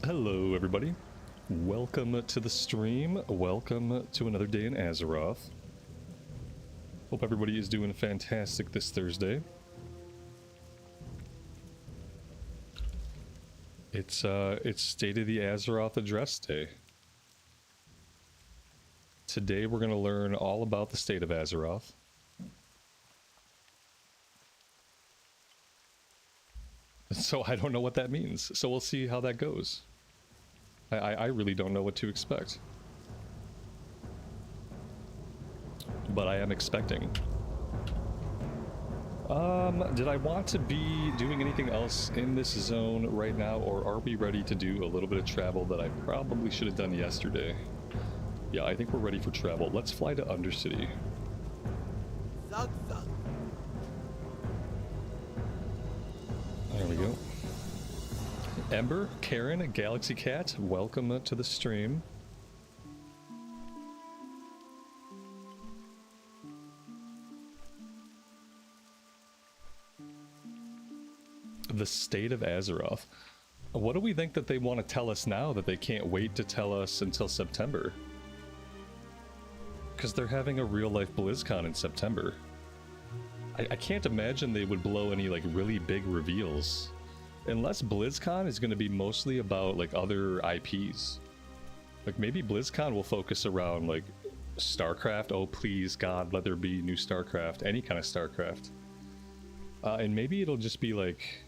Hello everybody, welcome to the stream, welcome to another day in Azeroth. Hope everybody is doing fantastic this Thursday. It's State of the Azeroth Address Day. Today we're going to learn all about the state of Azeroth. So I don't know what that means, so we'll see how that goes. I really don't know what to expect. But I am expecting. Did I want to be doing anything else in this zone right now, or are we ready to do a little bit of travel that I probably should have done yesterday? Yeah, I think we're ready for travel. Let's fly to Undercity. There we go. Ember, Karen, Galaxy Cat, welcome to the stream. The state of Azeroth. What do we think that they want to tell us now that they can't wait to tell us until September? Because they're having a real-life BlizzCon in September. I can't imagine they would blow any, like, really big reveals. Unless BlizzCon is going to be mostly about, like, other IPs. Like, maybe BlizzCon will focus around, like, StarCraft. Oh, please, God, let there be new StarCraft. Any kind of StarCraft. And maybe it'll just be, like,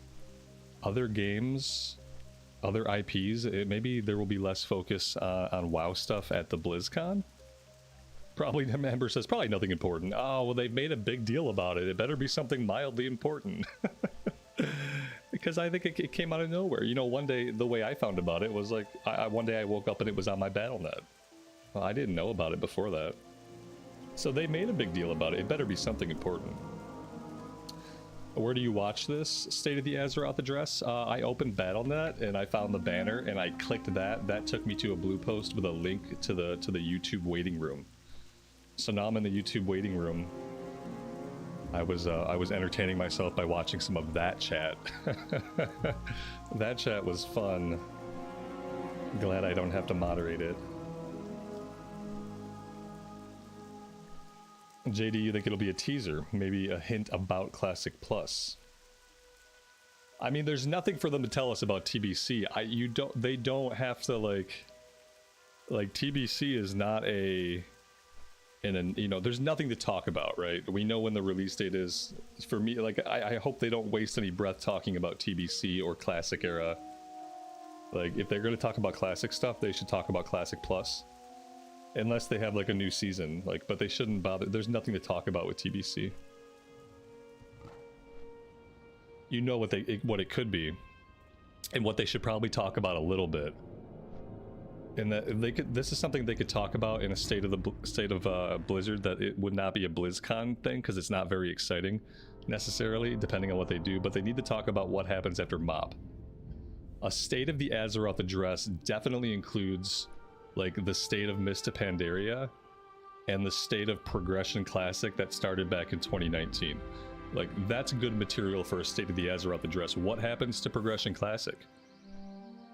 other games, other IPs. Maybe there will be less focus on WoW stuff at the BlizzCon. Probably, Amber says, probably nothing important. Oh, well, they've made a big deal about it. It better be something mildly important. Because I think it came out of nowhere. You know, one day, the way I found about it was like, one day I woke up and it was on my BattleNet. Well, I didn't know about it before that. So they made a big deal about it. It better be something important. Where do you watch this State of the Azeroth Address? I opened BattleNet and I found the banner and I clicked that. That took me to a blue post with a link to the YouTube waiting room. So now I'm in the YouTube waiting room. I was entertaining myself by watching some of that chat. That chat was fun. Glad I don't have to moderate it. JD, you think it'll be a teaser? Maybe a hint about Classic Plus? I mean, there's nothing for them to tell us about TBC. They don't have to, like TBC is not a... And you know, there's nothing to talk about, right? We know when the release date is. For me, like, I hope they don't waste any breath talking about TBC or Classic Era. Like, if they're going to talk about Classic stuff, they should talk about Classic Plus. Unless they have, like, a new season. Like, but they shouldn't bother. There's nothing to talk about with TBC. You know what it could be. And what they should probably talk about a little bit. And that they could, this is something they could talk about in a state of Blizzard, that it would not be a BlizzCon thing because it's not very exciting necessarily, depending on what they do. But they need to talk about what happens after MoP. A State of the Azeroth Address definitely includes, like, the state of Mist to Pandaria and the state of Progression Classic that started back in 2019. Like, that's good material for a State of the Azeroth Address. What happens to Progression Classic?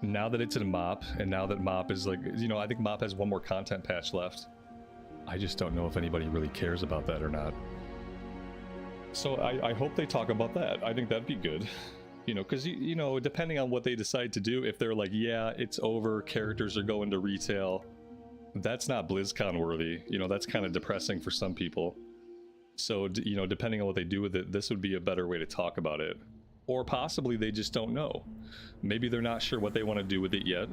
Now that it's in MoP, and now that MoP is, like, you know, I think MoP has one more content patch left. I just don't know if anybody really cares about that or not. So I hope they talk about that. I think that'd be good. You know, because, you know, depending on what they decide to do, if they're like, yeah, it's over, characters are going to retail, that's not BlizzCon worthy. You know, that's kind of depressing for some people. So, you know, depending on what they do with it, this would be a better way to talk about it. Or possibly they just don't know. Maybe they're not sure what they want to do with it yet.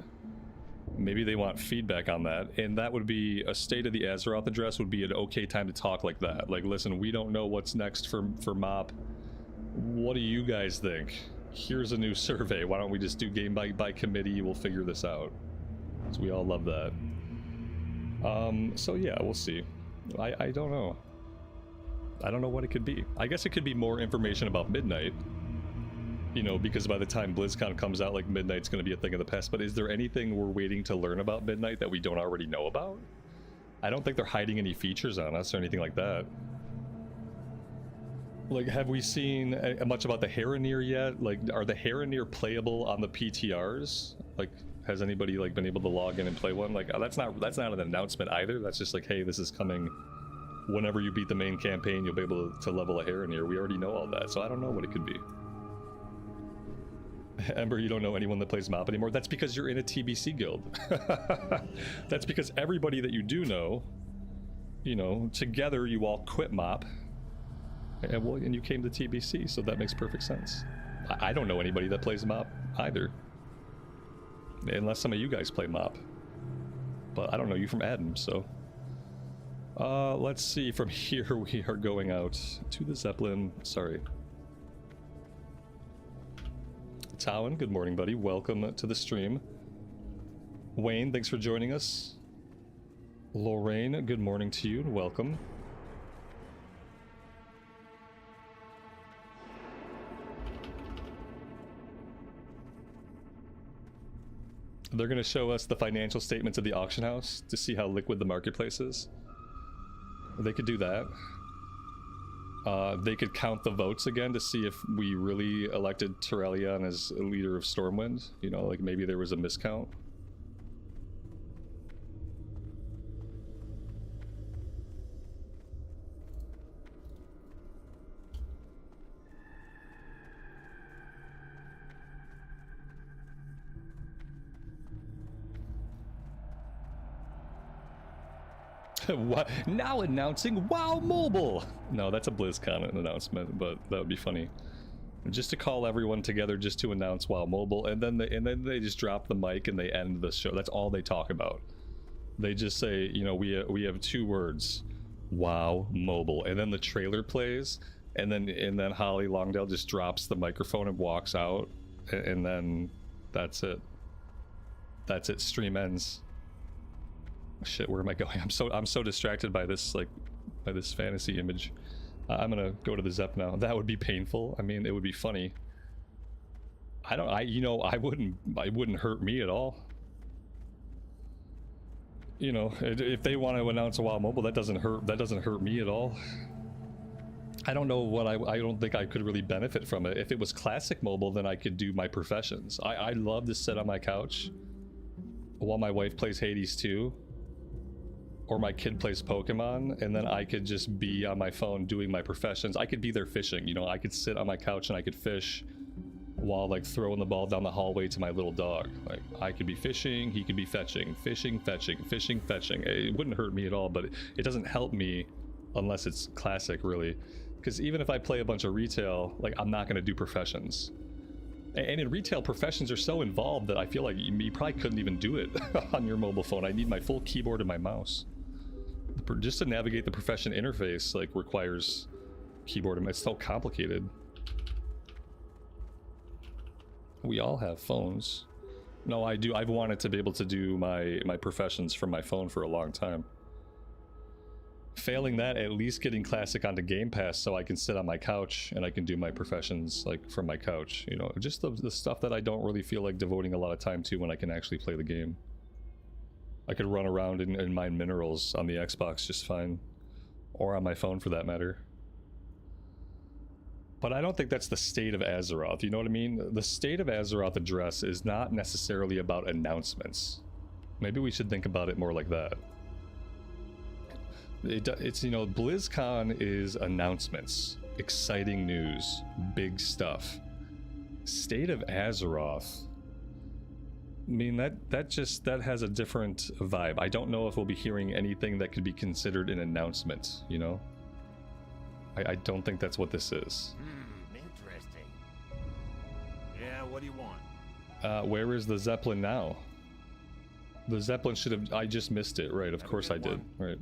Maybe they want feedback on that. And that would be a State of the Azeroth Address would be an okay time to talk like that. Like, listen, we don't know what's next for MoP. What do you guys think? Here's a new survey. Why don't we just do game by committee? We'll figure this out. So we all love that. So yeah, we'll see. I don't know. I don't know what it could be. I guess it could be more information about Midnight. You know, because by the time BlizzCon comes out, like, Midnight's going to be a thing of the past. But is there anything we're waiting to learn about Midnight that we don't already know about? I don't think they're hiding any features on us or anything like that. Like, have we seen much about the Heronir yet? Like, are the Heronir playable on the PTRs? Like, Has anybody like been able to log in and play one? Like that's not an announcement either. That's just like, hey, this is coming. Whenever you beat the main campaign, you'll be able to level a hair in here. We already know all that, so I don't know what it could be. Ember, you don't know anyone that plays MoP anymore? That's because you're in a TBC guild. That's because everybody that you do know, you know, together you all quit MoP, and you came to TBC, so that makes perfect sense. I don't know anybody that plays MoP either. Unless some of you guys play MoP. But I don't know you from Addons, so... let's see, from here we are going out to the Zeppelin. Sorry. Towan, good morning, buddy. Welcome to the stream. Wayne, thanks for joining us. Lorraine, good morning to you and welcome. They're going to show us the financial statements of the auction house to see how liquid the marketplace is. They could do that. They could count the votes again to see if we really elected Terrellion as a leader of Stormwind. You know, like maybe there was a miscount. What? Now announcing WoW Mobile! No, that's a BlizzCon announcement, but that would be funny. Just to call everyone together just to announce WoW Mobile, and then they just drop the mic and they end the show. That's all they talk about. They just say, you know, we have 2 words, WoW Mobile, and then the trailer plays, and then Holly Longdale just drops the microphone and walks out, and then that's it. That's it. Stream ends. Shit, where am I going? I'm so distracted by this, like, by this fantasy image. I'm gonna go to the Zep now. That would be painful. I mean, it would be funny. It wouldn't hurt me at all. You know, if they want to announce a WoW Mobile, that doesn't hurt me at all. I don't know what I don't think I could really benefit from it. If it was classic mobile, then I could do my professions. I love to sit on my couch while my wife plays Hades 2. Or my kid plays Pokemon, and then I could just be on my phone doing my professions. I could be there fishing, you know, I could sit on my couch and I could fish while like throwing the ball down the hallway to my little dog. Like I could be fishing, he could be fetching, fishing, fetching, fishing, fetching. It wouldn't hurt me at all, but it doesn't help me unless it's classic, really. Because even if I play a bunch of retail, like I'm not going to do professions. And in retail, professions are so involved that I feel like you probably couldn't even do it on your mobile phone. I need my full keyboard and my mouse. Just to navigate the profession interface, like, requires keyboard and it's so complicated. We all have phones. No, I do. I've wanted to be able to do my professions from my phone for a long time. Failing that, at least getting Classic onto Game Pass so I can sit on my couch and I can do my professions, like, from my couch. You know, just the stuff that I don't really feel like devoting a lot of time to when I can actually play the game. I could run around and mine minerals on the Xbox just fine. Or on my phone, for that matter. But I don't think that's the state of Azeroth, you know what I mean? The state of Azeroth address is not necessarily about announcements. Maybe we should think about it more like that. It's, you know, BlizzCon is announcements, exciting news, big stuff. State of Azeroth, I mean, that has a different vibe. I don't know if we'll be hearing anything that could be considered an announcement, you know? I don't think that's what this is. Interesting. Yeah, what do you want? Where is the Zeppelin now? The Zeppelin should have... I just missed it, right? Of course I did, right.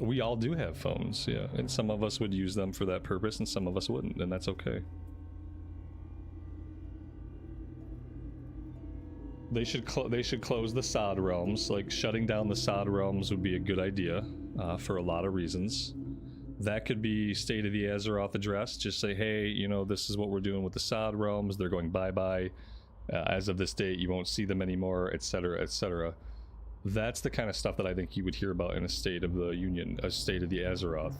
We all do have phones, yeah. And some of us would use them for that purpose, and some of us wouldn't, and that's okay. They should close the Sod Realms. Like, shutting down the Sod Realms would be a good idea, for a lot of reasons. That could be State of the Azeroth address. Just say, hey, you know, this is what we're doing with the Sod Realms. They're going bye-bye. As of this date, you won't see them anymore, etc., etc. That's the kind of stuff that I think you would hear about in a State of the Union, a State of the Azeroth.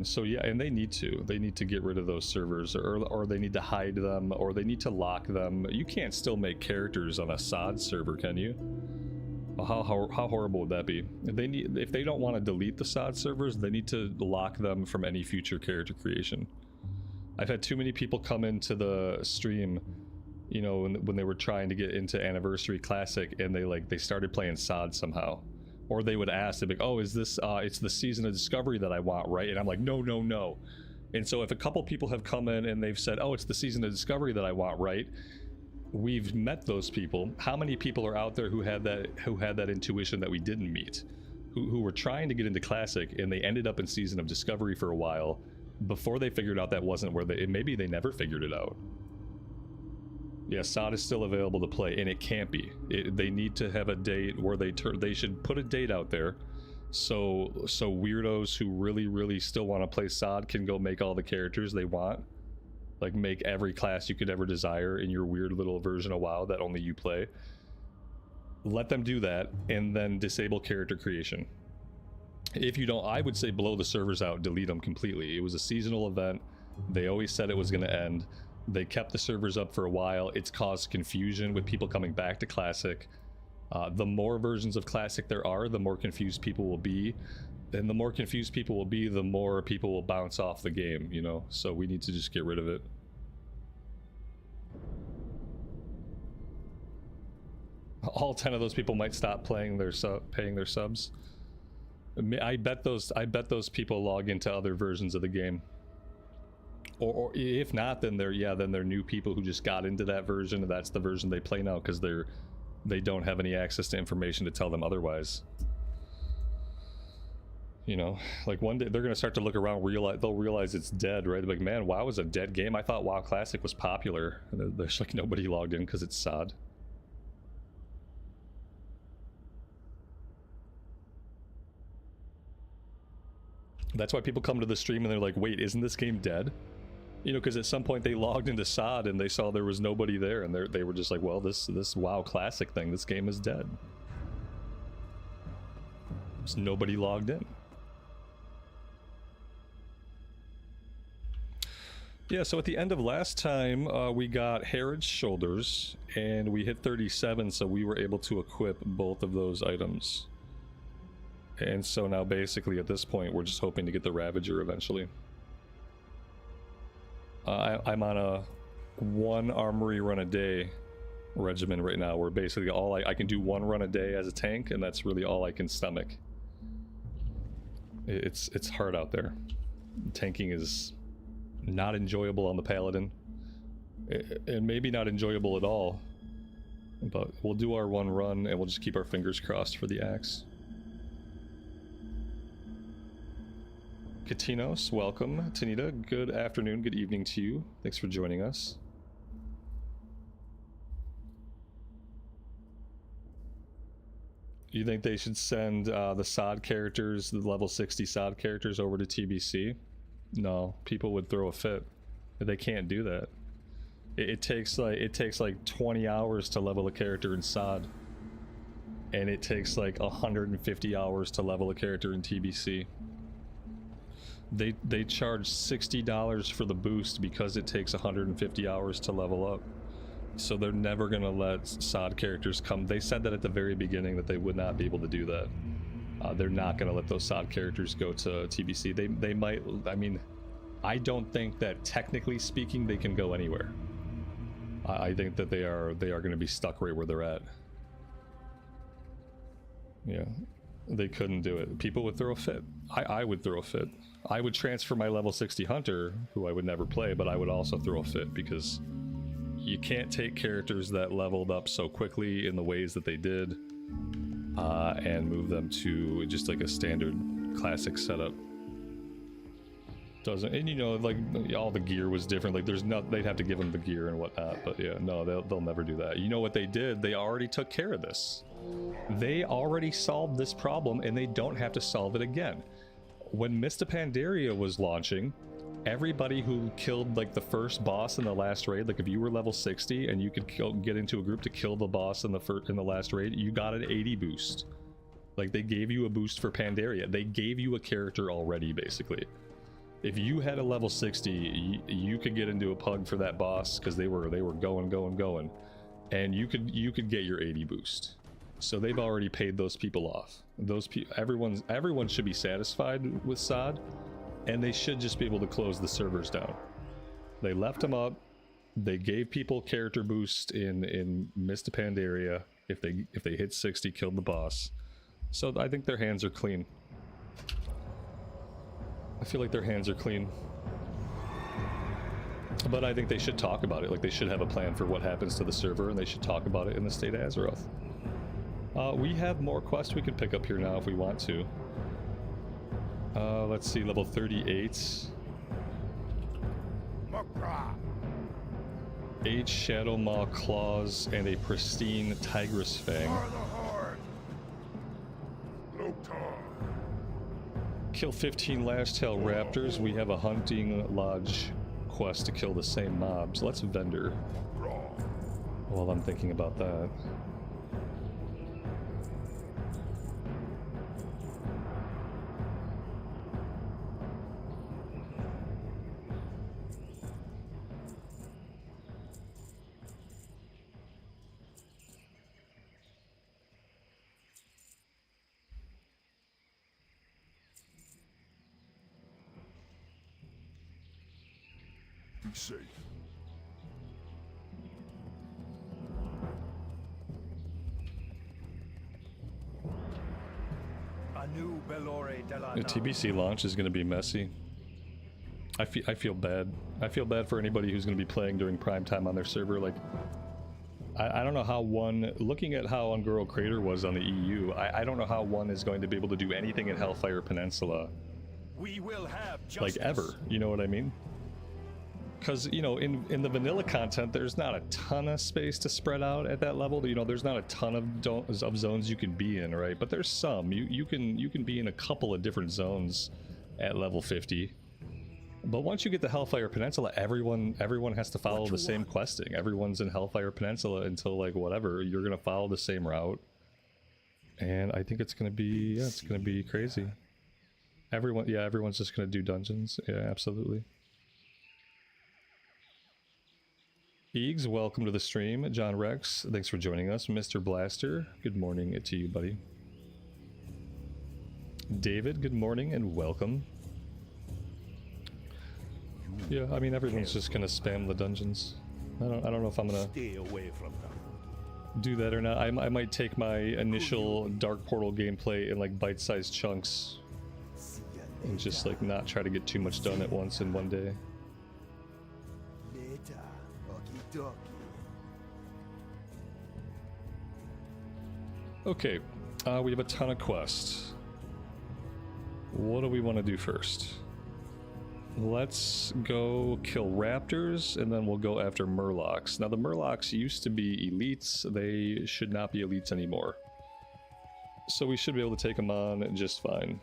So yeah, and they need to get rid of those servers, or they need to hide them, or they need to lock them. You can't still make characters on a SOD server, can you? How horrible would that be? If they don't want to delete the SOD servers, they need to lock them from any future character creation. I've had too many people come into the stream, you know, when they were trying to get into Anniversary Classic, and they started playing SOD somehow. Or they would ask, they'd be like, oh, is this, it's the Season of Discovery that I want, right? And I'm like, no, no, no. And so if a couple people have come in and they've said, oh, it's the Season of Discovery that I want, right? We've met those people. How many people are out there who had that intuition that we didn't meet? Who were trying to get into Classic, and they ended up in Season of Discovery for a while before they figured out that wasn't where maybe they never figured it out. Yeah, SOD is still available to play, and it can't be. They need to have a date where they should put a date out there, so weirdos who really still want to play SOD can go make all the characters they want, like make every class you could ever desire in your weird little version of WoW that only you play. Let them do that, and then disable character creation. If you don't, I would say blow the servers out, delete them completely. It was a seasonal event. They always said it was going to end. They kept the servers up for a while. It's caused confusion with people coming back to Classic. The more versions of Classic there are, the more confused people will be. And the more confused people will be, the more people will bounce off the game, you know? So we need to just get rid of it. All 10 of those people might stop paying their subs. I bet those people log into other versions of the game. Or if not, then they're new people who just got into that version, and that's the version they play now because they don't have any access to information to tell them otherwise. You know, like one day they're gonna start to look around, they'll realize it's dead, right? They're like, man, WoW is a dead game. I thought WoW Classic was popular. And there's like nobody logged in because it's SOD. That's why people come to the stream and they're like, wait, isn't this game dead? You know, because at some point they logged into SOD and they saw there was nobody there, and they were just like, well, this WoW Classic thing, this game is dead. There's nobody logged in. Yeah, so at the end of last time, we got Herod's Shoulders, and we hit 37, so we were able to equip both of those items. And so now basically at this point, we're just hoping to get the Ravager eventually. I'm on a 1 armory run a day regimen right now, where basically I can do 1 run a day as a tank, and that's really all I can stomach. It's hard out there. Tanking is not enjoyable on the Paladin, and maybe not enjoyable at all, but we'll do our 1 run and we'll just keep our fingers crossed for the axe. Katinos, welcome. Tanita, good afternoon, good evening to you. Thanks for joining us. You think they should send the SOD characters, the level 60 SOD characters, over to TBC? No, people would throw a fit. They can't do that. It takes like 20 hours to level a character in SOD, and it takes like 150 hours to level a character in TBC. They charge $60 for the boost because it takes 150 hours to level up. So they're never gonna let SOD characters come. They said that at the very beginning that they would not be able to do that. They're not gonna let those SOD characters go to TBC. They might, I mean, I don't think that technically speaking they can go anywhere. I think that they are gonna be stuck right where they're at. Yeah, they couldn't do it. People would throw a fit. I would throw a fit. I would transfer my level 60 Hunter, who I would never play, but I would also throw a fit because you can't take characters that leveled up so quickly in the ways that they did and move them to just like a standard classic setup. Doesn't, and you know, like all the gear was different. Like there's not, they'd have to give them the gear and whatnot, but yeah, no, they'll never do that. You know what they did? They already took care of this. They already solved this problem, and they don't have to solve it again. When Mist of Pandaria was launching, everybody who killed like the first boss in the last raid, like if you were level 60 and you could get into a group to kill the boss in the last raid, you got an 80 boost. Like they gave you a boost for Pandaria. They gave you a character already, basically. If you had a level 60, you could get into a pug for that boss because they were going, and you could get your 80 boost. So they've already paid those people off. Everyone should be satisfied with SOD, and they should just be able to close the servers down. They left them up. They gave people character boost in Mist Pandaria if they hit 60, killed the boss. So I think their hands are clean. I feel like their hands are clean. But I think they should talk about it. Like, they should have a plan for what happens to the server, and they should talk about it in the state of Azeroth. We have more quests we can pick up here now if we want to. Let's see, level 38. 8 Shadow Maw Claws and a pristine Tigress Fang. Kill 15 Lashtail Raptors. We have a Hunting Lodge quest to kill the same mobs. Let's vendor while I'm thinking about that. Safe. The TBC launch is going to be messy. I feel bad. I feel bad for anybody who's going to be playing during prime time on their server. Like, I don't know how one, looking at how Ungoro Crater was on the EU, I don't know how one is going to be able to do anything in Hellfire Peninsula. We will have justice. Like, ever. You know what I mean? Because, you know, in the vanilla content, there's not a ton of space to spread out at that level. You know, there's not a ton of zones you can be in, right? But there's some. You can be in a couple of different zones at level 50. But once you get to Hellfire Peninsula, everyone has to follow the same questing. Everyone's in Hellfire Peninsula until, like, whatever. You're gonna follow the same route, and I think it's gonna be it's gonna be crazy. Everyone's just gonna do dungeons. Yeah, absolutely. Eags, welcome to the stream. John Rex, thanks for joining us. Mr. Blaster, good morning to you, buddy. David, good morning and welcome. Yeah, I mean, everyone's just gonna spam the dungeons. I don't know if I'm gonna stay away from them. Do that or not. I might take my initial Dark Portal gameplay in like bite-sized chunks and just like not try to get too much done at once in one day. Okay, we have a ton of quests. What do we want to do first? Let's go kill raptors, and then we'll go after murlocs. Now, the murlocs used to be elites. They should not be elites anymore. So we should be able to take them on just fine.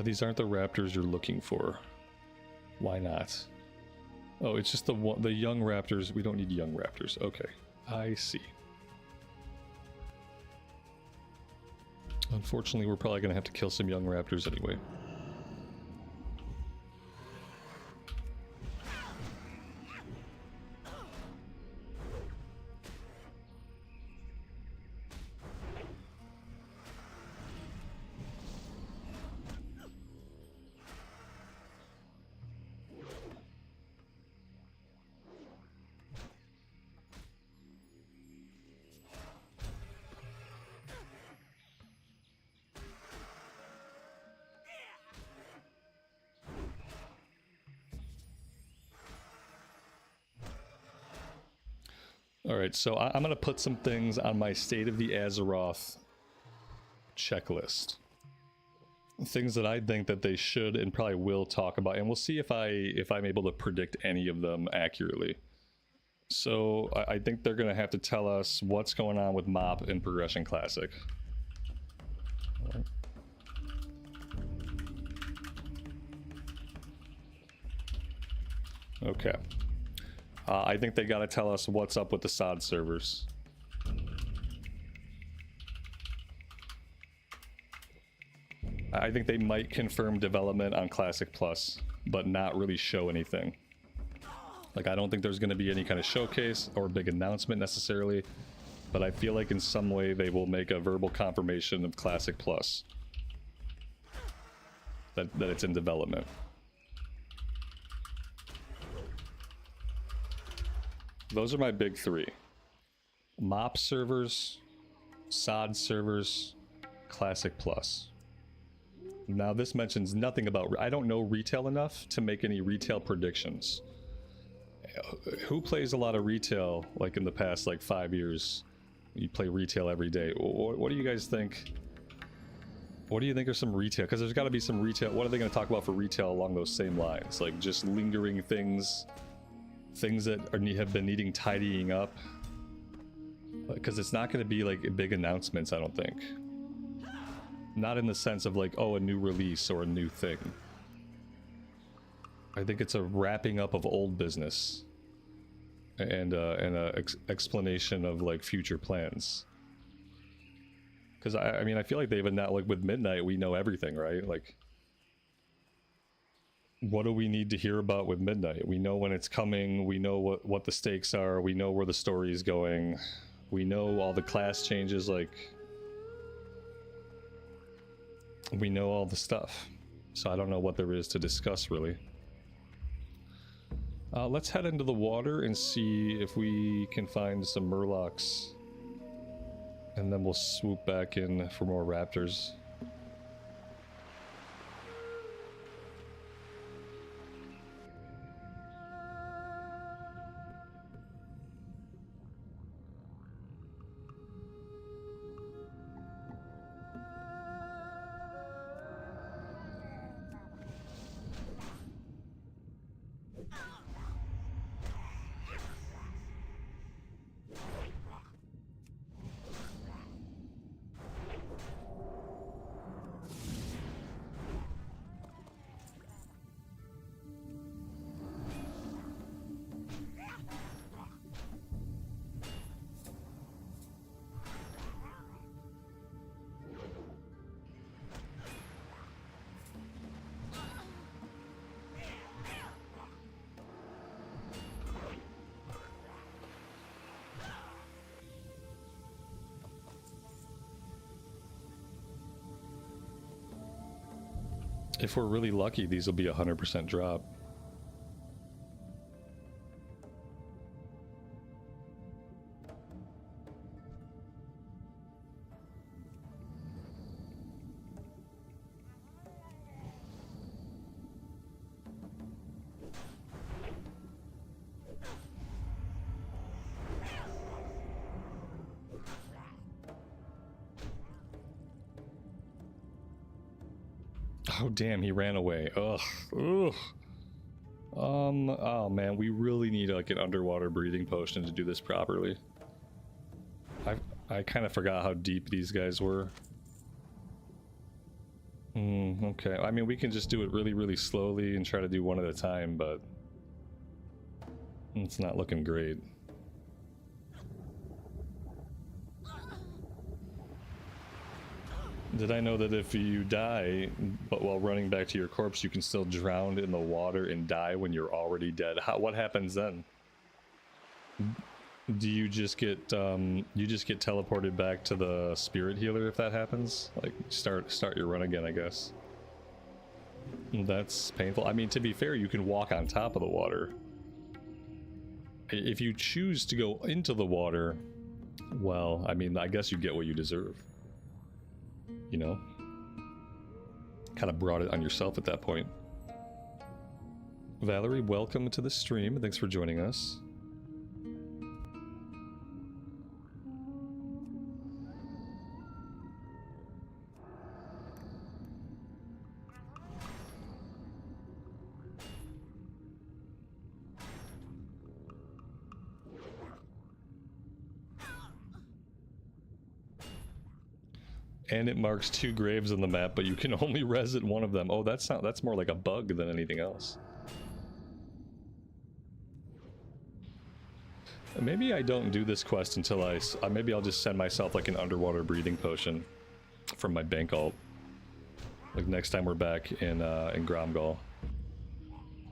These aren't the raptors you're looking for. Why not? Oh, it's just the young raptors. We don't need young raptors. Okay, I see. Unfortunately, we're probably going to have to kill some young raptors anyway. Alright, so I'm going to put some things on my State of the Azeroth checklist. Things that I think that they should and probably will talk about, and we'll see if I'm able to predict any of them accurately. So I think they're gonna have to tell us what's going on with Mop in Progression Classic. Okay. I think they gotta tell us what's up with the SOD servers. I think they might confirm development on Classic Plus, but not really show anything. Like, I don't think there's going to be any kind of showcase or big announcement necessarily, but I feel like in some way they will make a verbal confirmation of Classic Plus. That it's in development. Those are my big three. MOP servers, SOD servers, Classic Plus. Now this mentions nothing about, I don't know retail enough to make any retail predictions. Who plays a lot of retail, like in the past like 5 years? You play retail every day. What do you guys think? What do you think are some retail? Because there's got to be some retail. What are they going to talk about for retail along those same lines? Like just lingering things that have been needing tidying up. Because it's not going to be like big announcements, I don't think. Not in the sense of like, oh, a new release or a new thing. I think it's a wrapping up of old business and a explanation of like future plans. Because I mean, I feel like they've been now, like with Midnight, we know everything, right? Like, what do we need to hear about with Midnight? We know when it's coming. We know what the stakes are. We know where the story is going. We know all the class changes. Like, we know all the stuff. So I don't know what there is to discuss really. Let's head into the water and see if we can find some Murlocs. And then we'll swoop back in for more raptors. If we're really lucky, these will be 100% drop. Oh damn, he ran away. Ugh. Ugh. Oh man, we really need like an underwater breathing potion to do this properly. I kind of forgot how deep these guys were. Okay. I mean, we can just do it really, really slowly and try to do one at a time, but it's not looking great. Did I know that if you die, but while running back to your corpse, you can still drown in the water and die when you're already dead? What happens then? Do you just get teleported back to the spirit healer if that happens? Like start your run again, I guess. That's painful. I mean, to be fair, you can walk on top of the water. If you choose to go into the water, well, I mean, I guess you get what you deserve. You know, kind of brought it on yourself at that point. Valerie, welcome to the stream. Thanks for joining us. And it marks 2 graves on the map, but you can only res at one of them. Oh, that's more like a bug than anything else. Maybe I don't do this quest until maybe I'll just send myself like an underwater breathing potion from my bank alt. Like next time we're back in Gromgall.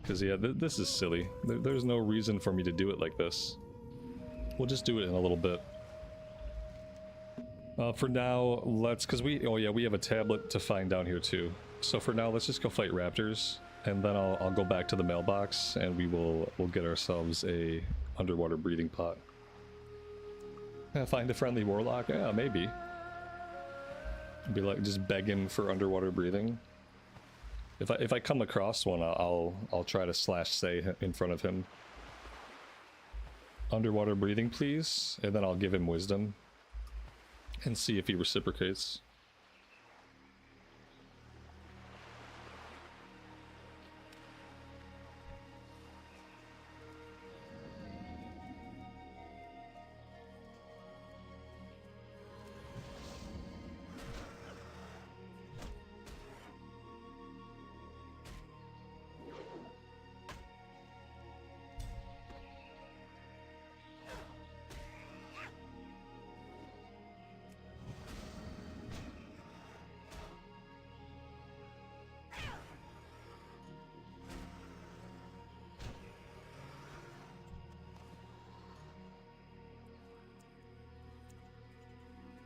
Because yeah, this is silly. There's no reason for me to do it like this. We'll just do it in a little bit. For now, oh yeah, we have a tablet to find down here too. So for now, let's just go fight raptors, and then I'll go back to the mailbox, and we'll get ourselves a underwater breathing pot. Find a friendly warlock? Yeah, maybe. Be like just begging for underwater breathing. If I come across one, I'll try to say in front of him. Underwater breathing, please, and then I'll give him wisdom. And see if he reciprocates.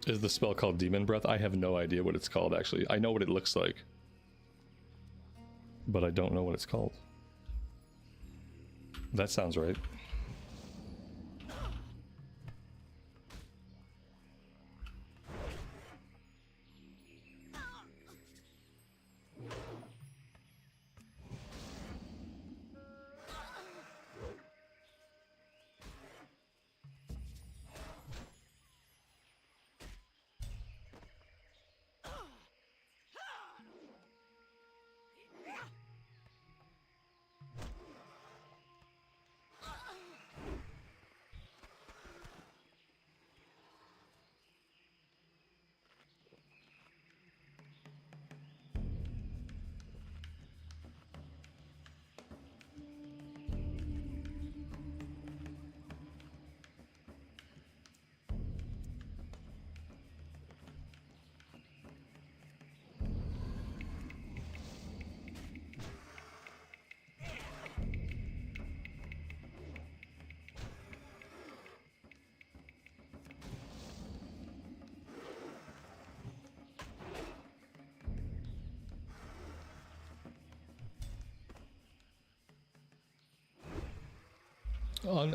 Is the spell called Demon Breath? I have no idea what it's called, actually. I know what it looks like. But I don't know what it's called. That sounds right.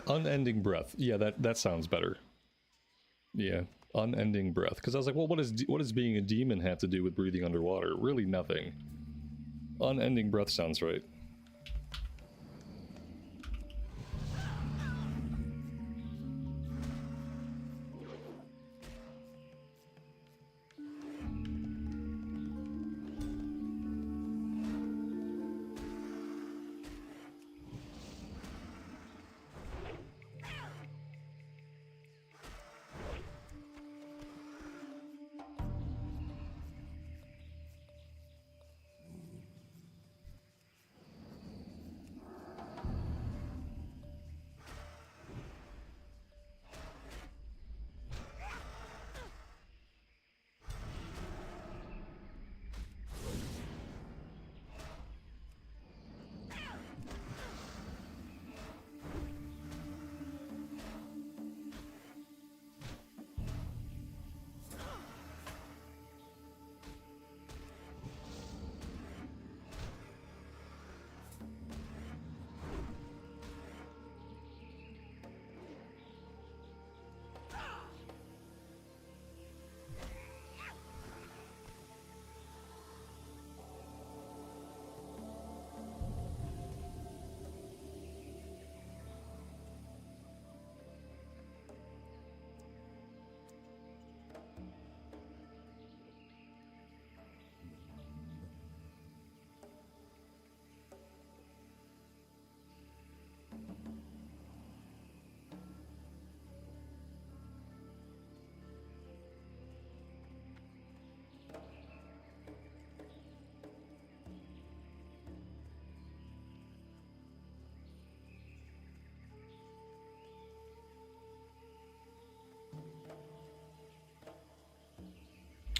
Unending breath. Yeah, that sounds better. Yeah, unending breath. Because I was like, well, what does being a demon have to do with breathing underwater? Really nothing. Unending breath sounds right.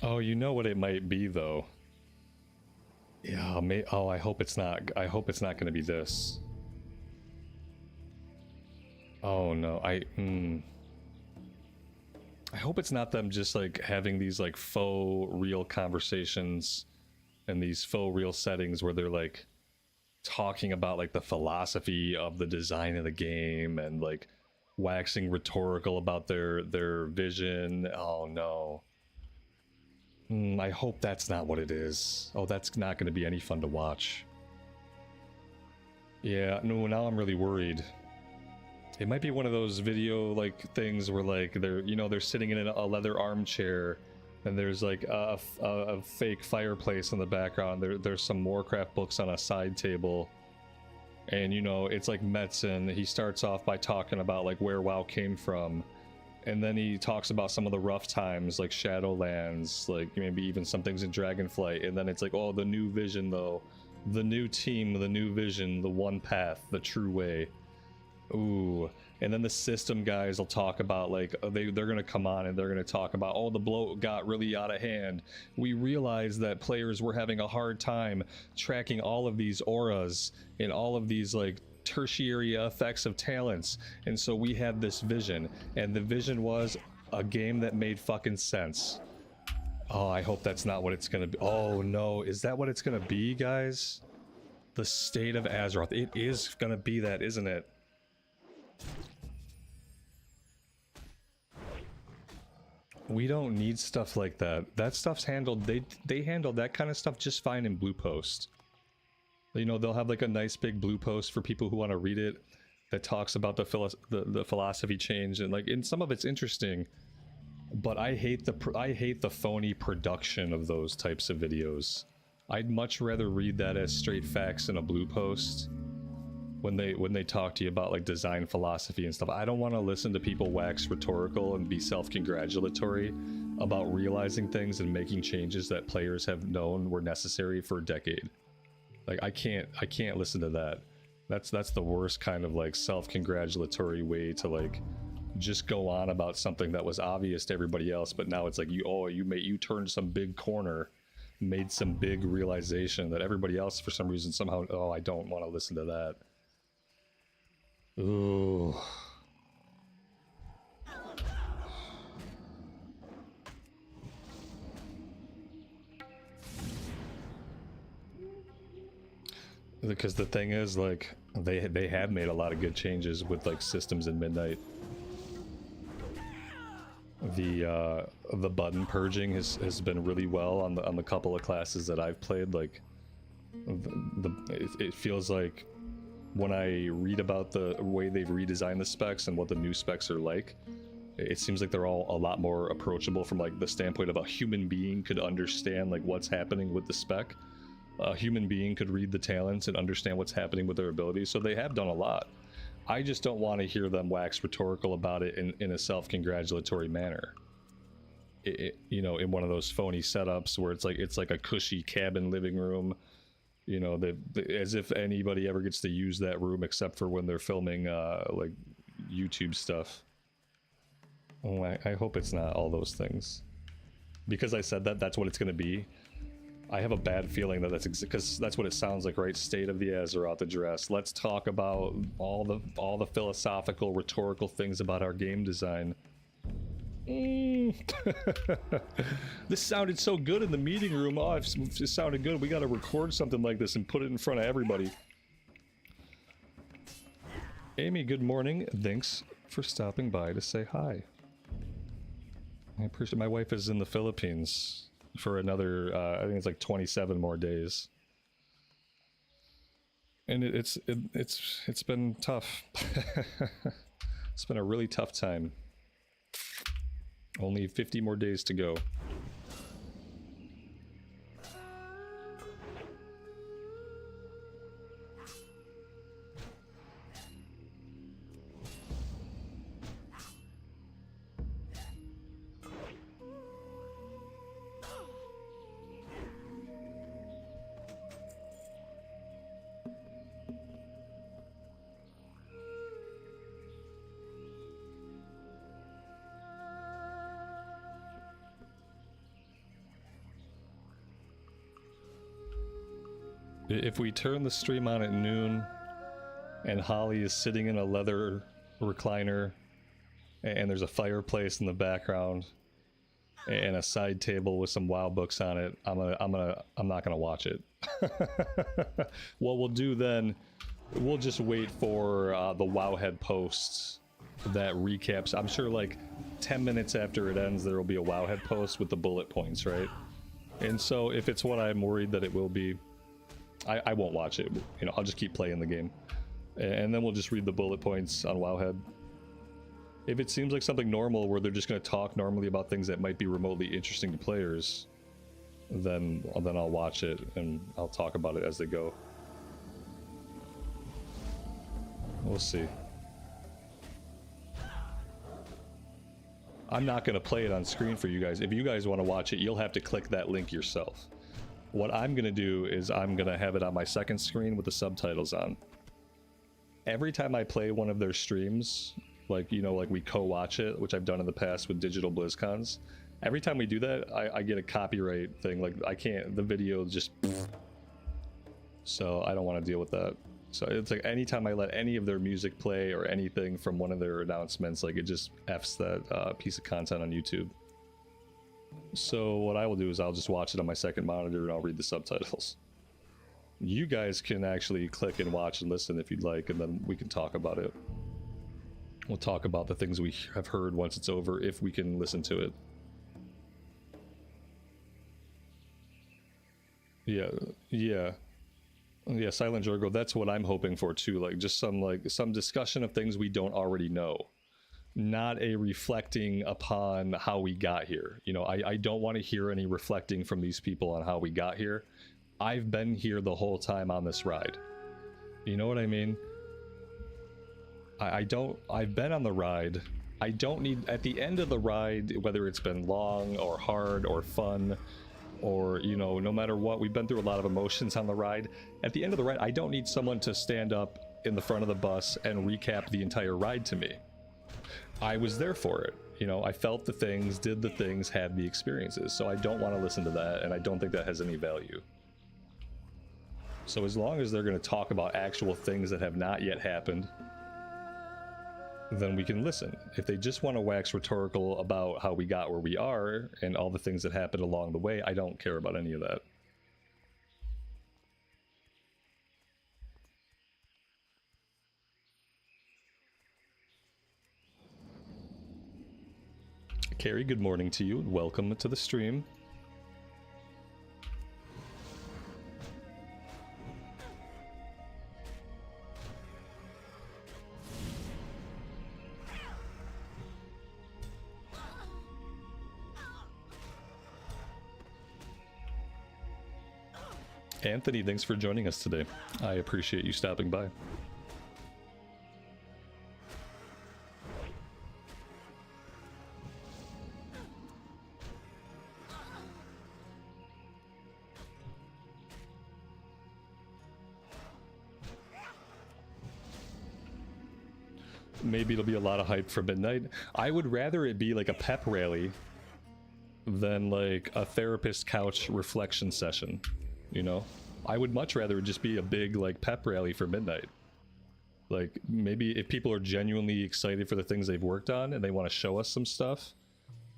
Oh, you know what it might be though. Yeah, oh, I hope it's not. I hope it's not going to be this. Oh no, I hope it's not them just like having these like faux real conversations and these faux real settings where they're like talking about like the philosophy of the design of the game and like waxing rhetorical about their vision. Oh no. I hope that's not what it is. Oh, that's not going to be any fun to watch. Yeah, no, now I'm really worried. It might be one of those video like things where like they're sitting in a leather armchair and there's like a fake fireplace in the background. There's some Warcraft books on a side table. And it's like Metzen. He starts off by talking about like where WoW came from. And then he talks about some of the rough times, like Shadowlands, like maybe even some things in Dragonflight. And then it's like, oh, the new vision, though. The new team, the new vision, the one path, the true way. Ooh. And then the system guys will talk about, like, they're going to come on and they're going to talk about, oh, the bloat got really out of hand. We realized that players were having a hard time tracking all of these auras and all of these, like, tertiary effects of talents, and so we had this vision, and the vision was a game that made fucking sense. Oh, I hope that's not what it's gonna be. Oh no, is that what it's gonna be, guys? The state of Azeroth. It is gonna be that, isn't it? We don't need stuff like that. That stuff's handled, they handled that kind of stuff just fine in Blue Post. They'll have like a nice big blue post for people who want to read it that talks about the philosophy change, and like, in some of it's interesting, but I hate the phony production of those types of videos. I'd much rather read that as straight facts in a blue post when they talk to you about like design philosophy and stuff. I don't want to listen to people wax rhetorical and be self-congratulatory about realizing things and making changes that players have known were necessary for a decade. Like, I can't listen to that. That's the worst kind of like self-congratulatory way to like just go on about something that was obvious to everybody else, but now it's like you turned some big corner, made some big realization that everybody else for some reason somehow, oh, I don't want to listen to that. Ooh. Because the thing is, like, they have made a lot of good changes with like systems in Midnight. The button purging has been really well on the couple of classes that I've played. Like, it feels like when I read about the way they've redesigned the specs and what the new specs are like, it seems like they're all a lot more approachable from like the standpoint of a human being could understand like what's happening with the spec. A human being could read the talents and understand what's happening with their abilities, so they have done a lot. I just don't want to hear them wax rhetorical about it in a self-congratulatory manner. In one of those phony setups where it's like a cushy cabin living room, as if anybody ever gets to use that room except for when they're filming like YouTube stuff. Oh, I hope it's not all those things. Because I said that's what it's going to be. I have a bad feeling that because that's what it sounds like, right? State of the Azeroth address. Let's talk about all the philosophical, rhetorical things about our game design. This sounded so good in the meeting room. Oh, it sounded good. We got to record something like this and put it in front of everybody. Amy, good morning. Thanks for stopping by to say hi. I appreciate. My wife is in the Philippines for another, I think it's like 27 more days, and it's been tough. It's been a really tough time. Only 50 more days to go. If we turn the stream on at noon and Holly is sitting in a leather recliner and there's a fireplace in the background and a side table with some WoW books on it, I'm not gonna watch it. What we'll do then, we'll just wait for the Wowhead posts that recaps. I'm sure like 10 minutes after it ends there will be a Wowhead post with the bullet points, right? And so if it's what I'm worried that it will be, I won't watch it. You know, I'll just keep playing the game, and then we'll just read the bullet points on Wowhead. If it seems like something normal where they're just going to talk normally about things that might be remotely interesting to players, then I'll watch it and I'll talk about it as they go. We'll see. I'm not going to play it on screen for you guys. If you guys want to watch it, you'll have to click that link yourself. What I'm going to do is I'm going to have it on my second screen with the subtitles on. Every time I play one of their streams, like, you know, like we co-watch it, which I've done in the past with digital BlizzCons, every time we do that, I get a copyright thing. Like, I can't, the video just... So I don't want to deal with that. So it's like anytime I let any of their music play or anything from one of their announcements, like it just Fs that piece of content on YouTube. So what I will do is I'll just watch it on my second monitor and I'll read the subtitles. You guys can actually click and watch and listen if you'd like, and then we can talk about it. We'll talk about the things we have heard once it's over, if we can listen to it. Yeah, Silent Jorgo, that's what I'm hoping for too, like just some discussion of things we don't already know. Not a reflecting upon how we got here. You know, I don't want to hear any reflecting from these people on how we got here. I've been here the whole time on this ride. You know what I mean? I've been on the ride. I don't need, at the end of the ride, whether it's been long or hard or fun, or, you know, no matter what, we've been through a lot of emotions on the ride. At the end of the ride, I don't need someone to stand up in the front of the bus and recap the entire ride to me. I was there for it. You know, I felt the things, did the things, had the experiences. So I don't want to listen to that, and I don't think that has any value. So as long as they're going to talk about actual things that have not yet happened, then we can listen. If they just want to wax rhetorical about how we got where we are and all the things that happened along the way, I don't care about any of that. Carrie, good morning to you. Welcome to the stream. Anthony, thanks for joining us today. I appreciate you stopping by. Maybe it'll be a lot of hype for midnight. I would rather it be like a pep rally than like a therapist couch reflection session. You know, I would much rather it just be a big like pep rally for midnight. Like maybe if people are genuinely excited for the things they've worked on and they want to show us some stuff,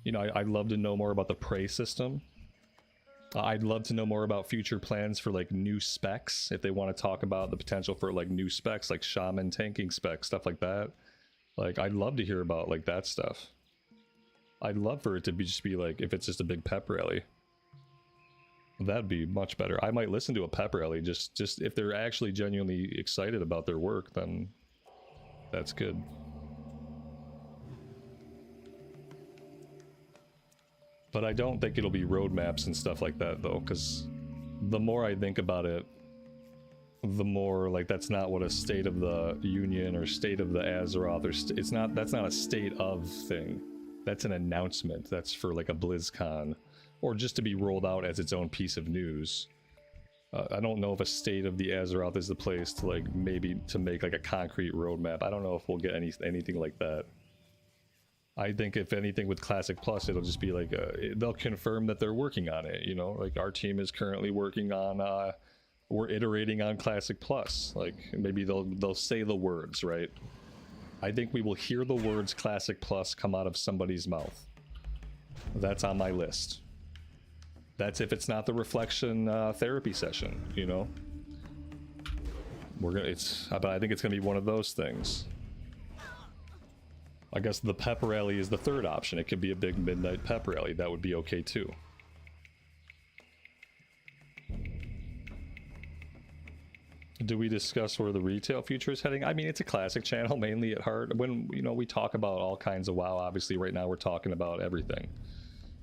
you know, I'd love to know more about the prey system. I'd love to know more about future plans for like new specs. If they want to talk about the potential for like new specs, like shaman tanking specs, stuff like that. Like I'd love to hear about like that stuff. I'd love for it to be just be like, if it's just a big pep rally. That'd be much better. I might listen to a pep rally just if they're actually genuinely excited about their work, then that's good. But I don't think it'll be roadmaps and stuff like that though, because the more I think about it, the more like that's not what a state of the union or state of the Azeroth or it's not, that's not a state of thing. That's an announcement. That's for like a BlizzCon. Or just to be rolled out as its own piece of news. I don't know if a state of the Azeroth is the place to like maybe to make like a concrete roadmap. I don't know if we'll get anything like that. I think if anything with Classic Plus, it'll just be like they'll confirm that they're working on it. You know, like our team is currently working on we're iterating on Classic Plus. Like, maybe they'll say the words, right? I think we will hear the words Classic Plus come out of somebody's mouth. That's on my list. That's if it's not the reflection therapy session, you know? But I think it's gonna be one of those things. I guess the pep rally is the third option. It could be a big midnight pep rally. That would be okay too. Do we discuss where the retail future is heading? I mean, it's a classic channel mainly at heart. When, you know, we talk about all kinds of WoW, obviously right now we're talking about everything.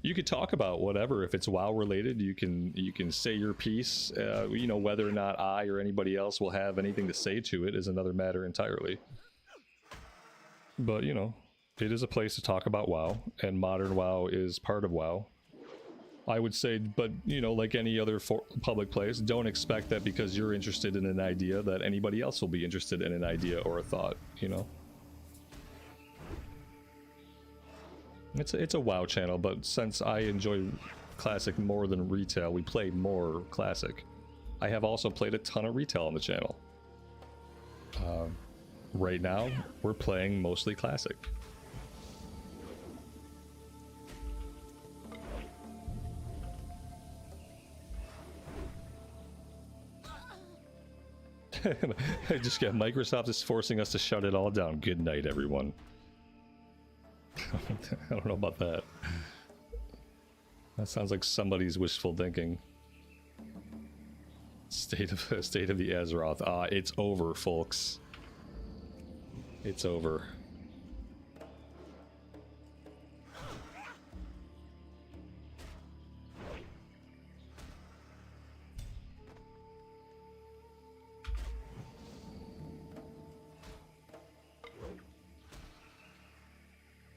You could talk about whatever. If it's WoW related, you can say your piece. You know, whether or not I or anybody else will have anything to say to it is another matter entirely. But, you know, it is a place to talk about WoW, and modern WoW is part of WoW. I would say, but, you know, like any other public place, don't expect that because you're interested in an idea that anybody else will be interested in an idea or a thought, you know? It's a WoW channel, but since I enjoy Classic more than retail, we play more Classic. I have also played a ton of retail on the channel. Right now, we're playing mostly Classic. I just got Microsoft is forcing us to shut it all down. Good night, everyone. I don't know about that. That sounds like somebody's wishful thinking. State of the Azeroth. It's over, folks. It's over.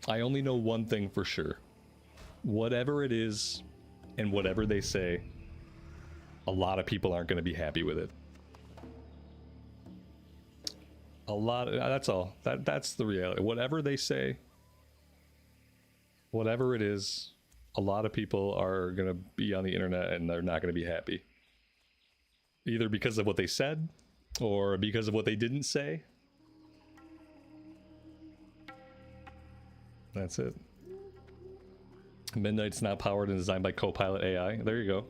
I only know one thing for sure. Whatever it is, and whatever they say, a lot of people aren't going to be happy with it. That's all. That's the reality. Whatever they say, whatever it is, a lot of people are going to be on the internet and they're not going to be happy. Either because of what they said, or because of what they didn't say. That's it. Midnight's now powered and designed by Copilot AI. There you go.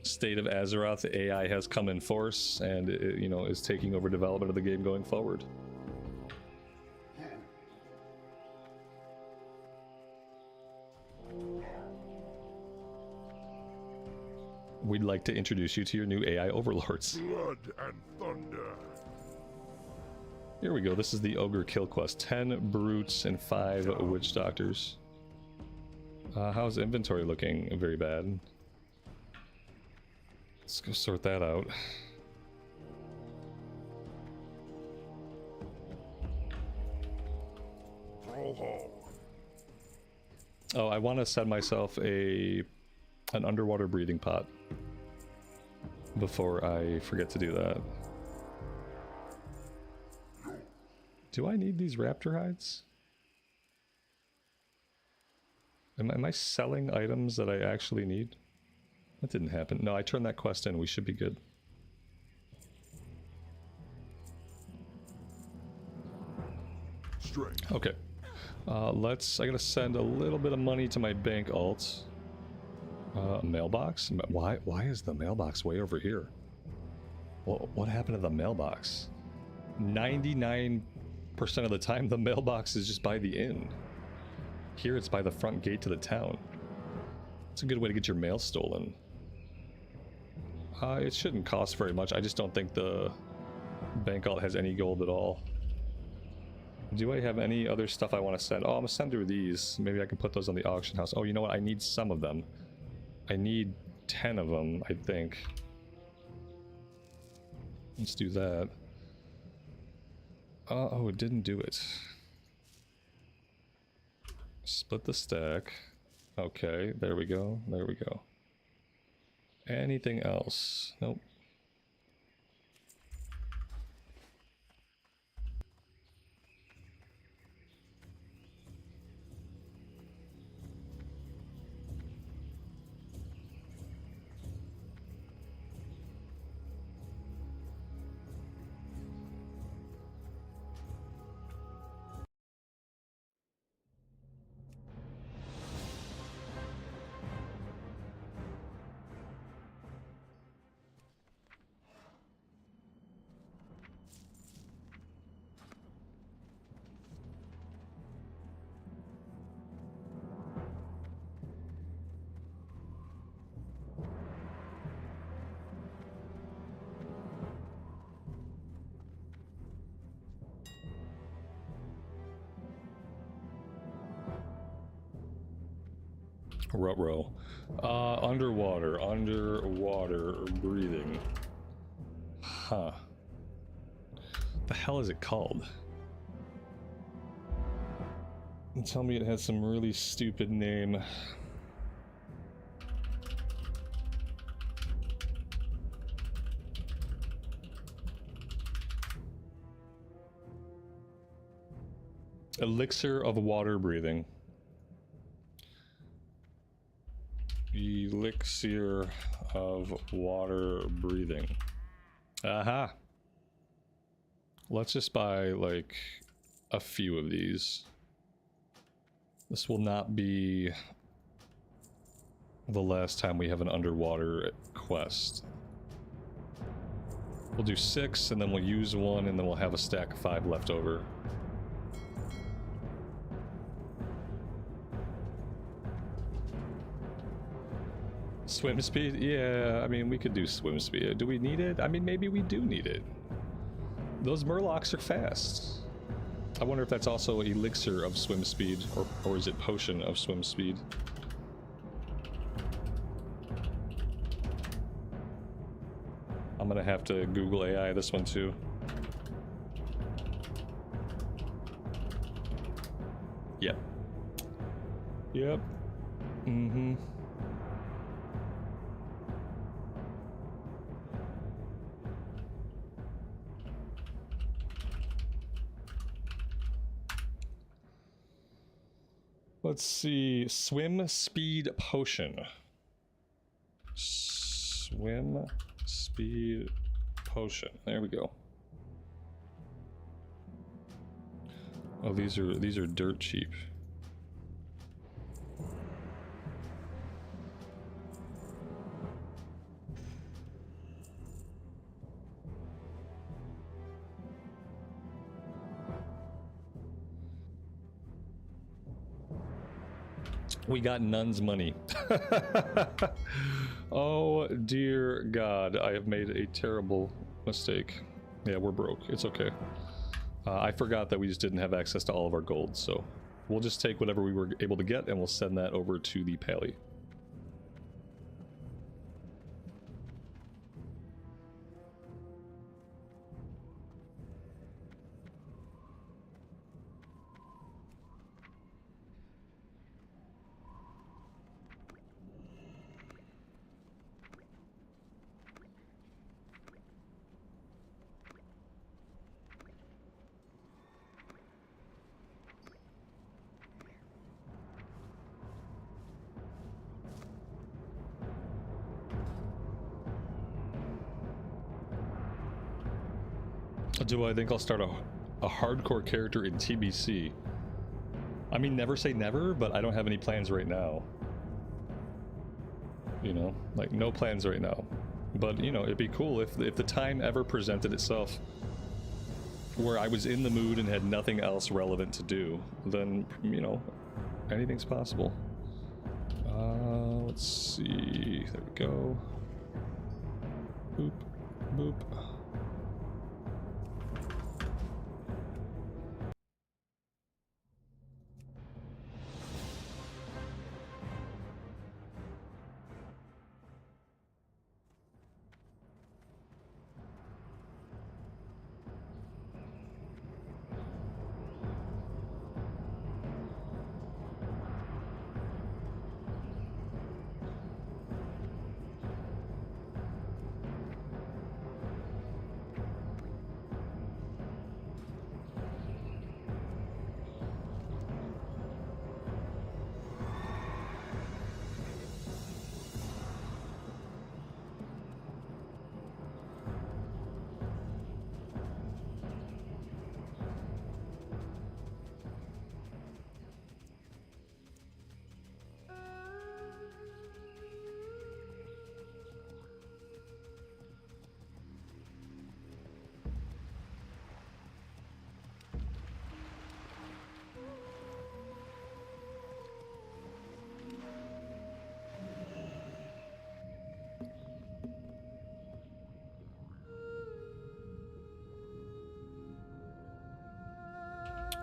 State of Azeroth, the AI has come in force and it, you know, is taking over development of the game going forward. We'd like to introduce you to your new AI overlords. Blood and thunder. Here we go. This is the Ogre Kill Quest. 10 Brutes and 5 Witch Doctors. How's inventory looking? Very bad. Let's go sort that out. Oh, I want to set myself an underwater breathing pot before I forget to do that. Do I need these raptor hides? Am I selling items that I actually need? That didn't happen. No, I turned that quest in. We should be good. Strength. Okay. I gotta send a little bit of money to my bank alt. Mailbox? Why is the mailbox way over here? What happened to the mailbox? 99% of the time the mailbox is just by the inn. Here it's by the front gate to the town. It's a good way to get your mail stolen. It shouldn't cost very much. I just don't think the bank alt has any gold at all. Do I have any other stuff I want to send? Oh, I'm gonna send through these. Maybe I can put those on the auction house. Oh, you know what? I need some of them. I need 10 of them, I think. Let's do that. Oh, it didn't do it. Split the stack. Okay, there we go. There we go. Anything else? Nope. Ruh-roh. Underwater breathing. Huh. The hell is it called? And tell me it has some really stupid name. Elixir of water breathing. Elixir of water breathing. Aha. Let's just buy like a few of these. This will not be the last time we have an underwater quest. We'll do 6 and then we'll use 1 and then we'll have a stack of 5 left over. Swim speed? Yeah, I mean, we could do swim speed. Do we need it? I mean, maybe we do need it. Those murlocs are fast. I wonder if that's also elixir of swim speed, or is it potion of swim speed? I'm gonna have to Google AI this one too. Yep. Yep. Mm-hmm. Let's see, swim speed potion. Swim speed potion. There we go. Oh, these are dirt cheap. We got Nun's money. Oh dear God, I have made a terrible mistake. Yeah, we're broke. It's okay. I forgot that we just didn't have access to all of our gold, so we'll just take whatever we were able to get and we'll send that over to the Pally. Do I think I'll start a hardcore character in TBC? I mean, never say never, but I don't have any plans right now. You know, like no plans right now. But, you know, it'd be cool if the time ever presented itself where I was in the mood and had nothing else relevant to do, then, you know, anything's possible. Let's see. There we go. Boop, boop.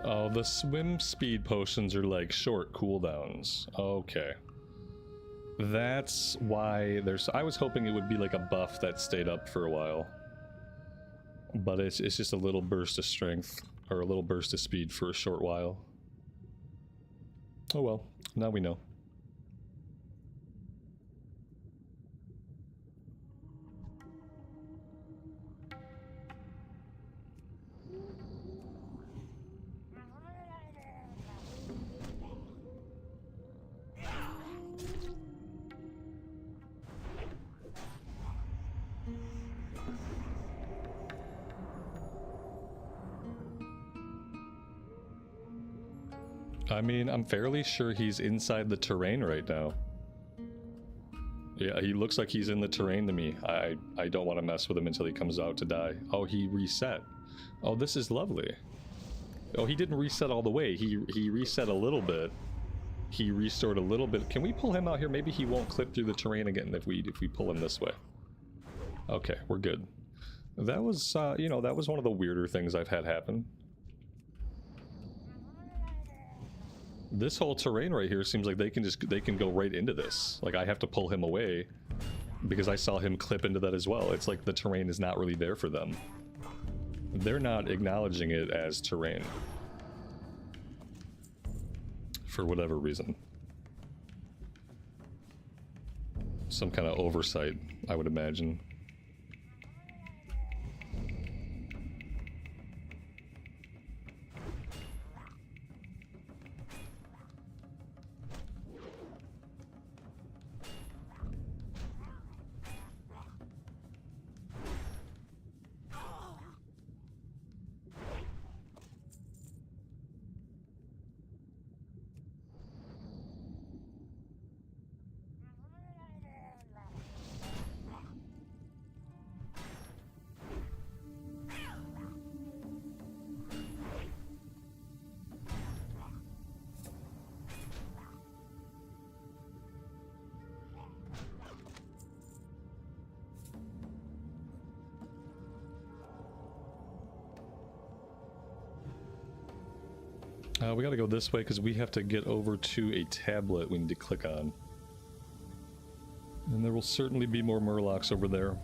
Oh, the swim speed potions are like short cooldowns. Okay. That's why there's... I was hoping it would be like a buff that stayed up for a while. But it's just a little burst of strength, or a little burst of speed for a short while. Oh well, now we know. I mean, I'm fairly sure he's inside the terrain right now. Yeah, he looks like he's in the terrain to me. I don't want to mess with him until he comes out to die. Oh, he reset. Oh, this is lovely. Oh, he didn't reset all the way. He reset a little bit. He restored a little bit. Can we pull him out here? Maybe he won't clip through the terrain again if we pull him this way. Okay, we're good. That was, you know, that was one of the weirder things I've had happen. This whole terrain right here seems like they can go right into this. Like, I have to pull him away because I saw him clip into that as well. It's like the terrain is not really there for them. They're not acknowledging it as terrain. For whatever reason. Some kind of oversight, I would imagine. We gotta go this way because we have to get over to a tablet we need to click on. And there will certainly be more murlocs over there.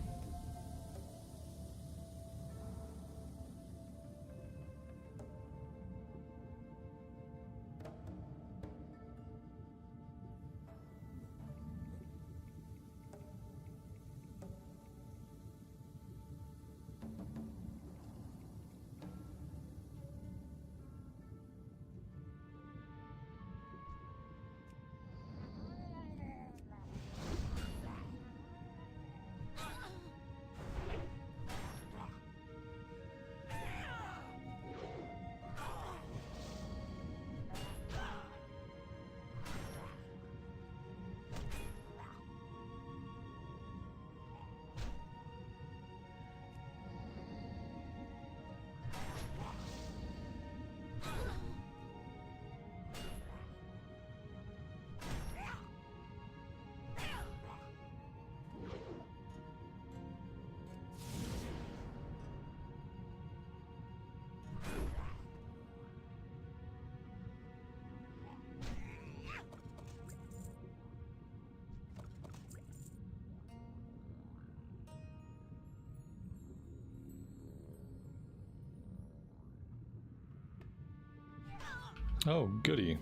Oh, goody.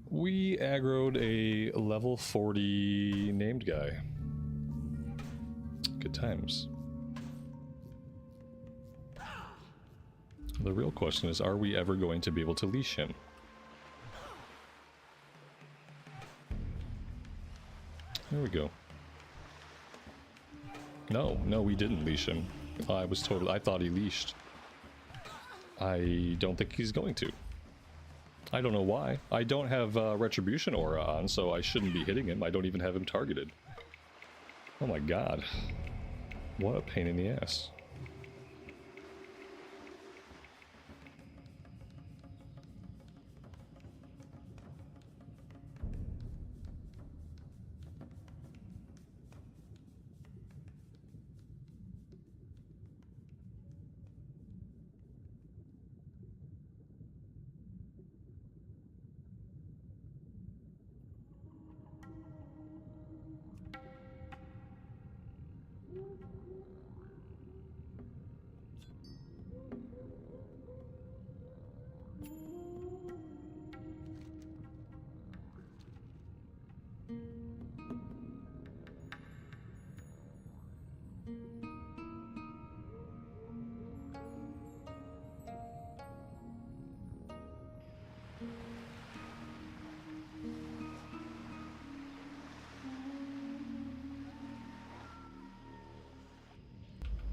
We aggroed a level 40 named guy. Good times. The real question is, are we ever going to be able to leash him? There we go. No, we didn't leash him. I thought he leashed. I don't think he's going to. I don't know why. I don't have Retribution Aura on, so I shouldn't be hitting him. I don't even have him targeted. Oh my god. What a pain in the ass.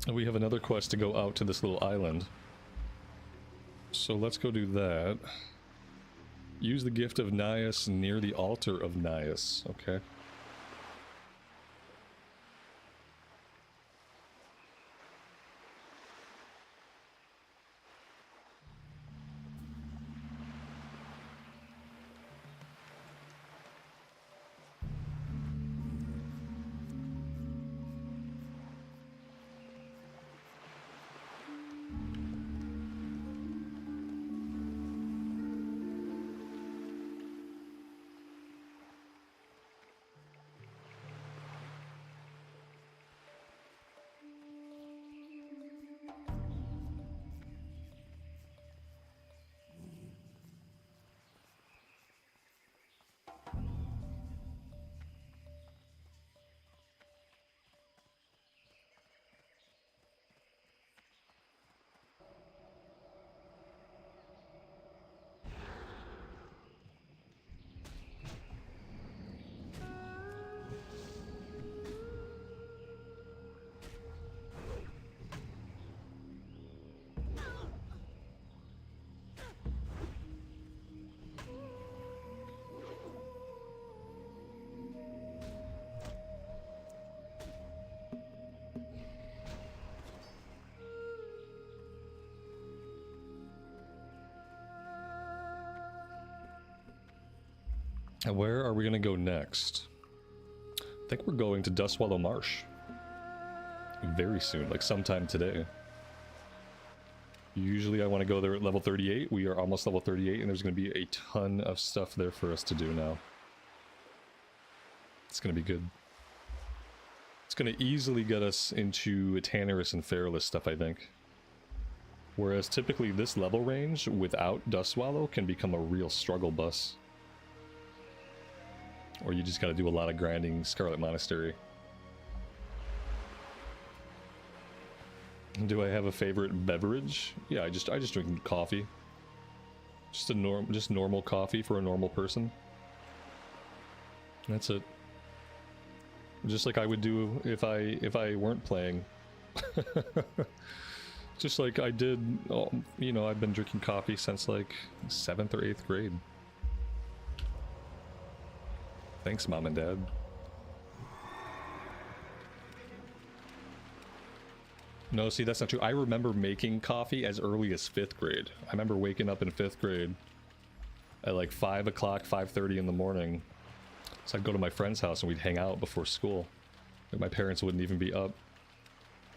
And we have another quest to go out to this little island. So let's go do that. Use the gift of Nias near the altar of Nias. Okay. And where are we going to go next? I think we're going to Dustwallow Marsh. Very soon, like sometime today. Usually I want to go there at level 38. We are almost level 38 and there's going to be a ton of stuff there for us to do now. It's going to be good. It's going to easily get us into Tannerus and Feralus stuff, I think. Whereas typically this level range without Dustwallow can become a real struggle bus. Or you just gotta do a lot of grinding Scarlet Monastery. Do I have a favorite beverage? Yeah, I just drink coffee. Just normal coffee for a normal person. That's it. Just like I would do if I weren't playing. Just like I did, you know, I've been drinking coffee since like 7th or 8th grade. Thanks, Mom and Dad. No, see, that's not true. I remember making coffee as early as 5th grade. I remember waking up in 5th grade at like 5 o'clock, 5:30 in the morning. So I'd go to my friend's house and we'd hang out before school. Like my parents wouldn't even be up.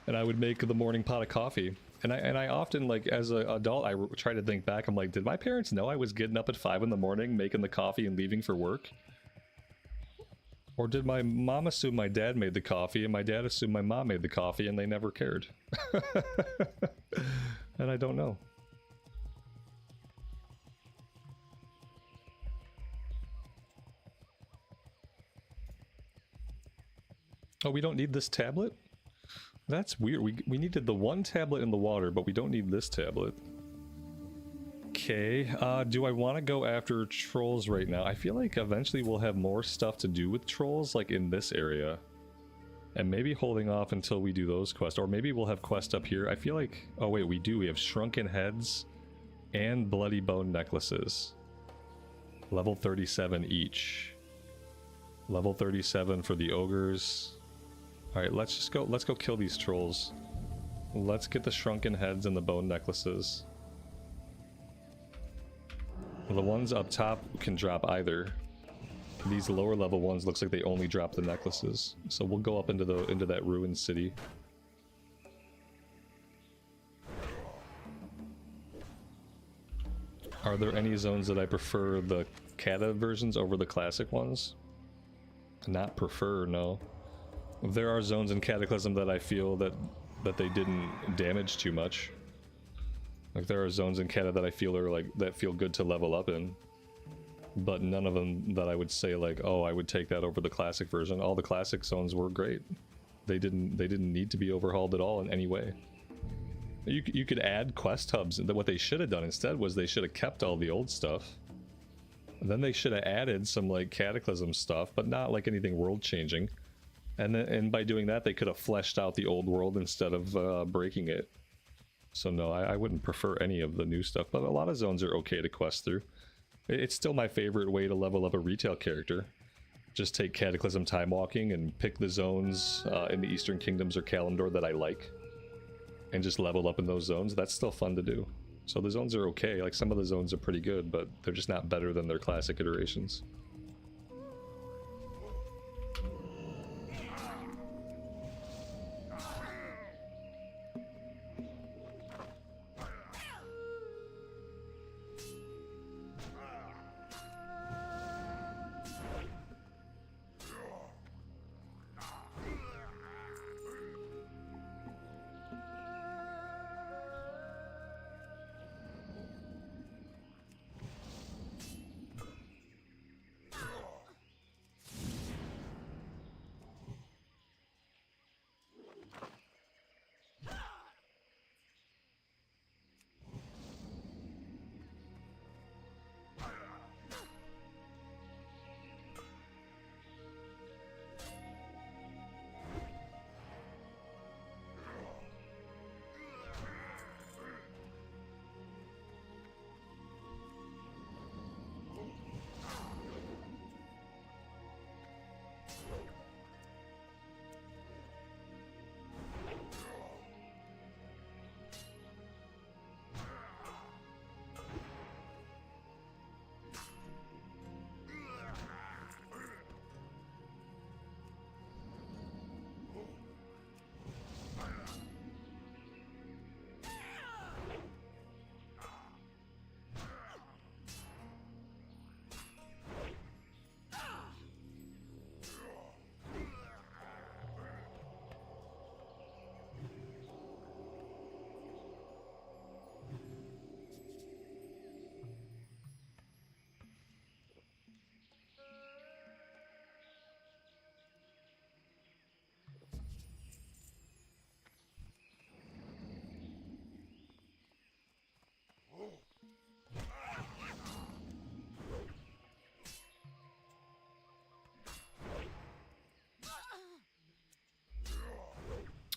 And I would make the morning pot of coffee. And I often, like, as an adult, I try to think back. I'm like, did my parents know I was getting up at 5 in the morning, making the coffee and leaving for work? Or did my mom assume my dad made the coffee and my dad assumed my mom made the coffee and they never cared? And I don't know. Oh, we don't need this tablet? That's weird. We needed the one tablet in the water, but we don't need this tablet. Okay, do I want to go after trolls right now? I feel like eventually we'll have more stuff to do with trolls, like in this area. And maybe holding off until we do those quests. Or maybe we'll have quests up here. I feel like... Oh wait, we do. We have Shrunken Heads and Bloody Bone Necklaces. Level 37 each. Level 37 for the ogres. Alright, let's go kill these trolls. Let's get the Shrunken Heads and the Bone Necklaces. The ones up top can drop either. These lower level ones looks like they only drop the necklaces. So we'll go up into that ruined city. Are there any zones that I prefer the Kata versions over the classic ones? Not prefer, no. There are zones in Cataclysm that I feel that they didn't damage too much. Like there are zones in Kata that I feel are like that feel good to level up in, but none of them that I would say like, oh, I would take that over the classic version. All the classic zones were great. They didn't need to be overhauled at all in any way. You could add quest hubs. What they should have done instead was they should have kept all the old stuff. And then they should have added some like Cataclysm stuff, but not like anything world changing. And by doing that, they could have fleshed out the old world instead of breaking it. So no, I wouldn't prefer any of the new stuff, but a lot of zones are okay to quest through. It's still my favorite way to level up a retail character. Just take Cataclysm Time Walking and pick the zones in the Eastern Kingdoms or Kalimdor that I like, and just level up in those zones. That's still fun to do. So the zones are okay. Like, some of the zones are pretty good, but they're just not better than their classic iterations.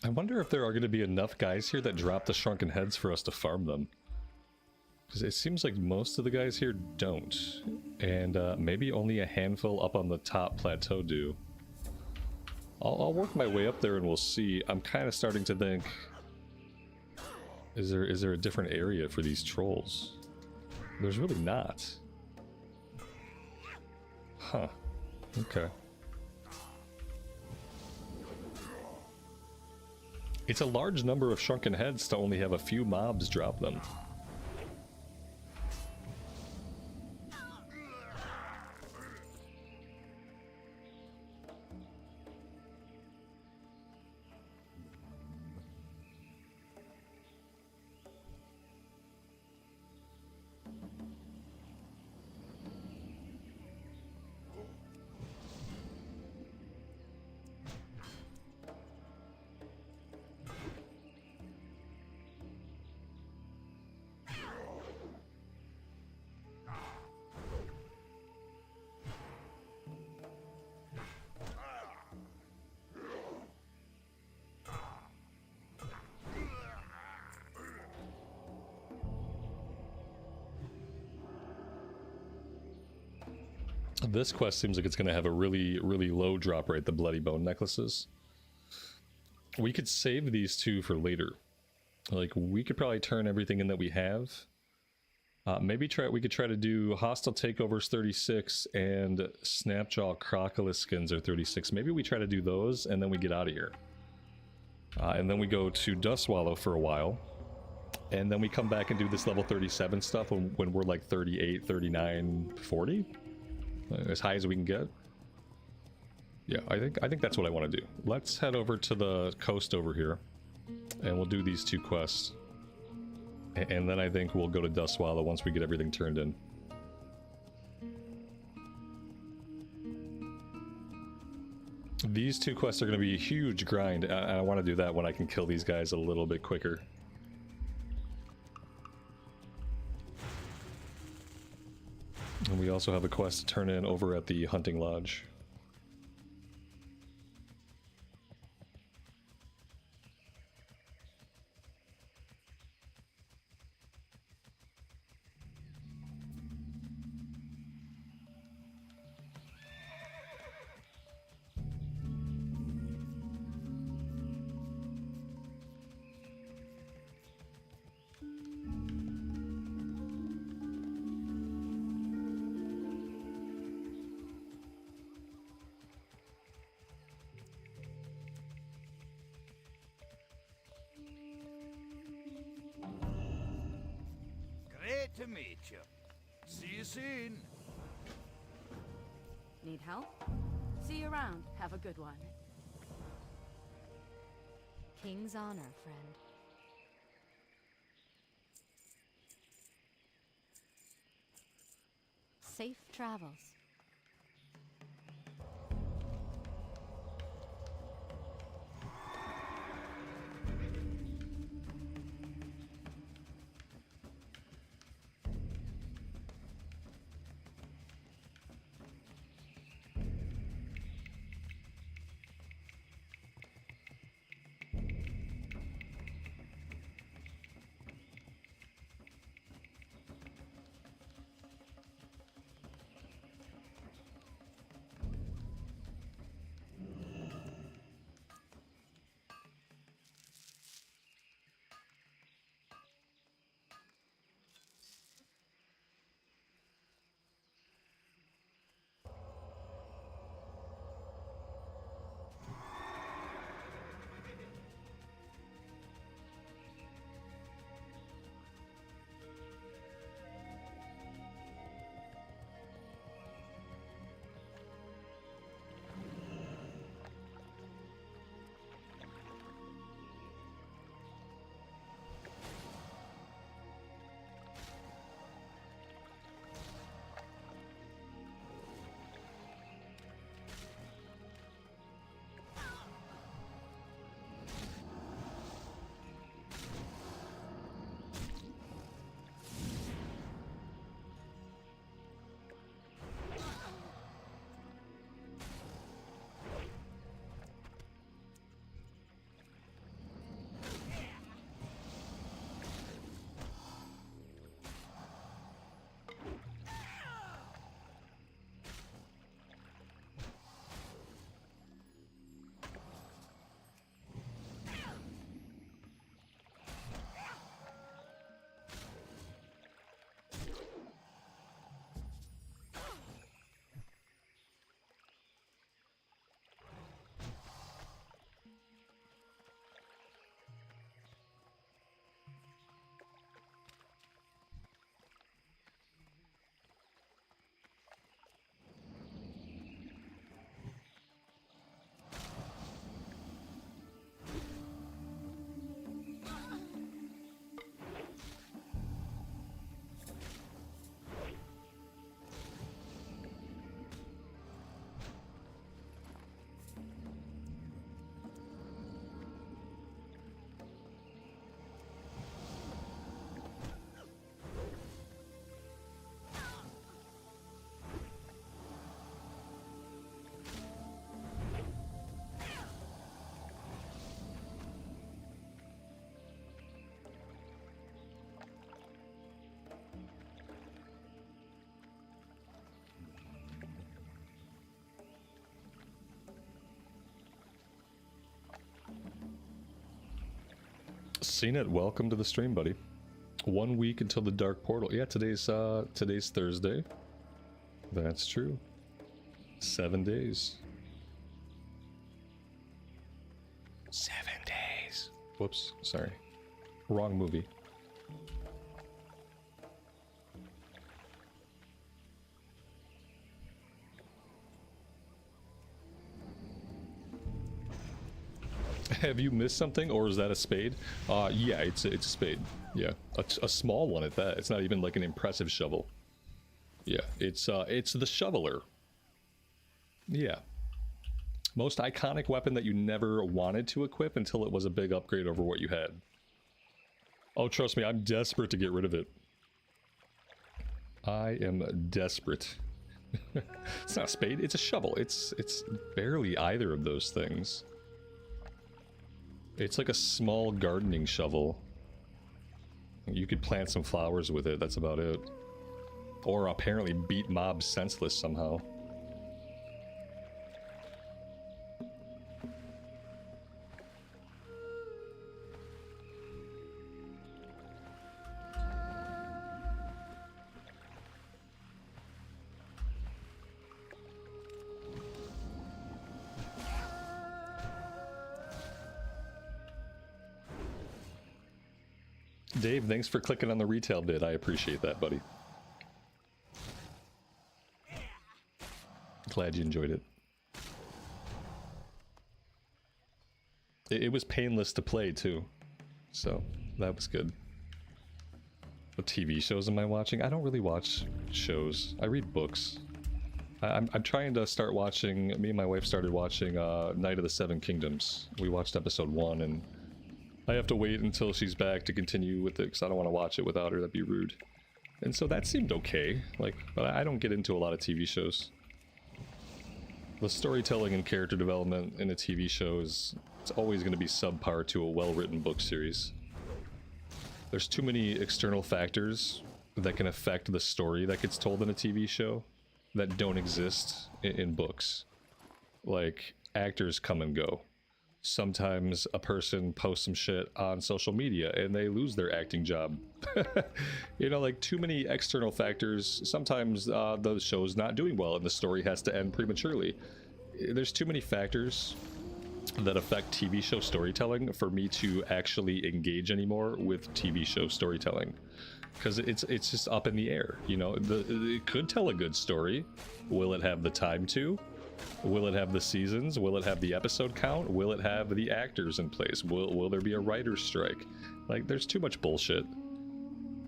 I wonder if there are going to be enough guys here that drop the shrunken heads for us to farm them. Because it seems like most of the guys here don't. And maybe only a handful up on the top plateau do. I'll work my way up there and we'll see. I'm kind of starting to think... Is there a different area for these trolls? There's really not. Huh. Okay. It's a large number of shrunken heads to only have a few mobs drop them. This quest seems like it's going to have a really low drop rate, the Bloody Bone necklaces. We could save these two for later. Like, we could probably turn everything in that we have. Maybe we could try to do Hostile Takeovers 36 and Snapjaw Crocodile skins are 36. Maybe we try to do those and then we get out of here. And then we go to Dustswallow for a while. And then we come back and do this level 37 stuff when we're like 38, 39, 40. As high as we can get. Yeah, I think that's what I want to do. Let's head over to the coast over here, and we'll do these two quests. And then I think we'll go to Dustswallow once we get everything turned in. These two quests are going to be a huge grind, and I want to do that when I can kill these guys a little bit quicker. And we also have a quest to turn in over at the hunting lodge. you. See you soon. Need help? See you around. Have a good one. King's honor, friend. Safe travels. CNET, welcome to the stream, buddy. 1 week until the Dark Portal. Yeah, today's Thursday. That's true. 7 days. 7 days. Whoops, sorry. Wrong movie. Have you missed something, or is that a spade? Yeah, it's a spade. Yeah, a small one at that. It's not even like an impressive shovel. Yeah, it's the shoveler. Yeah. Most iconic weapon that you never wanted to equip until it was a big upgrade over what you had. Oh, trust me, I'm desperate to get rid of it. I am desperate. It's not a spade, it's a shovel. It's barely either of those things. It's like a small gardening shovel. You could plant some flowers with it, that's about it. Or apparently beat mobs senseless somehow. Dave, thanks for clicking on the retail bid. I appreciate that, buddy. Glad you enjoyed it. It was painless to play too, so that was good. What TV shows am I watching? I don't really watch shows. I read books. I'm trying to start watching. Me and my wife started watching Night of the Seven Kingdoms. We watched episode 1, and I have to wait until she's back to continue with it because I don't want to watch it without her. That'd be rude. And so that seemed okay. Like, but I don't get into a lot of TV shows. The storytelling and character development in a TV show is it's always going to be subpar to a well-written book series. There's too many external factors that can affect the story that gets told in a TV show that don't exist in books. Like, actors come and go. Sometimes a person posts some shit on social media and they lose their acting job. You know, like, too many external factors. Sometimes the show's not doing well and the story has to end prematurely. There's too many factors that affect TV show storytelling for me to actually engage anymore with TV show storytelling. Because it's just up in the air, you know. It could tell a good story. Will it have the time to? Will it have the seasons? Will it have the episode count? Will it have the actors in place? Will there be a writer's strike? Like, there's too much bullshit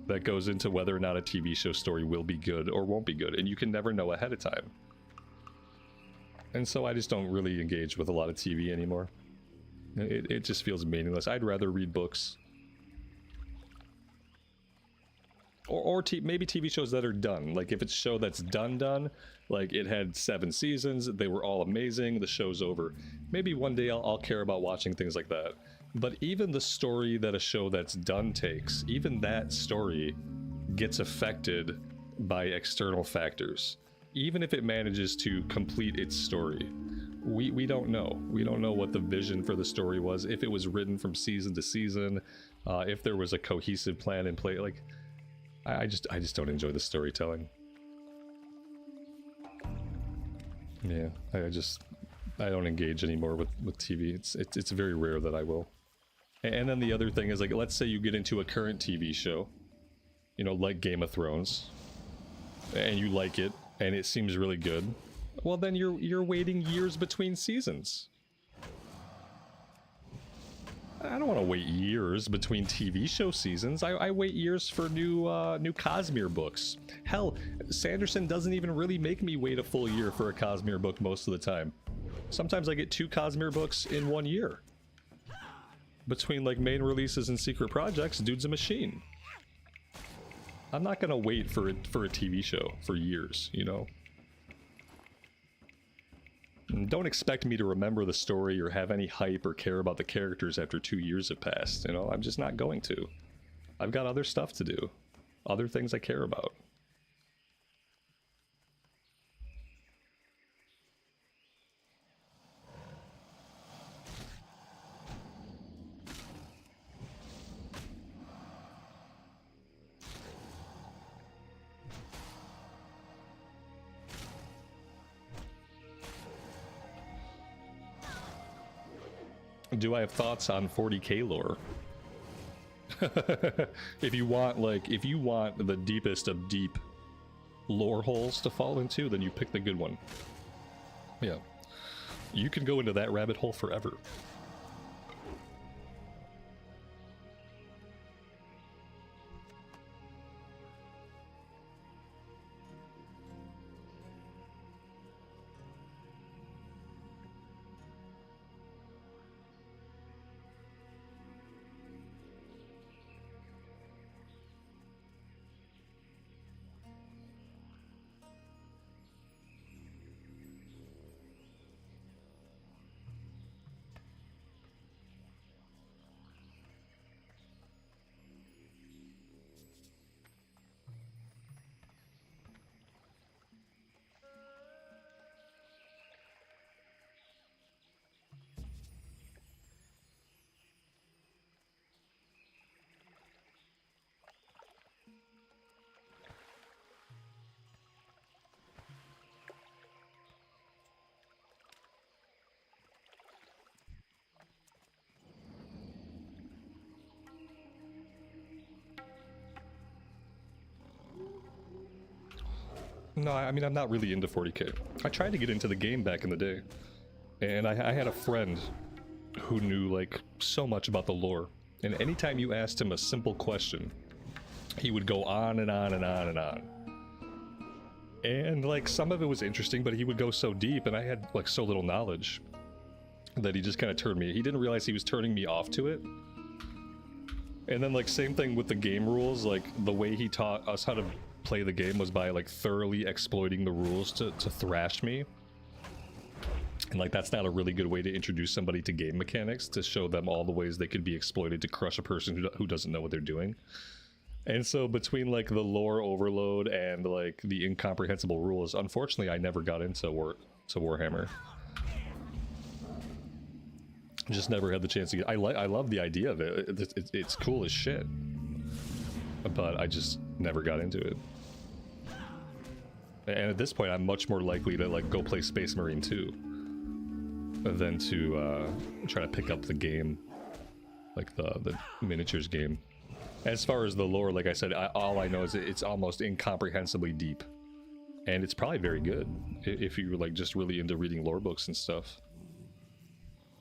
that goes into whether or not a TV show story will be good or won't be good, and you can never know ahead of time. And so I just don't really engage with a lot of TV anymore. It just feels meaningless. I'd rather read books. Or maybe TV shows that are done. Like, if it's a show that's done, like it had 7 seasons, they were all amazing, the show's over. Maybe one day I'll care about watching things like that. But even the story that a show that's done takes, even that story gets affected by external factors. Even if it manages to complete its story. We don't know. We don't know what the vision for the story was, if it was written from season to season, if there was a cohesive plan in play. Like, I just don't enjoy the storytelling. Yeah, I don't engage anymore with TV. It's very rare that I will. And then the other thing is, like, let's say you get into a current TV show, you know, like Game of Thrones, and you like it, and it seems really good. Well, then you're waiting years between seasons. I don't want to wait years between TV show seasons. I wait years for new Cosmere books. Hell, Sanderson doesn't even really make me wait a full year for a Cosmere book most of the time. Sometimes I get 2 Cosmere books in 1 year. Between, like, main releases and secret projects, dude's a machine. I'm not gonna wait for a TV show for years, you know? And don't expect me to remember the story or have any hype or care about the characters after 2 years have passed, you know? I'm just not going to. I've got other stuff to do. Other things I care about. Do I have thoughts on 40k lore? If you want the deepest of deep lore holes to fall into, then you pick the good one. Yeah. You can go into that rabbit hole forever. No, I mean, I'm not really into 40k. I tried to get into the game back in the day, and I had a friend who knew like so much about the lore, and anytime you asked him a simple question, he would go on and on and on and on. And like some of it was interesting, but he would go so deep, and I had like so little knowledge that he just kind of turned me. He didn't realize he was turning me off to it. And then like same thing with the game rules, like the way he taught us how to play the game was by like thoroughly exploiting the rules to thrash me. And like that's not a really good way to introduce somebody to game mechanics, to show them all the ways they could be exploited to crush a person who doesn't know what they're doing. And so between like the lore overload and like the incomprehensible rules, unfortunately I never got into Warhammer. Just never had the chance to get. I love the idea of it. It's cool as shit, but I just never got into it. And at this point, I'm much more likely to like go play Space Marine 2 than to try to pick up the game, like the miniatures game. As far as the lore, like I said, all I know is it's almost incomprehensibly deep, and it's probably very good if you're like just really into reading lore books and stuff.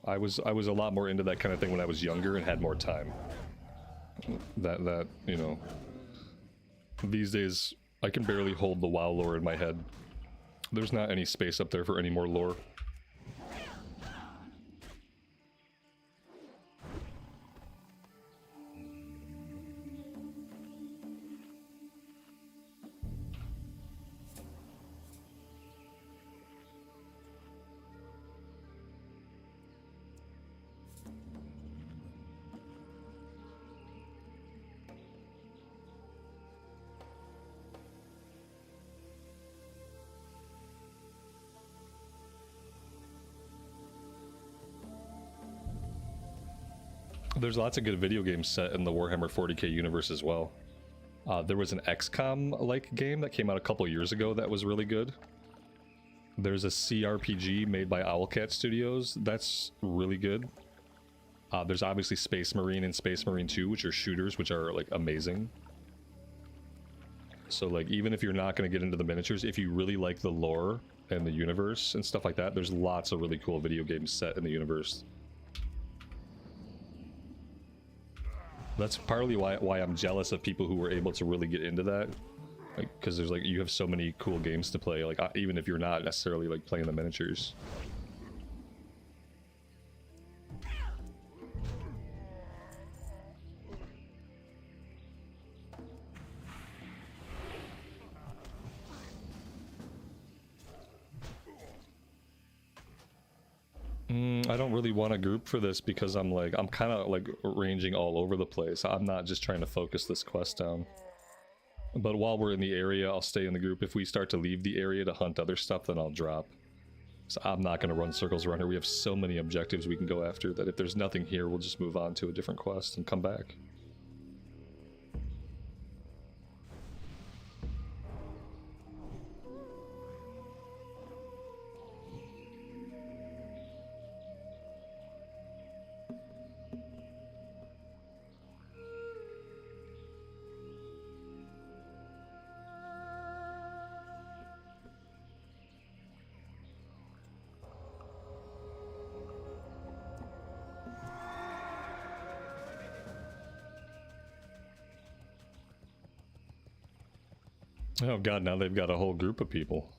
I was a lot more into that kind of thing when I was younger and had more time. That you know, these days I can barely hold the WoW lore in my head. There's not any space up there for any more lore. There's lots of good video games set in the Warhammer 40k universe as well. There was an XCOM-like game that came out a couple years ago that was really good. There's a CRPG made by Owlcat Studios that's really good. There's obviously Space Marine and Space Marine 2, which are shooters, which are like amazing. So like even if you're not going to get into the miniatures, if you really like the lore and the universe and stuff like that, there's lots of really cool video games set in the universe. That's partly why I'm jealous of people who were able to really get into that, because there's like you have so many cool games to play, like even if you're not necessarily like playing the miniatures. I don't really want a group for this because I'm kind of like ranging all over the place. I'm not just trying to focus this quest down. But while we're in the area, I'll stay in the group. If we start to leave the area to hunt other stuff, then I'll drop. So I'm not going to run circles around here. We have so many objectives we can go after that if there's nothing here, we'll just move on to a different quest and come back. Oh god, now they've got a whole group of people.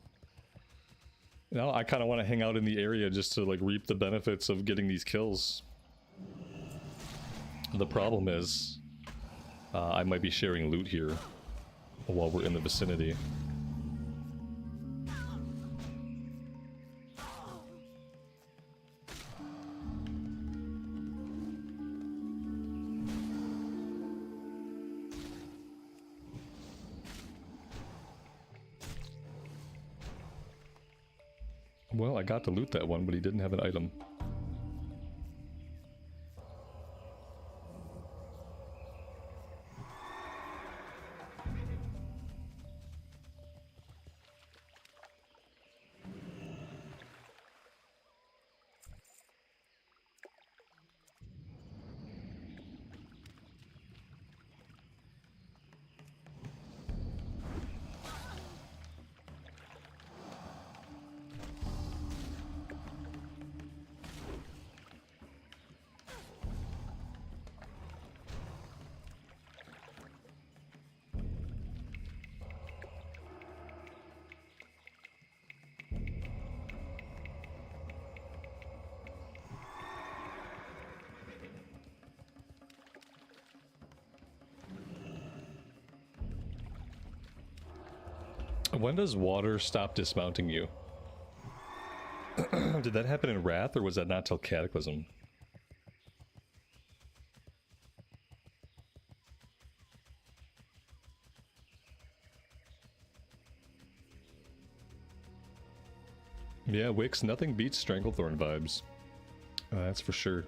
Now I kind of want to hang out in the area just to like reap the benefits of getting these kills. The problem is, I might be sharing loot here while we're in the vicinity. Well, I got to loot that one, but he didn't have an item. When does water stop dismounting you? Did that happen in Wrath, or was that not till Cataclysm? Yeah, Wix, nothing beats Stranglethorn vibes. That's for sure.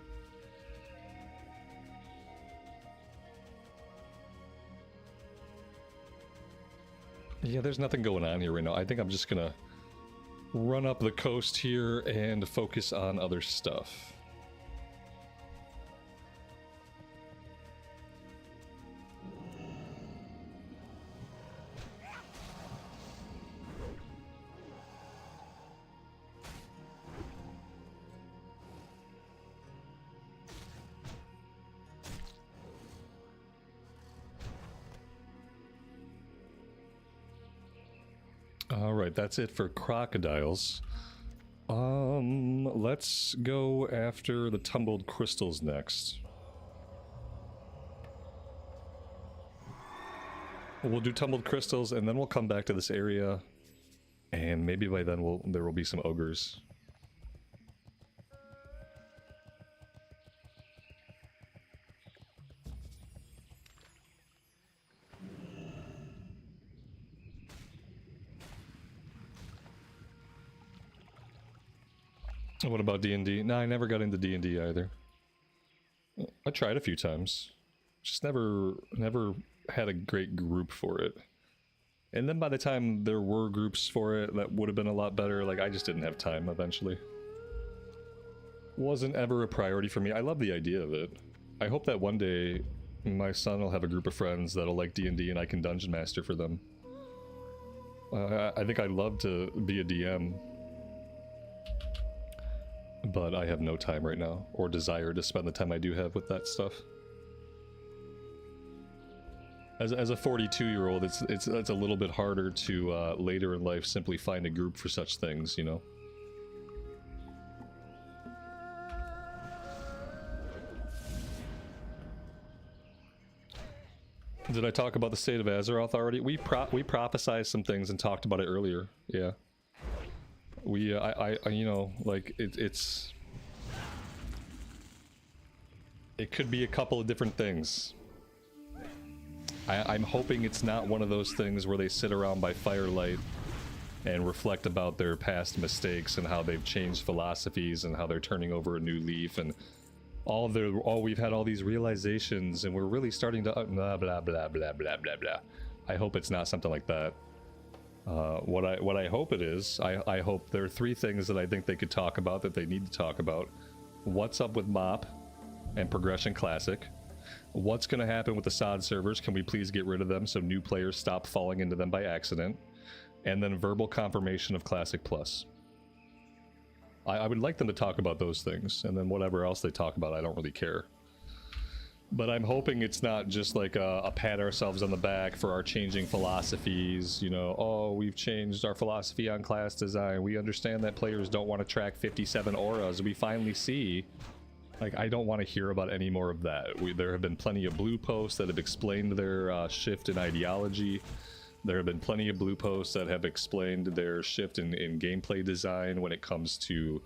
Yeah, there's nothing going on here right now. I think I'm just gonna run up the coast here and focus on other stuff. Alright, that's it for crocodiles. Let's go after the tumbled crystals next. We'll do tumbled crystals and then we'll come back to this area, and maybe by then there will be some ogres. What about D&D? No, I never got into D&D either. I tried a few times. Just never had a great group for it. And then by the time there were groups for it that would have been a lot better, like, I just didn't have time eventually. Wasn't ever a priority for me. I love the idea of it. I hope that one day my son will have a group of friends that'll like D&D and I can dungeon master for them. I think I'd love to be a DM. But I have no time right now, or desire to spend the time I do have with that stuff. As a 42-year-old, it's a little bit harder to later in life simply find a group for such things, you know. Did I talk about the state of Azeroth already? We prophesized some things and talked about it earlier. Yeah. We, I you know, like, it could be a couple of different things. I'm hoping it's not one of those things where they sit around by firelight and reflect about their past mistakes and how they've changed philosophies and how they're turning over a new leaf and we've had all these realizations and we're really starting to blah blah blah blah blah blah blah. I hope it's not something like that. What I hope it is, I hope there are three things that I think they could talk about that they need to talk about. What's up with MOP and Progression Classic? What's going to happen with the SOD servers? Can we please get rid of them so new players stop falling into them by accident? And then verbal confirmation of Classic Plus. I would like them to talk about those things, and then whatever else they talk about, I don't really care. But I'm hoping it's not just like a pat ourselves on the back for our changing philosophies, you know, oh, we've changed our philosophy on class design. We understand that players don't want to track 57 auras. We finally see. Like, I don't want to hear about any more of that. There have been plenty of blue posts that have explained their shift in ideology. There have been plenty of blue posts that have explained their shift in gameplay design when it comes to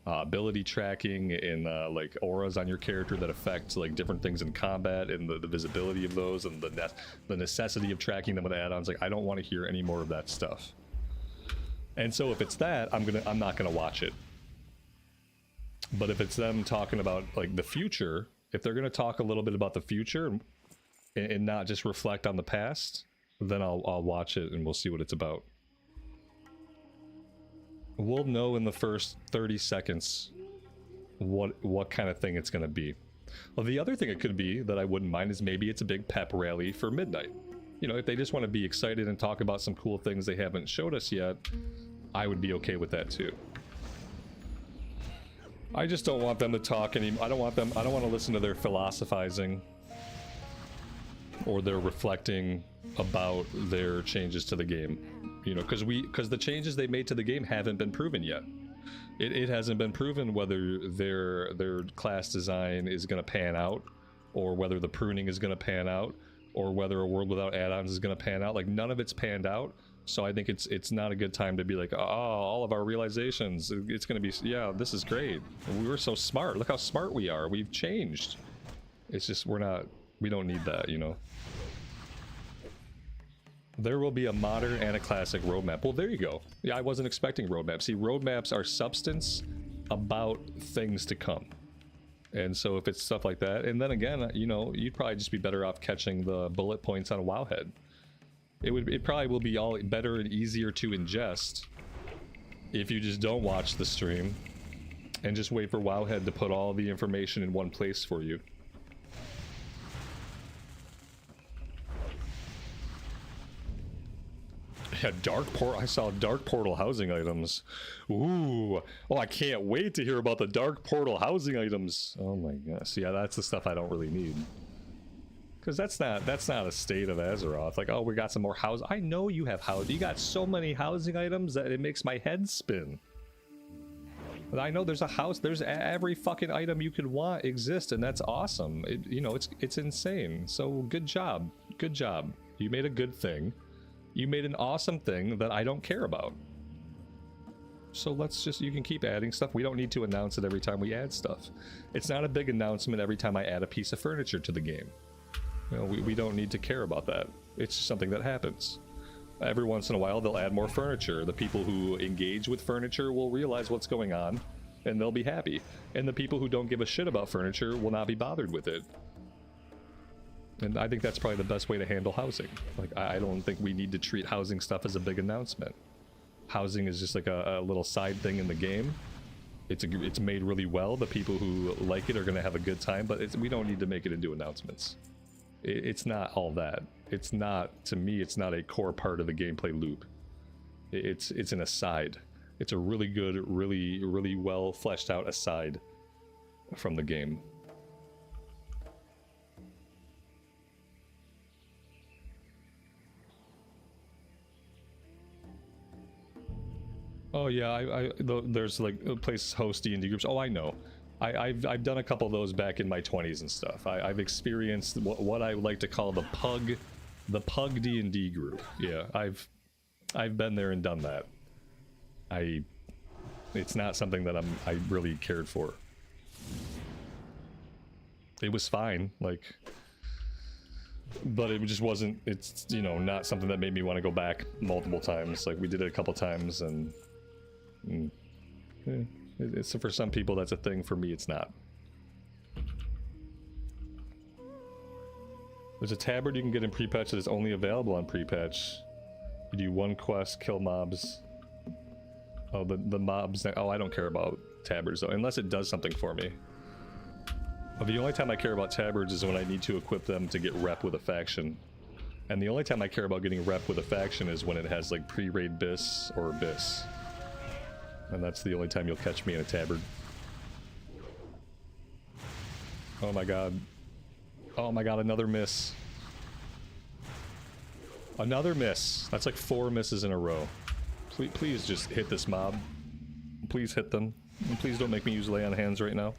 ability tracking and like auras on your character that affect like different things in combat and the visibility of those and the necessity of tracking them with add-ons. Like, I don't want to hear any more of that stuff. And so if it's that, I'm not gonna watch it. But if it's them talking about like the future, if they're gonna talk a little bit about the future and not just reflect on the past, then I'll watch it and we'll see what it's about. We'll know in the first 30 seconds what kind of thing it's going to be. Well, the other thing it could be that I wouldn't mind is maybe it's a big pep rally for midnight. You know, if they just want to be excited and talk about some cool things they haven't showed us yet, I would be okay with that too. I just don't want them to talk anymore. I don't want to listen to their philosophizing or their reflecting about their changes to the game. You know, because the changes they made to the game haven't been proven yet. It hasn't been proven whether their class design is going to pan out, or whether the pruning is going to pan out, or whether a world without add-ons is going to pan out. Like, none of it's panned out, So I think it's not a good time to be like, oh, all of our realizations, it's gonna be, yeah, this is great. We were so smart. Look how smart we are. We've changed. It's just we don't need that, you know. There will be a modern and a classic roadmap. Well, there you go. Yeah, I wasn't expecting roadmaps. See, roadmaps are substance about things to come. And so if it's stuff like that, and then again, you know, you'd probably just be better off catching the bullet points on a Wowhead. It probably will be all better and easier to ingest if you just don't watch the stream and just wait for Wowhead to put all the information in one place for you. Yeah, I saw Dark Portal housing items. Ooh. Oh, I can't wait to hear about the Dark Portal housing items. Oh my gosh. Yeah, that's the stuff I don't really need. Because that's not a state of Azeroth. Like, oh, we got some more house. I know you have house. You got so many housing items that it makes my head spin. But I know there's a house. There's every fucking item you could want exists, and that's awesome. You know, it's insane. So good job. Good job. You made a good thing. You made an awesome thing that I don't care about. So you can keep adding stuff. We don't need to announce it every time we add stuff. It's not a big announcement every time I add a piece of furniture to the game. You know, we don't need to care about that. It's just something that happens. Every once in a while, they'll add more furniture. The people who engage with furniture will realize what's going on, and they'll be happy. And the people who don't give a shit about furniture will not be bothered with it. And I think that's probably the best way to handle housing. Like, I don't think we need to treat housing stuff as a big announcement. Housing is just like a little side thing in the game. It's made really well. The people who like it are going to have a good time, but we don't need to make it into announcements. It's not all that. It's not, to me, it's not a core part of the gameplay loop. It's an aside. It's a really good, really well fleshed out aside from the game. Oh yeah, there's like places host D&D groups. Oh, I know. I've done a couple of those back in my 20s and stuff. I've experienced what I would like to call the pug D&D group. Yeah, I've been there and done that. It's not something that I really cared for. It was fine, like, but it just wasn't. It's, you know, not something that made me want to go back multiple times. Like, we did it a couple times, and yeah. It's, for some people that's a thing. For me, it's not. There's a tabard you can get in pre-patch that is only available on pre-patch. You do one quest, kill mobs. Oh, the mobs. Oh, I don't care about tabards though, unless it does something for me. But the only time I care about tabards is when I need to equip them to get rep with a faction. And the only time I care about getting rep with a faction is when it has like pre-raid bis or bis. And that's the only time you'll catch me in a tabard. Oh my god. Oh my god, another miss. Another miss. That's like 4 misses in a row. Please just hit this mob. Please hit them. And please don't make me use lay on hands right now.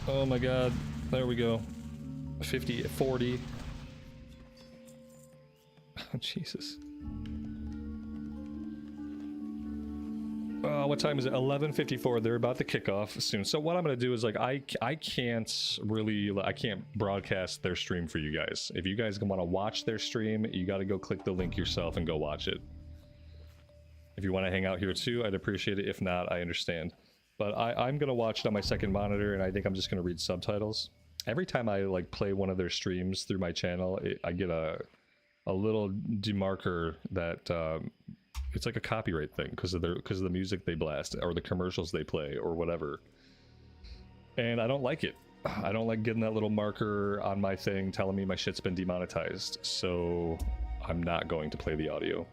Oh my god. There we go. 50, 40. Oh, Jesus. What time is it? 11:54. They're about to kick off soon. So what I'm going to do is, like, I can't broadcast their stream for you guys. If you guys want to watch their stream, you got to go click the link yourself and go watch it. If you want to hang out here too, I'd appreciate it. If not, I understand. But I'm going to watch it on my second monitor, and I think I'm just going to read subtitles. Every time I, like, play one of their streams through my channel, I get a little demarker that... it's like a copyright thing because of the music they blast or the commercials they play or whatever. And I don't like it. I don't like getting that little marker on my thing telling me my shit's been demonetized. So I'm not going to play the audio.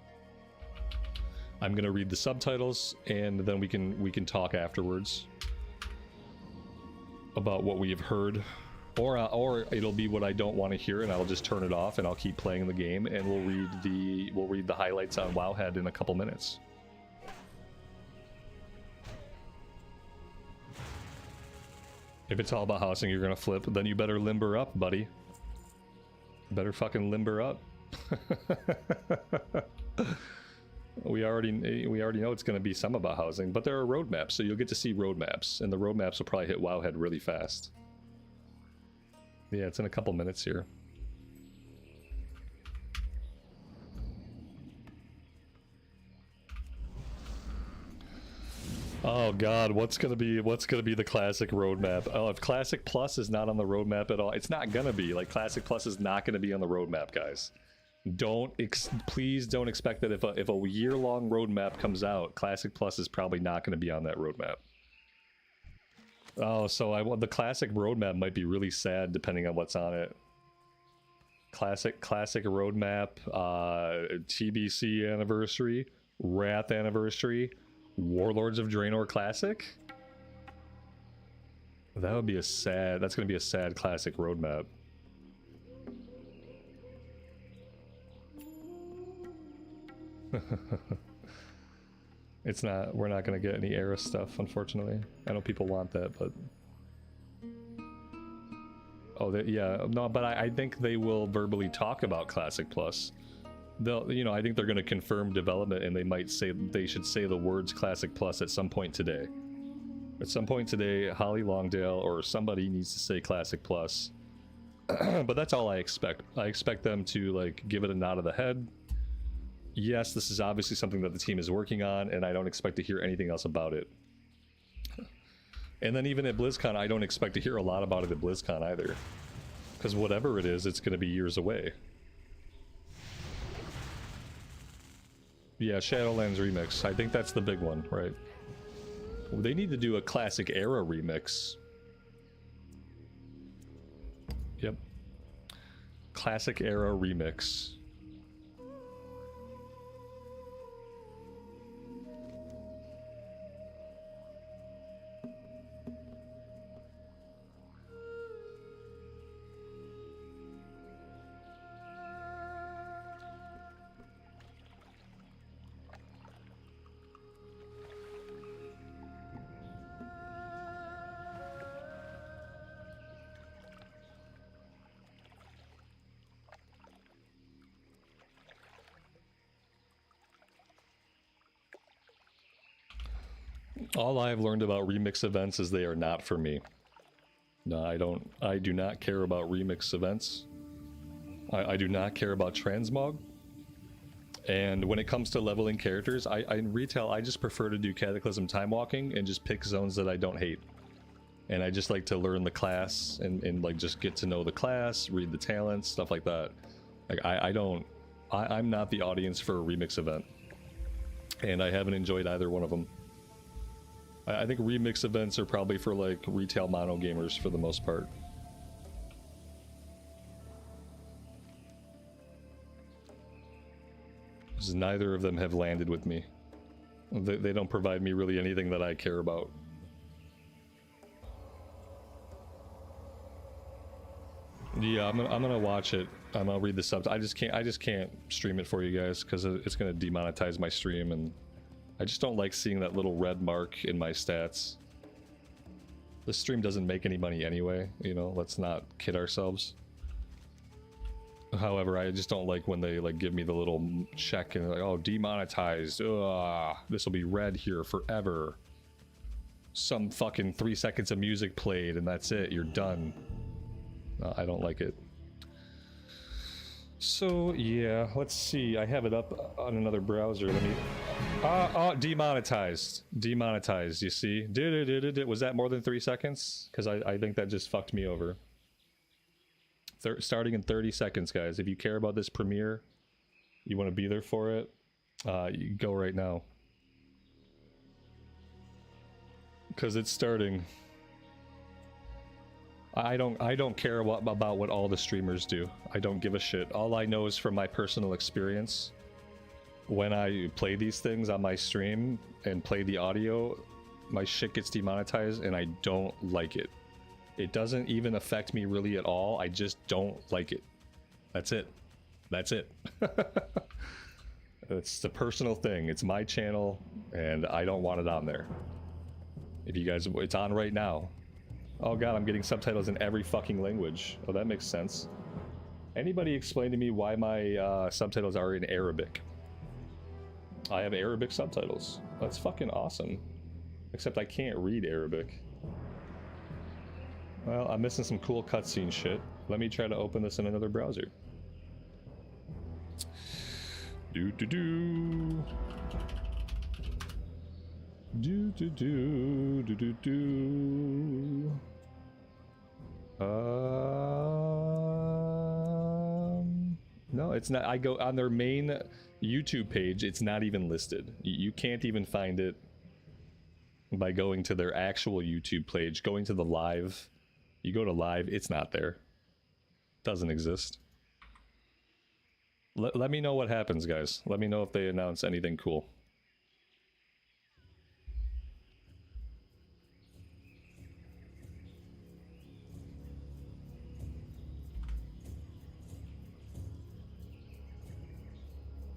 I'm gonna read the subtitles, and then we can talk afterwards about what we have heard. Or it'll be what I don't want to hear, and I'll just turn it off and I'll keep playing the game, and we'll read the highlights on Wowhead in a couple minutes. If it's all about housing, you're gonna flip, then you better limber up, buddy. Better fucking limber up. We already know it's going to be some about housing, but there are roadmaps, so you'll get to see roadmaps, and the roadmaps will probably hit Wowhead really fast. Yeah, it's in a couple minutes here. Oh god, what's gonna be the classic roadmap? Oh, if Classic Plus is not on the roadmap at all, it's not gonna be. Like, Classic Plus is not gonna be on the roadmap, guys. Please don't expect that if a year-long roadmap comes out, Classic Plus is probably not gonna be on that roadmap. Oh, so the Classic roadmap might be really sad depending on what's on it. Classic roadmap, TBC anniversary, Wrath anniversary, Warlords of Draenor Classic? That would be that's gonna be a sad Classic roadmap. We're not gonna get any era stuff, unfortunately. I know people want that, but... Oh, yeah, no, but I think they will verbally talk about Classic Plus. I think they're going to confirm development, and they should say the words Classic Plus at some point today. At some point today, Holly Longdale or somebody needs to say Classic Plus. But that's all I expect. I expect them to, like, give it a nod of the head. Yes, this is obviously something that the team is working on, and I don't expect to hear anything else about it. And then even at BlizzCon, I don't expect to hear a lot about it at BlizzCon either. Because whatever it is, it's going to be years away. Yeah, Shadowlands remix. I think that's the big one, right? They need to do a Classic Era remix. Yep. Classic Era remix. All I've learned about remix events is they are not for me. No, I do not care about remix events. I do not care about transmog. And when it comes to leveling characters, in retail, I just prefer to do Cataclysm time walking and just pick zones that I don't hate. And I just like to learn the class and like just get to know the class, read the talents, stuff like that. Like I'm not the audience for a remix event. And I haven't enjoyed either one of them. I think remix events are probably for like retail mono gamers for the most part. Because neither of them have landed with me. They don't provide me really anything that I care about. Yeah, I'm gonna watch it. I'm gonna read the subs. I just can't stream it for you guys because it's gonna demonetize my stream, and I just don't like seeing that little red mark in my stats. This stream doesn't make any money anyway, you know, let's not kid ourselves. However, I just don't like when they like give me the little check and like, oh, demonetized. Ugh, this will be red here forever. Some fucking 3 seconds of music played and that's it, you're done. I don't like it. So yeah, let's see. I have it up on another browser. Let me. Oh, demonetized. Demonetized. You see? Was that more than 3 seconds? Because I think that just fucked me over. Starting in 30 seconds, guys. If you care about this premiere, you want to be there for it, you go right now. Because it's starting. I don't care about what all the streamers do. I don't give a shit. All I know is from my personal experience, when I play these things on my stream and play the audio, my shit gets demonetized and I don't like it. It doesn't even affect me really at all. I just don't like it. That's it. That's it. It's the personal thing. It's my channel and I don't want it on there. If you guys, it's on right now. Oh god, I'm getting subtitles in every fucking language. Oh, that makes sense. Anybody explain to me why my subtitles are in Arabic? I have Arabic subtitles. That's fucking awesome. Except I can't read Arabic. Well, I'm missing some cool cutscene shit. Let me try to open this in another browser. Do do do. Do do do do do do. No, it's not. I go on their main YouTube page, it's not even listed. You can't even find it by going to their actual YouTube page. Going to the live, you go to live, it's not there. Doesn't exist. Let me know what happens, guys. Let me know if they announce anything cool.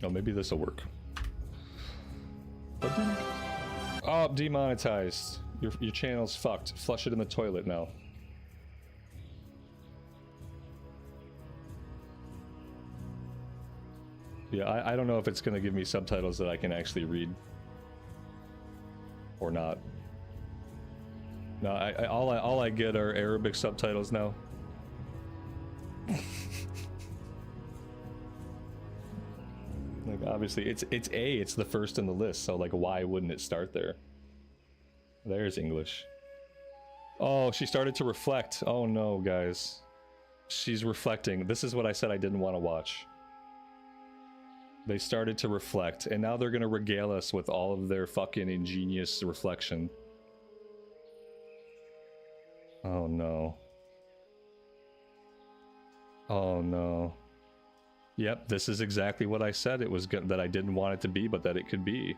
Oh, maybe this will work. Oh, demonetized. Your channel's fucked. Flush it in the toilet now. Yeah, I don't know if it's gonna give me subtitles that I can actually read. Or not. No, all I get are Arabic subtitles now. Like, obviously, it's the first in the list, so like, why wouldn't it start there? There's English. Oh, she started to reflect. Oh no, guys. She's reflecting. This is what I said I didn't want to watch. They started to reflect, and now they're gonna regale us with all of their fucking ingenious reflection. Oh no. Oh no. Yep, this is exactly what I said it was that I didn't want it to be, but that it could be.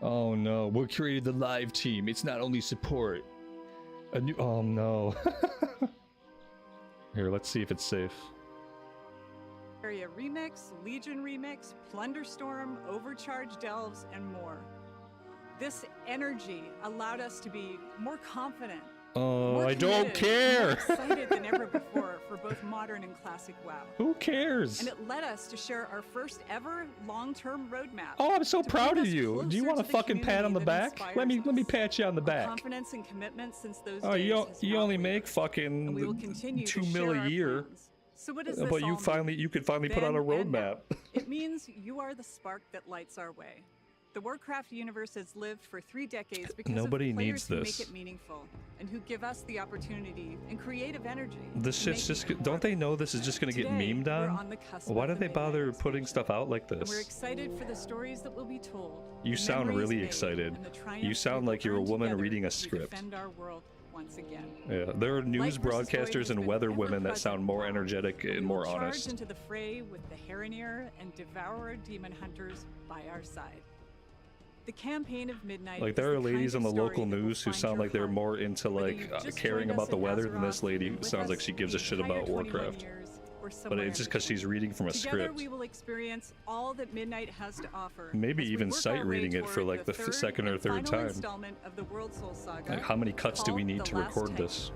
Oh no, we created the live team. It's not only support. A new— oh no. Here, let's see if it's safe. Area Remix, Legion Remix, Plunderstorm, Overcharged Elves, and more. This energy allowed us to be more confident. Oh, more I don't committed, care! More excited than ever before for both modern and classic WoW. Who cares? And it led us to share our first ever long-term roadmap. Oh, I'm so to proud bring of us you. Do you closer want a to the fucking pat on the community that back? Let me inspires us. pat you on the Our back. confidence and commitment since those Oh, days you has only not make wavered, and we will fucking continue to 2 share mil a our year. plans. So what does this But all you could finally put on a Then and now. roadmap. It means you are the spark that lights our way. The Warcraft universe has lived for 3 decades because Nobody of needs players who this. make it meaningful and who give us the opportunity and creative energy. This to shit's make just— it don't they know this is work. just gonna get Today, memed we're on? on the cusp Why of do the they bother Midnight putting expansion. stuff out like And we're this? excited for the stories that will be told. You the sound memories really made, excited. and the You triumphs sound we like you're a earned woman together reading a as we script. defend our world once again. Yeah, there are news Light versus void broadcasters has and been weather ever women that present sound more now, energetic we and will more charge honest. into the fray with the Heroneer and Devourer demon hunters by our side. The campaign of Midnight. Like, there is are the kind ladies of on the story local that will news who find sound your like they're heart. more into Whether like you've just caring joined us about the in weather than Azeroth, this lady with sounds like us she gives the a shit entire about 21 Warcraft. years, or But somewhere it's just in because she's between. reading from a Together script. we will experience all that Midnight has to offer. Maybe as we even work sight our way reading it for toward like the third second or and third final time. installment of the World Soul Saga, Like, how many cuts do we called need The to Last record Titan. this?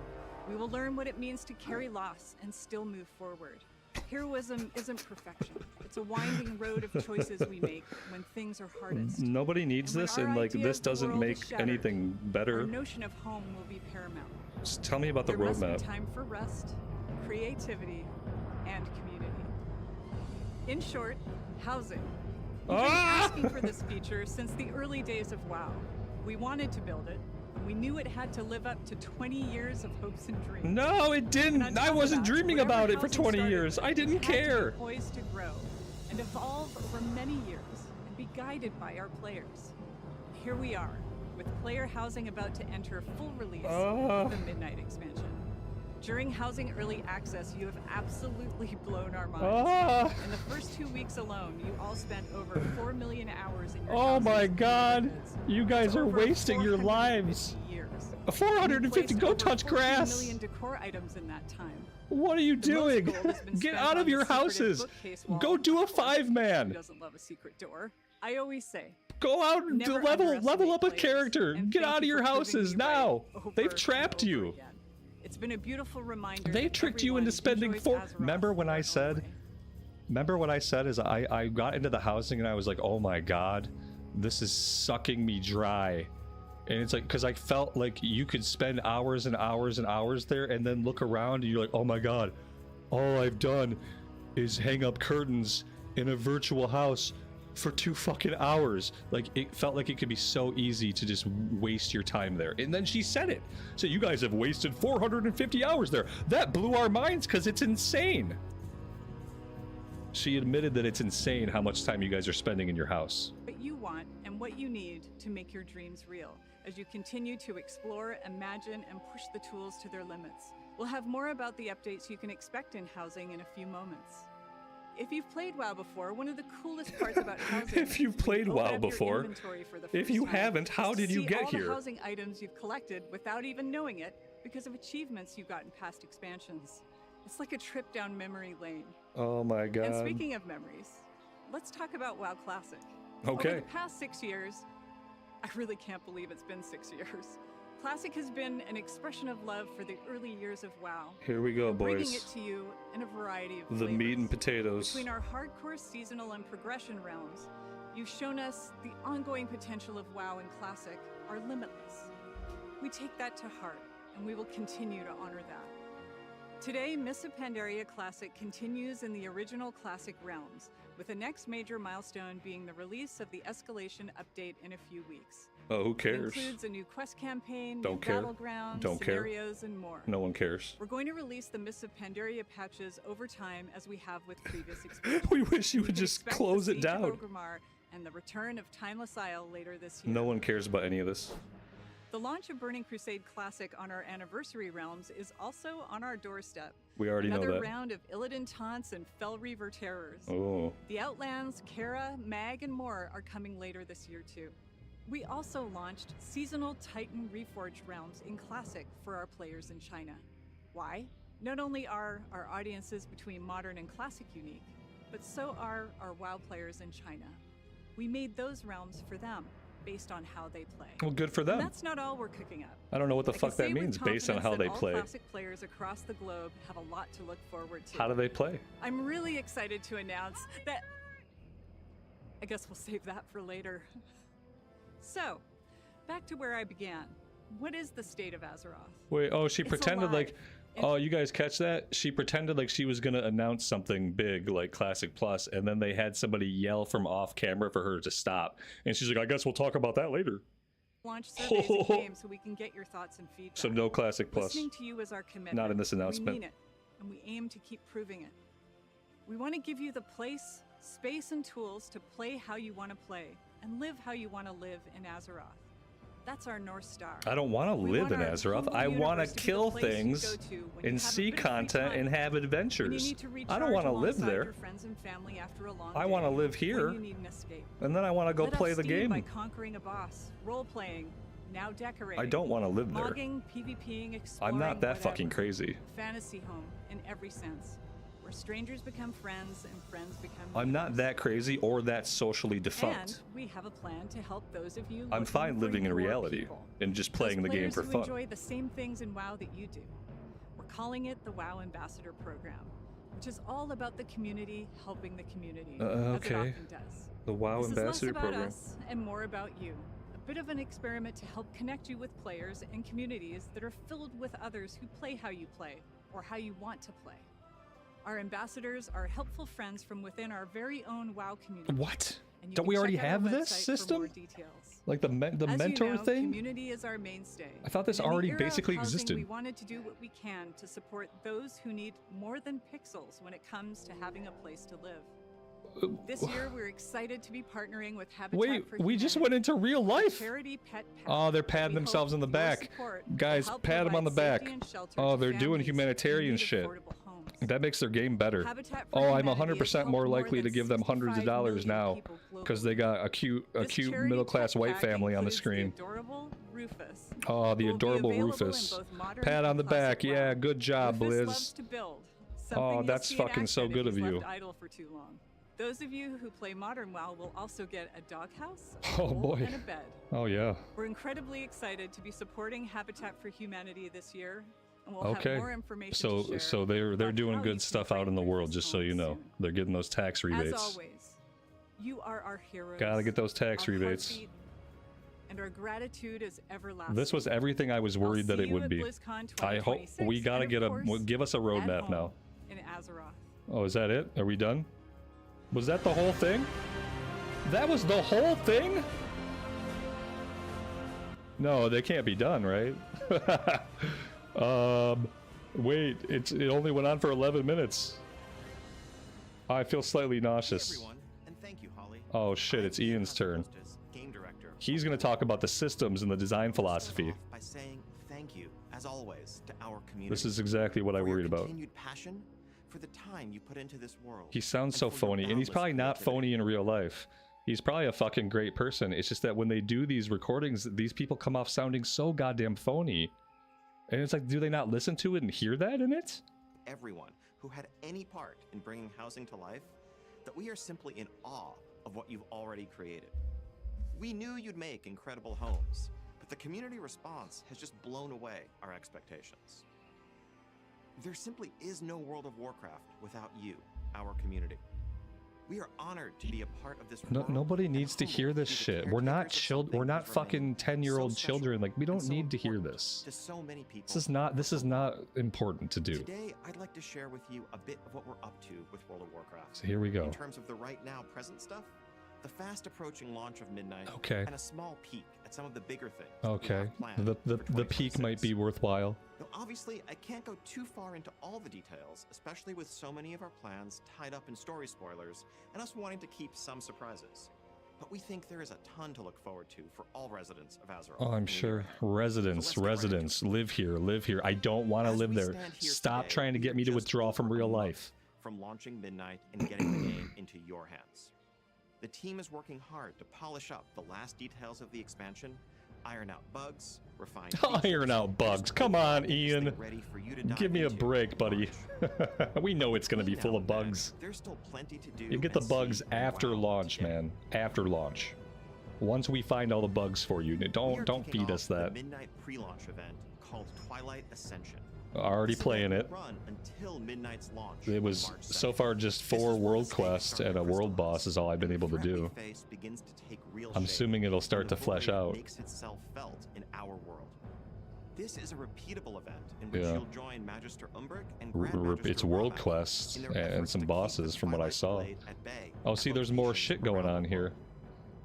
We will learn what it means to carry loss and still move forward. Heroism isn't perfection. It's a winding road of choices we make when things are hardest. Nobody needs And when this, our and like idea this of the doesn't world make is shattered, anything Our better. notion of home will be paramount. Just tell me about the There must be roadmap. time for rest, creativity, and community. In short, housing. We've been asking for this feature since the early days of WoW. We wanted to build it. We knew it had to live up to 20 years of hopes and dreams. No, it And didn't. on I top of wasn't that, dreaming whatever about it for housing 20 started years. with, I didn't it had to be care. poised to grow and evolve over many years and be guided by our players. Here we are, with player housing about to enter full release of the Midnight expansion. During housing early access, you have absolutely blown our minds. In the first 2 weeks alone, you all spent over 4 million hours in your Oh houses my and God. neighborhoods. You guys It's are over wasting your 450 lives. Years. 450, You go placed touch over 14 grass. million decor items in that time. What are you The most doing? gold has been Get spent out on of the your secretive houses. bookcase wall. Go do a Of course, Who 5-man. doesn't love a secret door? I always say, Go out and never level underestimate up a players, character. and Get thank out of you your for proving houses me right now. over They've and trapped over you. again. It's been a beautiful reminder. They that tricked you into everyone spending enjoys four. Azeroth Remember when in their I own said? way. Remember what I said is I got into the housing and I was like, oh my god, this is sucking me dry. And it's like, because I felt like you could spend hours and hours and hours there and then look around and you're like, oh my god, all I've done is hang up curtains in a virtual house for 2 fucking hours. Like, it felt like it could be so easy to just waste your time there. And then she said it. So you guys have wasted 450 hours there. That blew our minds because it's insane. She admitted that it's insane how much time you guys are spending in your house. What you want and what you need to make your dreams real as you continue to explore, imagine, and push the tools to their limits. We'll have more about the updates you can expect in housing in a few moments. If you've played WoW before, one of the coolest parts about housing If you've played when you WoW open up your before, inventory for the if first you time, haven't, how is to did you see get all here? the housing items you've collected without even knowing it because of achievements you got in past expansions. It's like a trip down memory lane. Oh my god. And speaking of memories, let's talk about WoW Classic. Okay. Over the past 6 years, I really can't believe it's been 6 years. Classic has been an expression of love for the early years of WoW. Here we go, Bringing it boys. to you in a variety of The meat and flavors. potatoes. Between our hardcore seasonal and progression realms, you've shown us the ongoing potential of WoW and Classic are limitless. We take that to heart, and we will continue to honor that. Today, Mists of Pandaria Classic continues in the original Classic realms, with the next major milestone being the release of the Escalation update in a few weeks. Oh, who It cares? includes a new quest campaign, Don't new care. battlegrounds, Don't care. scenarios, and more. No one cares. We're going to release the Mists of Pandaria patches over time as we have with previous expansions. We wish you You would can just expect close the it Siege of down. Orgrimmar and the return of Timeless Isle later this year. No one cares about any of this. The launch of Burning Crusade Classic on our anniversary realms is also on our doorstep. We already know Another that. round of Illidan taunts and Fel Reaver terrors. Oh. The Outlands, Kara, Mag, and more are coming later this year too. We also launched seasonal Titan Reforged realms in Classic for our players in China. Why? Not only are our audiences between Modern and Classic unique, but so are our WoW players in China. We made those realms for them, based on how they play. Well, good for And them. that's not all we're cooking up. I don't know what the I fuck can say that with means based on confidence how that they all play. Classic players across the globe have a lot to look forward to. How do they play? I'm really excited to announce that... I guess we'll save that for later. So, back to where I began. What is the state of Azeroth? Wait, oh, she It's pretended alive. like... Oh, you guys catch that? She pretended like she was gonna announce something big like Classic Plus, and then they had somebody yell from off camera for her to stop. And she's like, I guess we'll talk about that later. Launch surveys and games so we can get your thoughts and feedback. So no Classic Plus. Listening to you is our commitment. Not in this announcement. We mean it, and we aim to keep proving it. We want to give you the place, space, and tools to play how you want to play and live how you want to live in Azeroth. That's our North Star. I don't want to We live want in our Azeroth. humble I want universe to be the kill place you things go to when you and have a see bit of free content time. and have When you adventures. need to I don't want to live recharge there. alongside your friends and family after a long I day. want to live here, When you need an escape. and then I want to go Let play off the steam game. by conquering a boss, role-playing, now decorating. I don't want to live there. Logging, PvPing, exploring, I'm not that whatever. fucking crazy. Fantasy home in every sense, where strangers become friends and friends become I'm not neighbors. that crazy or that socially And defunct. we have a plan to help those of you I'm looking fine for living in more reality people. and just Those playing the game players for who fun. enjoy the same things in WoW that you do. We're calling it the WoW Ambassador Program, which is all about the community helping the community, as it Okay. often does. The WoW This is Ambassador less about Program. us and more about you. A bit of an experiment to help connect you with players and communities that are filled with others who play how you play or how you want to play. Our ambassadors are helpful friends from within our very own WoW community. What? And you Don't can we check already out our have this website for system? more details. Like the As mentor you know, thing? Community is our mainstay. I thought this And in the already era of basically housing, existed. We wanted to do what we can to support those who need more than pixels when it comes to having a place to live. This year, we're excited to be partnering with Habitat Wait, for we just Humanity, went into real life. charity pet pack. Oh, they're patting We themselves hope on the your back. support will Guys, help pat 'em on the provide back. safety and shelter Oh, to they're doing families humanitarian who need shit. affordable homes. That makes their game better. Habitat for Oh, I'm Humanity 100% has more helped likely to than give them hundreds of 65 dollars million now people because globally. they got a cute This charity middle-class pet white pack family on the includes screen. The adorable Rufus. Oh, the who will be adorable available in Rufus. both modern Pat and on the back. classic Yeah, WoW. good job, Rufus Blizz. loves to build. Oh, Something you'll that's see in fucking so action good if of he's you. left idle for too long. Those of you who play modern WoW will also get a doghouse, a Oh, bowl, boy. and a bed. Oh, yeah. We're incredibly excited to be supporting Habitat for Humanity this year. and we'll have more information to share So they're about doing how you good can stuff break out in the through world, this just so you know. soon. They're getting those tax rebates. As always, you are our heroes. Gotta get those tax our rebates. heartbeat, and our gratitude is everlasting. This was everything I was worried that it would be. I hope we gotta get give us a roadmap now. In Azeroth. Oh, is that it? Are we done? Was that the whole thing? That was the whole thing? No, they can't be done, right? Wait, it only went on for 11 minutes. I feel slightly nauseous. Hey everyone, and thank you, Holly. Oh shit, it's Ian's turn. Game director. He's gonna talk about the systems and the design philosophy. By saying thank you, as always, to our community. This is exactly what I for your worried about. Continued passion, for the time you put into this world. He sounds so and for your phony, and he's boundless probably not creativity. phony in real life. He's probably a fucking great person. It's just that when they do these recordings, these people come off sounding so goddamn phony. And it's like, do they not listen to it and hear that in it? Everyone who had any part in bringing housing to life, that we are simply in awe of what you've already created. We knew you'd make incredible homes, but the community response has just blown away our expectations. There simply is no World of Warcraft without you, our community. We are honored to be a part of this world. Nobody and needs to humbled hear to this be the shit. We're not caretakers of something we're not that has fucking remained 10-year-old so special children. Like, we and don't so need to hear important this. to so many people. This is not important to do. Today, I'd like to share with you a bit of what we're up to with World of Warcraft. So here we go. In terms of the right now present stuff, the fast approaching launch of Midnight, Okay. and a small peek at some of the bigger things we Okay. have planned The for peak might 2026. be worthwhile. Now, obviously, I can't go too far into all the details, especially with so many of our plans tied up in story spoilers and us wanting to keep some surprises. But we think there is a ton to look forward to for all residents of Azeroth. Oh, I'm in the sure. year ahead. Residents, So let's get right into it. live here. I don't want to As live we there. stand here Stop today, trying to we get are me to just withdraw from over a real month life. From launching Midnight and getting the game into your hands. The team is working hard to polish up the last details of the expansion, iron out bugs, refine Iron out bugs. Come on, Ian. Give me a break, buddy. We know it's gonna be full of bugs. There's still plenty to do. You get the and bugs see and after wow launch, today. man. After launch. Once we find all the bugs for you, We are don't kicking feed off us the that. Midnight pre-launch event called Twilight Ascension. Already This playing event it. will run until Midnight's launch It on was March so 2nd. far just This 4 is when the world stakes quests start and to a world crystallize, boss is all I've been and able to the threat do. we face begins to take real I'm shape, assuming it'll and start the to flesh void out. makes itself felt in our world. This is a repeatable event in which Yeah. you'll join Magister Umbric and Grand Magister It's world Rohan quests in their and efforts some to keep bosses the from what I Twilight saw. Blade at bay Oh, at see, there's more locations shit going around on the here. world.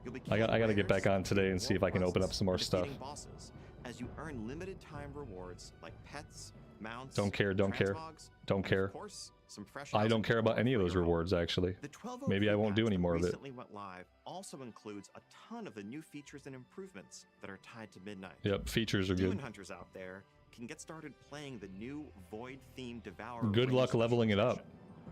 You'll be I gotta killing get back rares, on today and see if I can world open up quests, some more and stuff. defeating bosses as you earn limited time rewards like pets, mounts, Don't care. transmogs, Don't and care. of course, some fresh I don't housing care about any of for those your home. rewards, actually. The 12 Maybe I won't do any that more of it. recently went live also includes a ton of the new features and improvements that are tied to Midnight. Yep, features are Demon good. hunters out there can get started playing the new Void-themed Devourer. Good range luck leveling it up.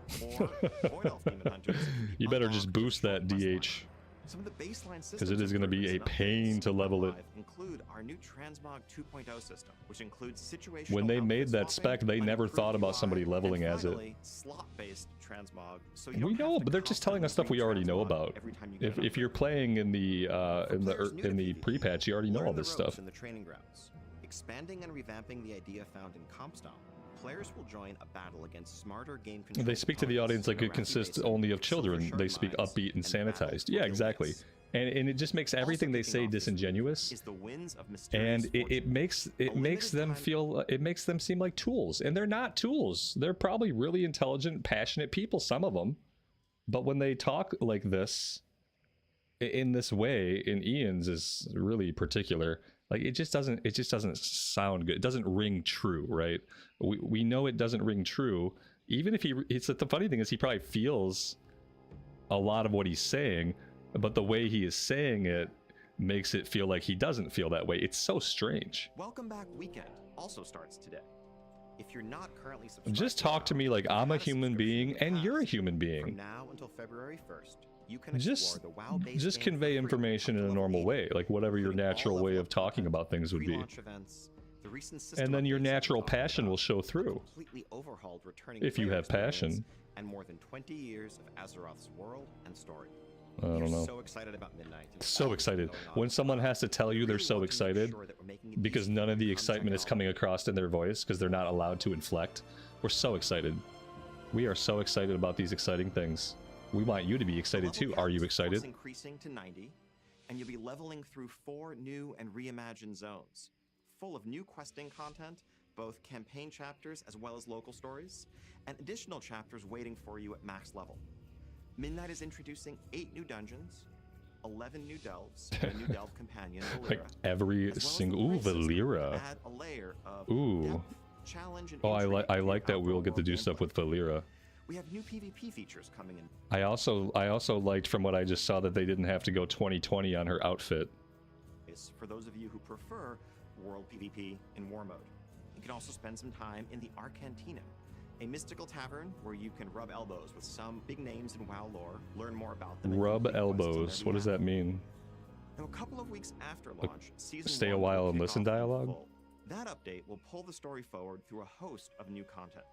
specialization. Or Void Elf Demon hunters can be You better just unlocked boost through that short quest DH. line. Some of the baseline systems Because it is going to be a improvements and pain updates to level it. live include our new Transmog 2.0 system, which includes situational When they made outfit that swapping, spec, they an never improved thought about UI, somebody leveling and as it. finally, slot-based transmog, so you We don't have know, to but they're just telling us stuff we already know about. every time you get an If you're upgrade. playing in the players new to PvP, pre-patch, you already know learn all the this ropes stuff. in the training grounds. Expanding and revamping the idea found in Compstomp, players will join a battle against smarter game control. They speak to the audience like it opponents, consists Iraqi only of bases, silver children. They shark speak mines, upbeat and and battles sanitized. for Yeah, the exactly. wins. And it just makes Also everything they kicking say off this disingenuous. is the winds of mysterious And it fortune. makes A it makes limited them time- feel it makes them seem like tools, and they're not tools. They're probably really intelligent, passionate people, some of them, but when they talk like this in this way, in Ian's is really particular, like it just doesn't sound good. It doesn't ring true, right? We know it doesn't ring true, even if the funny thing is he probably feels a lot of what he's saying, but the way he is saying it makes it feel like he doesn't feel that way. It's so strange. Welcome Back Weekend also starts today. If you're not currently subscribed Just to talk to me like I'm a human being and you're a human From being. now until February 1st, you can Just explore the WoW-based just game convey for free information up in to a level normal 80, way, like whatever your including all natural way level of up talking content, about things would be. pre-launch events, the recent system And then your updates that we natural talked passion about, will show a through. completely overhauled returning If you player have passion. experience, and more than 20 years of Azeroth's world and story. I don't know. So excited about Midnight. and So all that's excited. going on When with someone it. has to tell you We they're really so want to make excited sure that we're making it because easy none for of the you to come check excitement is out. coming across in their voice because they're not allowed to inflect. We're so excited. We are so excited about these exciting things. We want you to be The excited level too. cap Are you is excited? increasing to 90, and you'll be leveling through 4 new and reimagined zones, full of new questing content, both campaign chapters as well as local stories, and additional chapters waiting for you at max level. Midnight is introducing 8 new dungeons, 11 new delves, and a new delve companion, Like Valera, every as well as the single ooh, race system that Valera. add a layer of Ooh. depth, challenge, and Oh, I intrigue to like your that we'll outdoor get to world do stuff gameplay. with Valera. We have new PvP features coming in. I also liked from what I just saw that they didn't have to go 2020 on her outfit. For those of you who prefer World PvP in War mode. You can also spend some time in the Arcantina, a mystical tavern where you can rub elbows with some big names in WoW lore, learn more about them. and Rub complete quests on elbows. their What does behalf. that mean? Now, a couple of weeks after Like, launch, season stay a 1 while will and kick listen off in dialogue? full. That update will pull the story forward through a host of new content.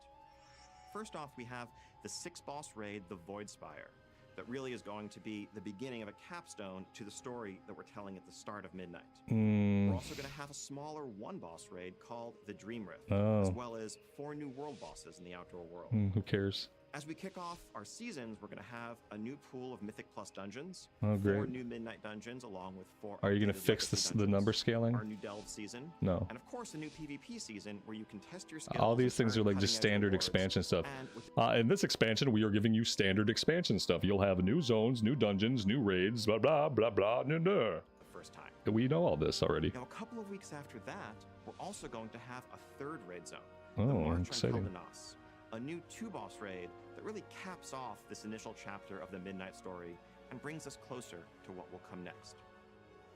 First off, we have the 6-boss raid, the Void Spire, that really is going to be the beginning of a capstone to the story that we're telling at the start of Midnight. We're also going to have a smaller 1-boss raid called the Dream Rift, as Oh. well as 4 new world bosses in the outdoor world. Who cares? As we kick off our seasons, we're going to have a new pool of Mythic Plus dungeons, Oh, 4 great. new Midnight dungeons, along with 4 Are you going to updated fix Legacy the dungeons, number scaling? our new Delve season, No. and of course a new PvP season where you can test your skills. All and these things are earn like just cutting-edge standard rewards. expansion stuff. And with In this expansion, we are giving you standard expansion stuff. You'll have new zones, new dungeons, new raids, blah, blah, blah, blah, nah, nah. the first time. We know all this already. Now, a couple of weeks after that, we're also going to have a 3rd raid zone. Oh, the March exciting. on Peldanos, a new 2-boss raid that really caps off this initial chapter of the Midnight story and brings us closer to what will come next.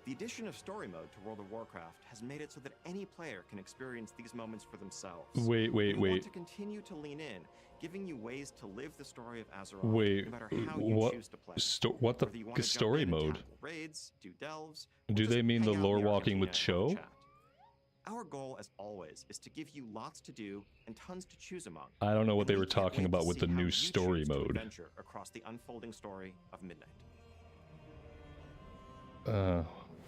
The addition of story mode to World of Warcraft has made it so that any player can experience these moments for themselves. Wait. We want to continue to lean in, giving you ways to live the story of Azeroth, Wait, no matter how you what? choose to play. What the Whether you f wanna is jump story in and mode? tackle raids, do delves, or Do just they mean the hang out in lore walking with Argentina and Cho? chat. Our goal, as always, is to give you lots to do and tons to choose among. I don't know what And they we were can't talking wait to about with see the how new you story choose to mode. adventure across the unfolding story of Midnight.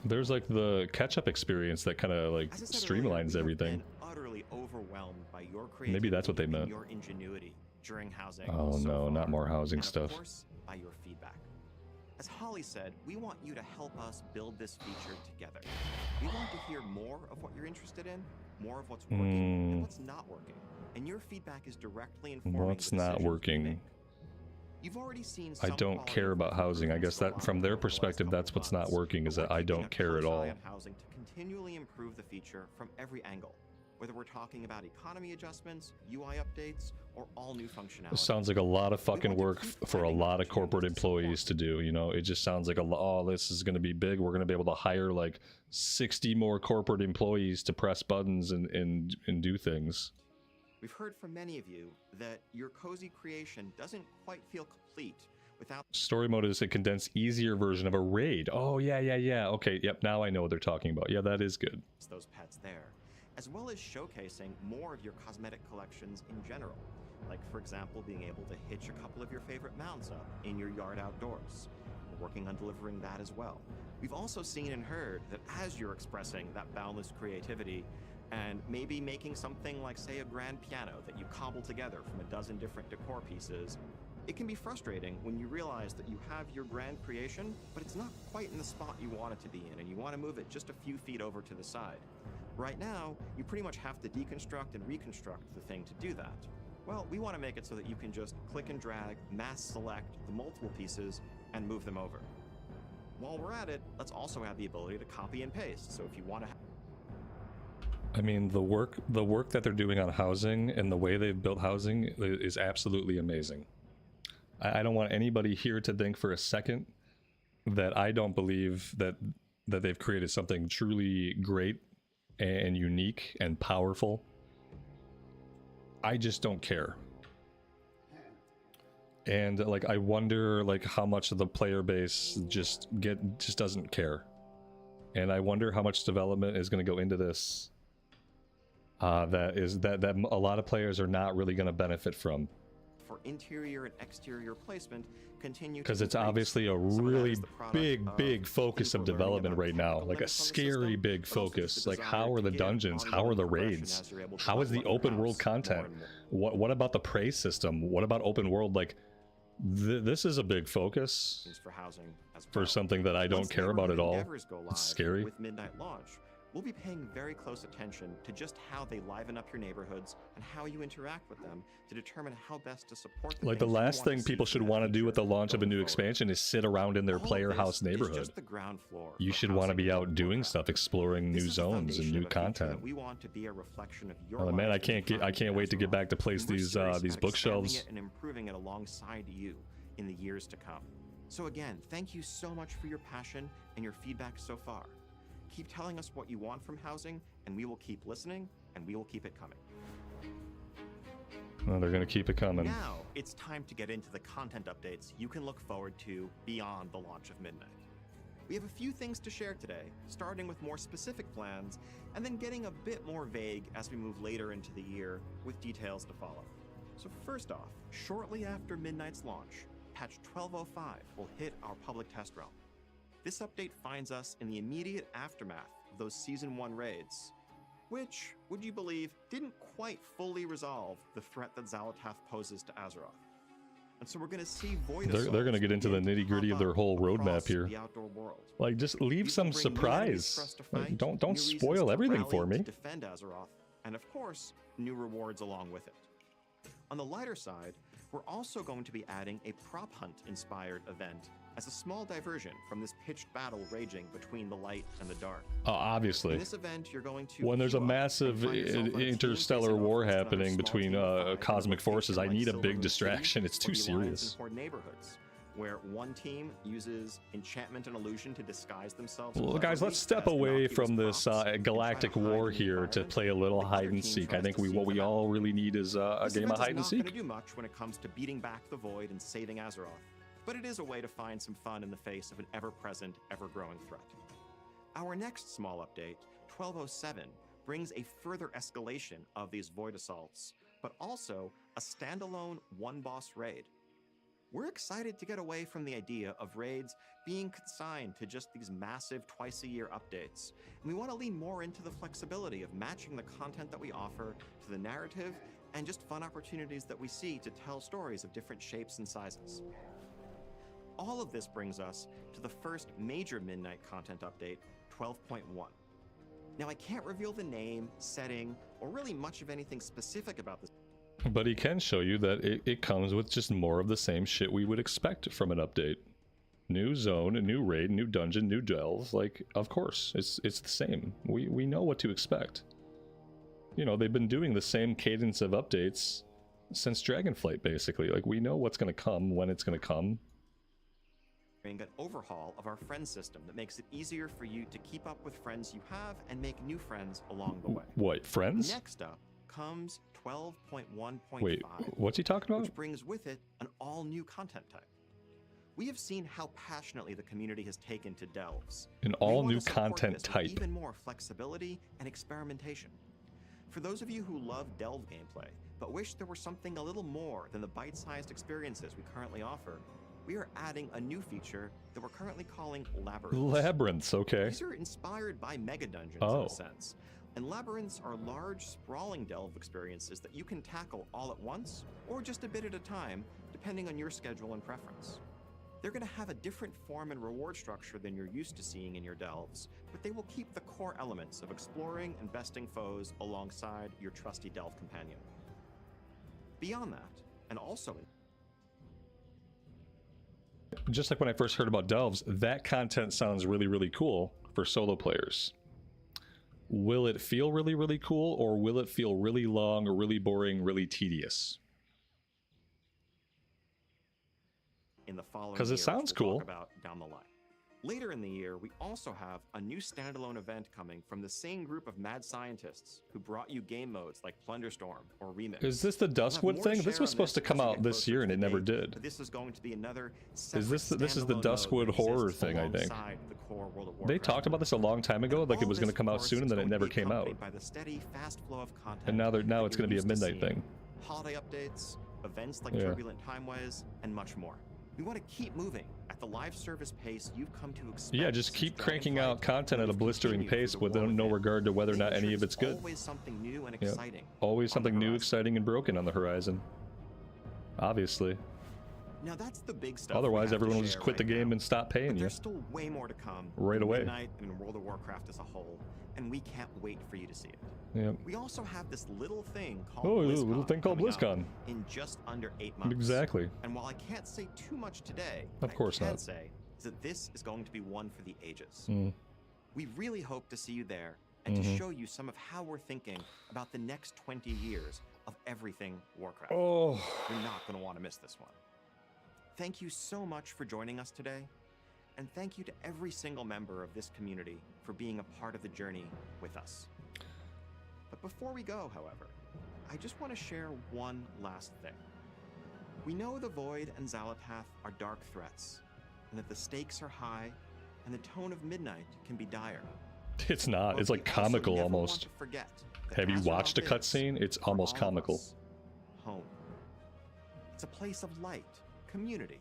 There's like the catch-up experience that kind of like As I said earlier, streamlines we have everything. been utterly overwhelmed by your Maybe that's what they creativity and meant. Your ingenuity during housing. Oh so no, not far, more housing and stuff. Of course, by your feedback. As Holly said, we want you to help us build this feature together. We want to hear more of what you're interested in, more of what's working, and what's not working. And your feedback is directly informing What's the not decisions we working? make. You've already seen I some don't quality care about housing. I improvements guess that from from their over the last perspective, couple that's what's not months, working, is but that we're I keeping don't a care at close all. eye on housing to continually improve the feature from every angle, whether we're talking about economy adjustments, UI updates, or all new functionality. It sounds like a lot of fucking want to work keep for a finding lot of corporate opportunities to support employees to do, you know? It just sounds like oh, this is going to be big. We're going to be able to hire like 60 more corporate employees to press buttons and do things. We've heard from many of you that your cozy creation doesn't quite feel complete without Story mode is a condensed, easier version of a raid. Oh, yeah. Okay, yep, now I know what they're talking about. Yeah, that is good. those pets there, as well as showcasing more of your cosmetic collections in general. Like, for example, being able to hitch a couple of your favorite mounts up in your yard outdoors. We're working on delivering that as well. We've also seen and heard that as you're expressing that boundless creativity and maybe making something like, say, a grand piano that you cobble together from a dozen different decor pieces, it can be frustrating when you realize that you have your grand creation, but it's not quite in the spot you want it to be in, and you want to move it just a few feet over to the side. Right now, you pretty much have to deconstruct and reconstruct the thing to do that. Well, we want to make it so that you can just click and drag, mass select the multiple pieces, and move them over. While we're at it, let's also have the ability to copy and paste, so if you want to I mean, the work that they're doing on housing and the way they've built housing is absolutely amazing. I don't want anybody here to think for a second that I don't believe that they've created something truly great and unique and powerful. I just don't care. And like, I wonder like how much of the player base just doesn't care. And I wonder how much development is going to go into this that a lot of players are not really going to benefit from. for interior and exterior placement continue to Because it's increase. obviously a Some of that really is the product big focus of deeper learning development about right now, technical like a limits on the scary system, big but also just focus. the Like, desire how are to the give dungeons? How are ongoing the progression raids? as you're able to How is the level your open world house more content? and more. What about the praise system? What about open world? Like, this is a big focus For housing as for well. something that I don't Once care about at neighborhood all. endeavors go live It's scary. With Midnight Launch, we'll be paying very close attention to just how they liven up your neighborhoods and how you interact with them to determine how best to support Like, the things you last want to thing see people from should that want to do feature with the launch of a going new forward. expansion is sit around in their All of player this house is neighborhood. just the ground floor You for should want to housing be in out doing Warcraft. stuff, exploring This new is the zones and foundation new of a future content. that we want to be a reflection of your Oh man, life and I time can't in wait to get Azeroth, back to place and we're these serious these about expanding bookshelves. it and improving it alongside you in the years to come. So again, thank you so much for your passion and your feedback so far. Keep telling us what you want from housing, and we will keep listening, and we will keep it coming. Oh, they're gonna keep it coming. Now, it's time to get into the content updates you can look forward to beyond the launch of Midnight. We have a few things to share today, starting with more specific plans, and then getting a bit more vague as we move later into the year with details to follow. So first off, shortly after Midnight's launch, patch 1205 will hit our public test realm. This update finds us in the immediate aftermath of those Season 1 raids, which, would you believe, didn't quite fully resolve the threat that Xal'atath poses to Azeroth. And so we're going to see void They're gonna assaults get into the begin to nitty-gritty pop of their up whole roadmap across here. the outdoor world. Like, just leave These some will bring new enemies for surprise. us to Like, fight, don't new reasons spoil to everything rally for to me. defend Azeroth, and of course, new rewards along with it. On the lighter side, we're also going to be adding a prop hunt-inspired event as a small diversion from this pitched battle raging between the light and the dark. Obviously. In this event, you're going to When there's a queue up and massive find yourself on a team interstellar facing war off against another happening small between team of 5 in a cosmic forces, I location need a like big Silvermoon distraction. City It's too or the Alliance serious. and Horde neighborhoods, where one team uses enchantment and illusion to disguise themselves. Well, guys, cleverly let's step as away innocuous from this props and try to galactic hide war in the here to environment. play a little The other hide and team seek. I tries think to what seize we the all really need is a This game event of hide and is not seek. going to do much when it comes to beating back the void and saving Azeroth, but it is a way to find some fun in the face of an ever-present, ever-growing threat. Our next small update, 1207, brings a further escalation of these void assaults, but also a standalone one-boss raid. We're excited to get away from the idea of raids being consigned to just these massive twice-a-year updates, and we want to lean more into the flexibility of matching the content that we offer to the narrative and just fun opportunities that we see to tell stories of different shapes and sizes. All of this brings us to the first major Midnight content update, 12.1. Now, I can't reveal the name, setting, or really much of anything specific about this. But he can show you that it comes with just more of the same shit we would expect from an update. New zone, a new raid, new dungeon, new delves. Like, of course, it's the same. We know what to expect. You know, they've been doing the same cadence of updates since Dragonflight, basically. Like, we know what's going to come, when it's going to come. An overhaul of our friend system that makes it easier for you to keep up with friends you have and make new friends along the way. What, friends? Next up comes 12.1.5, Wait, what's he talking about? which brings with it an all-new content type. We have seen how passionately the community has taken to delves. An We want all-new to support content this with type. Even more flexibility and experimentation. For those of you who love delve gameplay, but wish there were something a little more than the bite-sized experiences we currently offer, we are adding a new feature that we're currently calling Labyrinths. Labyrinths, okay. These are inspired by mega dungeons in Oh. a sense. And labyrinths are large, sprawling delve experiences that you can tackle all at once or just a bit at a time, depending on your schedule and preference. They're going to have a different form and reward structure than you're used to seeing in your delves, but they will keep the core elements of exploring and besting foes alongside your trusty delve companion. Beyond that, and also in Just like when I first heard about delves, that content sounds really, really cool for solo players. Will it feel really, really cool, or will it feel really long, or really boring, really tedious? in the following 'Cause it year, sounds which we'll cool. talk about down the line. Later in the year, we also have a new standalone event coming from the same group of mad scientists who brought you game modes like Plunderstorm or Remix. Is this the We'll have Duskwood more to thing? This share was on supposed to come as we out get this closer year to and the it never date, did. but this is going to be another Is this the standalone mode Duskwood that horror exists thing, I think? alongside the core World of They Warcraft talked about this a long time ago, like it all was going to this, come of out course, soon, and is then it going to never be came out. accompanied by the steady, fast flow of content And now that it's you're going to be a used to midnight seeing. thing. Holiday updates, events like Yeah. Turbulent Timeways, and much more. We want to keep moving at the live service pace you've come to expect. Yeah, just since keep cranking Dragonflight, out content and at a we've blistering continued through pace the with war no within. regard to whether or not Making any sure of it's there's good. Always something new and Yeah. exciting. Always on something the new, horizon. exciting, and broken on the horizon. Obviously. Now that's the big stuff. we Otherwise, have to everyone will just share quit the right game now. and stop But paying you. there's still way more to come. Right in away. Midnight and in World of Warcraft as a whole, and we can't wait for you to see it. Yep. We also have this little thing called Oh, BlizzCon a little thing called coming up BlizzCon. in just under 8 months. Exactly. And while I can't say too much today, Of what course I can not. say is that this is going to be one for the ages. Mm. We really hope to see you there and to show you some of how we're thinking about the next 20 years of everything Warcraft. Oh. You're not going to want to miss this one. Thank you so much for joining us today, and thank you to every single member of this community for being a part of the journey with us. But before we go, however, I just want to share one last thing. We know the Void and Xalatath are dark threats, and that the stakes are high, and the tone of Midnight can be dire. It's not. But It's like we also comical never want almost. to forget that Have you Azeroth watched a is, cutscene? It's for almost all of comical. us, home. It's a place of light, community,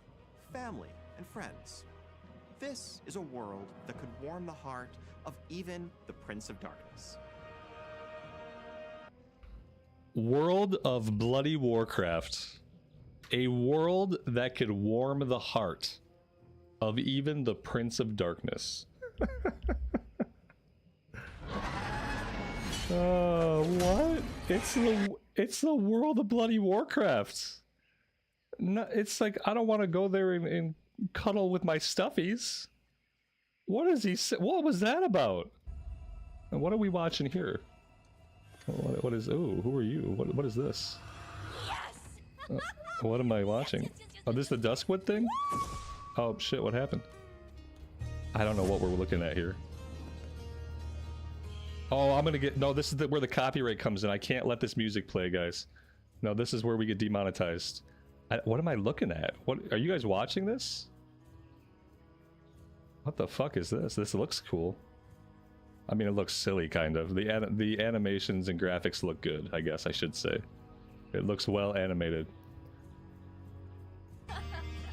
family, and friends. This is a world that could warm the heart of even the Prince of Darkness. World of Bloody Warcraft. A world that could warm the heart of even the Prince of Darkness. What? It's the world of Bloody Warcraft. No, it's like I don't want to go there and cuddle with my stuffies. What is he? What was that about? And what are we watching here? What is? Oh, who are you? What is this? What am I watching? Oh, this is the Duskwood thing? Oh shit! What happened? I don't know what we're looking at here. Oh, I'm gonna get no. This is where the copyright comes in. I can't let this music play, guys. No, this is where we get demonetized. What am I looking at? What are you guys watching this? What the fuck is this? This looks cool. I mean, it looks silly, kind of. The animations and graphics look good, I guess I should say. It looks well animated.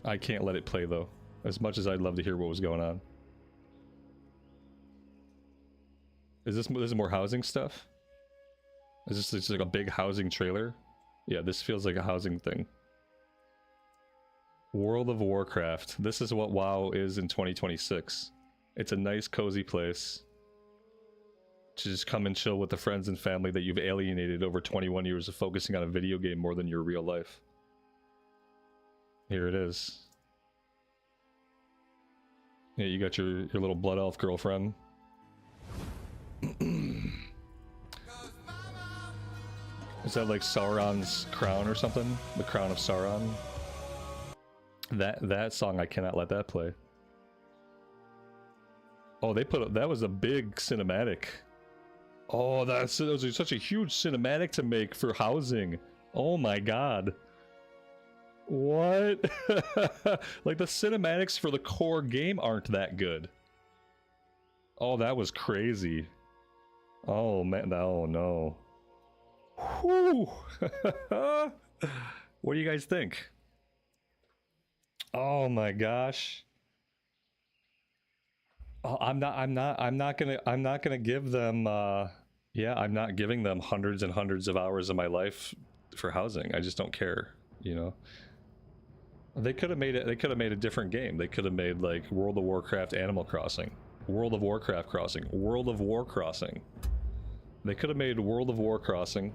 I can't let it play though, as much as I'd love to hear what was going on. Is this more housing stuff? Is this just like a big housing trailer? Yeah, this feels like a housing thing. World of Warcraft. This is what WoW is in 2026. It's a nice, cozy place to just come and chill with the friends and family that you've alienated over 21 years of focusing on a video game more than your real life. Here it is. Yeah, you got your little blood elf girlfriend. Is that like Sauron's crown or something? The crown of Sauron? That song, I cannot let that play. Oh, that was a big cinematic. Oh, that was such a huge cinematic to make for housing. Oh my god. What? Like the cinematics for the core game aren't that good. Oh, that was crazy. Oh man, oh no. Whew. What do you guys think? Oh my gosh. Oh, I'm not gonna give them yeah, I'm not giving them hundreds and hundreds of hours of my life for housing. I just don't care, you know. They could have made a different game. They could have made like World of Warcraft Animal Crossing, World of Warcraft Crossing, World of War Crossing. They could have made World of War Crossing,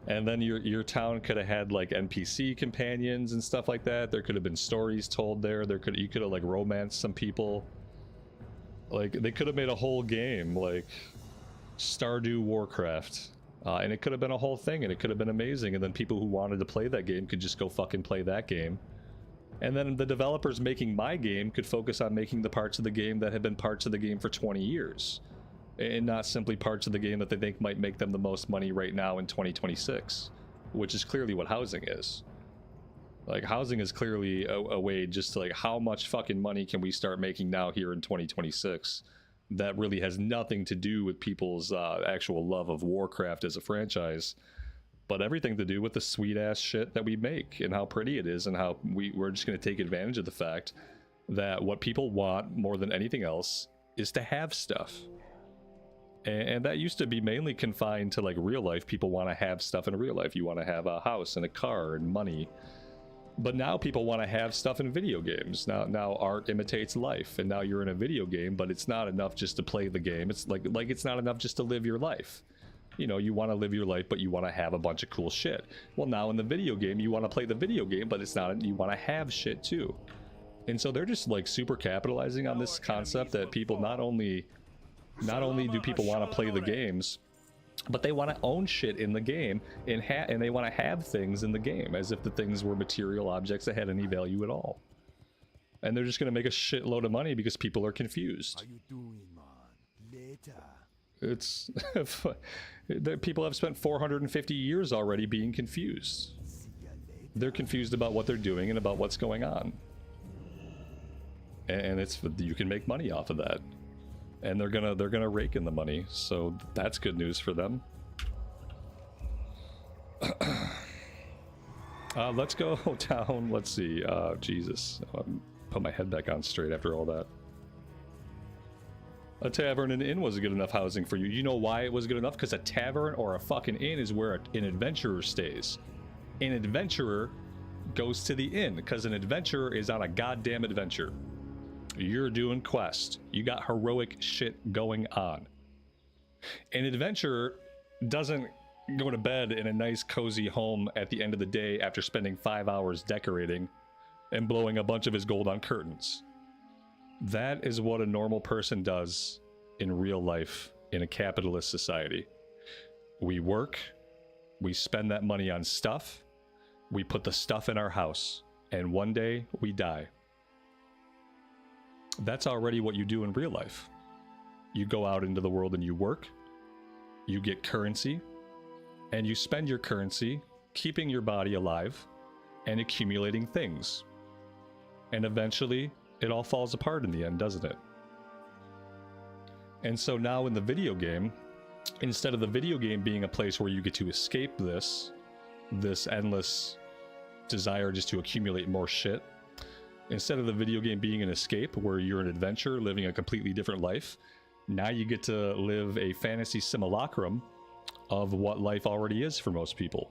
and then your town could have had like NPC companions and stuff like that. There could have been stories told there. You could have like romanced some people. Like they could have made a whole game like Stardew Warcraft, and it could have been a whole thing, and it could have been amazing. And then people who wanted to play that game could just go fucking play that game. And then the developers making my game could focus on making the parts of the game that have been parts of the game for 20 years. And not simply parts of the game that they think might make them the most money right now in 2026, which is clearly what housing is. Like, housing is clearly a way just to, like, how much fucking money can we start making now here in 2026? That really has nothing to do with people's actual love of Warcraft as a franchise. but everything to do with the sweet ass shit that we make and how pretty it is, and how we're just going to take advantage of the fact that what people want more than anything else is to have stuff. And that used to be mainly confined to like real life. People want to have stuff in real life. You want to have a house and a car and money. But now people want to have stuff in video games. Now art imitates life, and now you're in a video game, but it's not enough just to play the game. It's like it's not enough just to live your life. You know, you want to live your life, but you want to have a bunch of cool shit. Well, now in the video game, you want to play the video game, but it's not, you want to have shit too. And so they're just like super capitalizing on this concept that people not only do people want to play the games, but they want to own shit in the game, and they want to have things in the game as if the things were material objects that had any value at all. And they're just going to make a shitload of money because people are confused. How you doing, man? Later. It's people have spent 450 years already being confused. They're confused about what they're doing and about what's going on. And it's, you can make money off of that. And they're gonna rake in the money, so that's good news for them. Let's go down. Let's see. Jesus, put my head back on straight after all that. A tavern and inn was good enough housing for you. You know why it was good enough? Because a tavern or a fucking inn is where an adventurer stays. An adventurer goes to the inn because an adventurer is on a goddamn adventure. You're doing quests. You got heroic shit going on. An adventurer doesn't go to bed in a nice cozy home at the end of the day after spending 5 hours decorating and blowing a bunch of his gold on curtains. That is what a normal person does in real life in a capitalist society. We work, we spend that money on stuff, we put the stuff in our house, and one day we die. That's already what you do in real life. You go out into the world and you work, you get currency, and you spend your currency keeping your body alive and accumulating things. And eventually, it all falls apart in the end, doesn't it? And so now in the video game, instead of the video game being a place where you get to escape this endless desire just to accumulate more shit, instead of the video game being an escape where you're an adventurer living a completely different life, now you get to live a fantasy simulacrum of what life already is for most people,